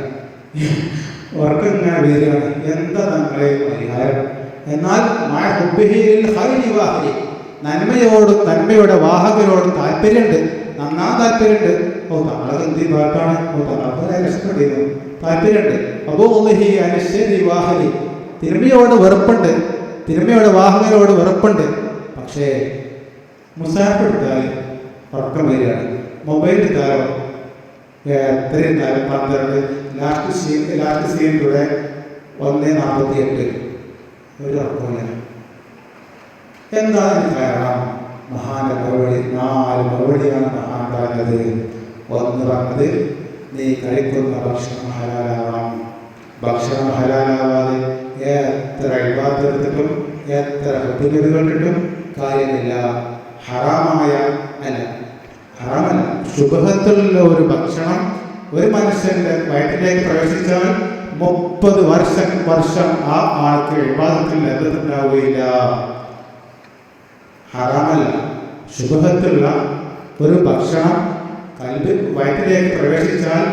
എന്താ തങ്ങളെ പരിഹാരം? എന്നാൽ നന്മയോടും നന്മയുടെ വാഹകരോടും താല്പര്യമുണ്ട്, നന്നാ താല്പര്യമുണ്ട്. തങ്ങളെ എന്ത് പാട്ടാണ്, തങ്ങൾക്ക് രക്ഷപ്പെട്ടിരുന്നു, താല്പര്യമുണ്ട്. തിന്മയോട് വെറുപ്പുണ്ട്, തിന്മയുടെ വാഹകരോട് വെറുപ്പുണ്ട്. പക്ഷേ മുസാഫ് എടുത്താൽ ഉറക്കം വരികയാണ്. മൊബൈൽ എടുത്താലോ എത്രയും 12, ലാസ്റ്റ് സീനിലൂടെ 1:48, ഒരു ഉറക്കമില്ല. എന്താണ് കാരണം? മഹാന്റെ മറുപടി 4 മറുപടിയാണ് മഹാൻ പറഞ്ഞത്. ഒന്ന് പറഞ്ഞത്, നീ കഴിക്കുന്ന ഭക്ഷണം ഹലാലാവണം. ഭക്ഷണം ഹലാലാവാതെ എത്ര ഇബാദത്ത് എടുത്തിട്ടും എത്ര ഹുബ്ബുകൾ കേട്ടിട്ടും കാര്യമില്ല. ഹറാമല്ല, ശുഭഹത്തുള്ള ഒരു ഭക്ഷണം ഒരു മനുഷ്യന്റെ വയറ്റിലേക്ക് പ്രവേശിച്ചാൽ 30 വർഷം ആ ആൾക്ക് ഇബാദത്തിൽ ലഭ്യതയുണ്ടാവുകയില്ല. ഹറാമല്ല, ശുഭഹത്തുള്ള ഒരു ഭക്ഷണം വയറ്റിലേക്ക് പ്രവേശിച്ചാൽ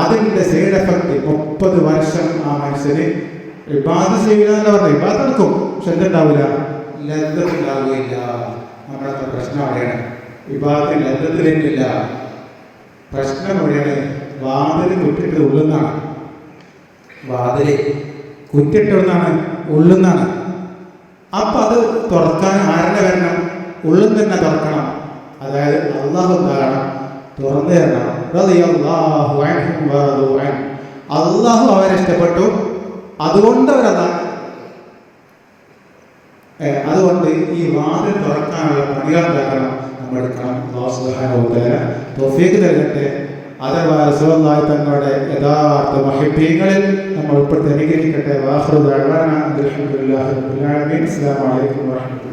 അതിൻ്റെ സൈഡ് എഫക്റ്റ് 30 വർഷം ആ മനുഷ്യന് ഇബാദത്ത് ചെയ്യില്ല എന്ന് പറഞ്ഞു. ഇബാദത്ത് എടുക്കും, പക്ഷെ എന്തുണ്ടാവില്ല, ലഭ്യതയുണ്ടാവുകയില്ല. നമ്മുടെ പ്രശ്നം അവിടെയാണ്. വിഭാഗത്തിൽ ലഭ്യത വരുന്നില്ല. പ്രശ്നം എവിടെയാണ്? വാതിൽ കുറ്റിട്ട് ഉള്ളുന്നാണ്. വാതിൽ കുറ്റിട്ടൊന്നാണ്, ഉള്ളുന്നാണ്. അപ്പൊ അത് തുറക്കാൻ ആരുടെ വരണം? ഉള്ളും തന്നെ തുറക്കണം. അതായത് അള്ളാഹു കാരണം തുറന്നു തരണം. അള്ളാഹു അവരെ ഇഷ്ടപ്പെട്ടു, അതുകൊണ്ട് അതുകൊണ്ട് ഈ വാതിൽ തുറക്കാനുള്ള പണികൾ കാരണം നമ്മൾ എടുക്കണം. അല്ലാഹു സുബ്ഹാനഹു വ തആല തൗഫീഖ് നൽകട്ടെ. അതർവായ റസൂലുള്ളാഹി തങ്ങളുടെ യഥാർത്ഥ മുഹിബ്ബീങ്ങളിൽ നമ്മൾ ഉൾപ്പെടുത്തി അനുഗ്രഹിക്കട്ടെ. വാഖിറു ദഅവാനാ അൽഹംദുലില്ലാഹി റബ്ബിൽ ആലമീൻ. അസ്സലാമു അലൈക്കും വറഹ്മത്തുള്ളാഹി.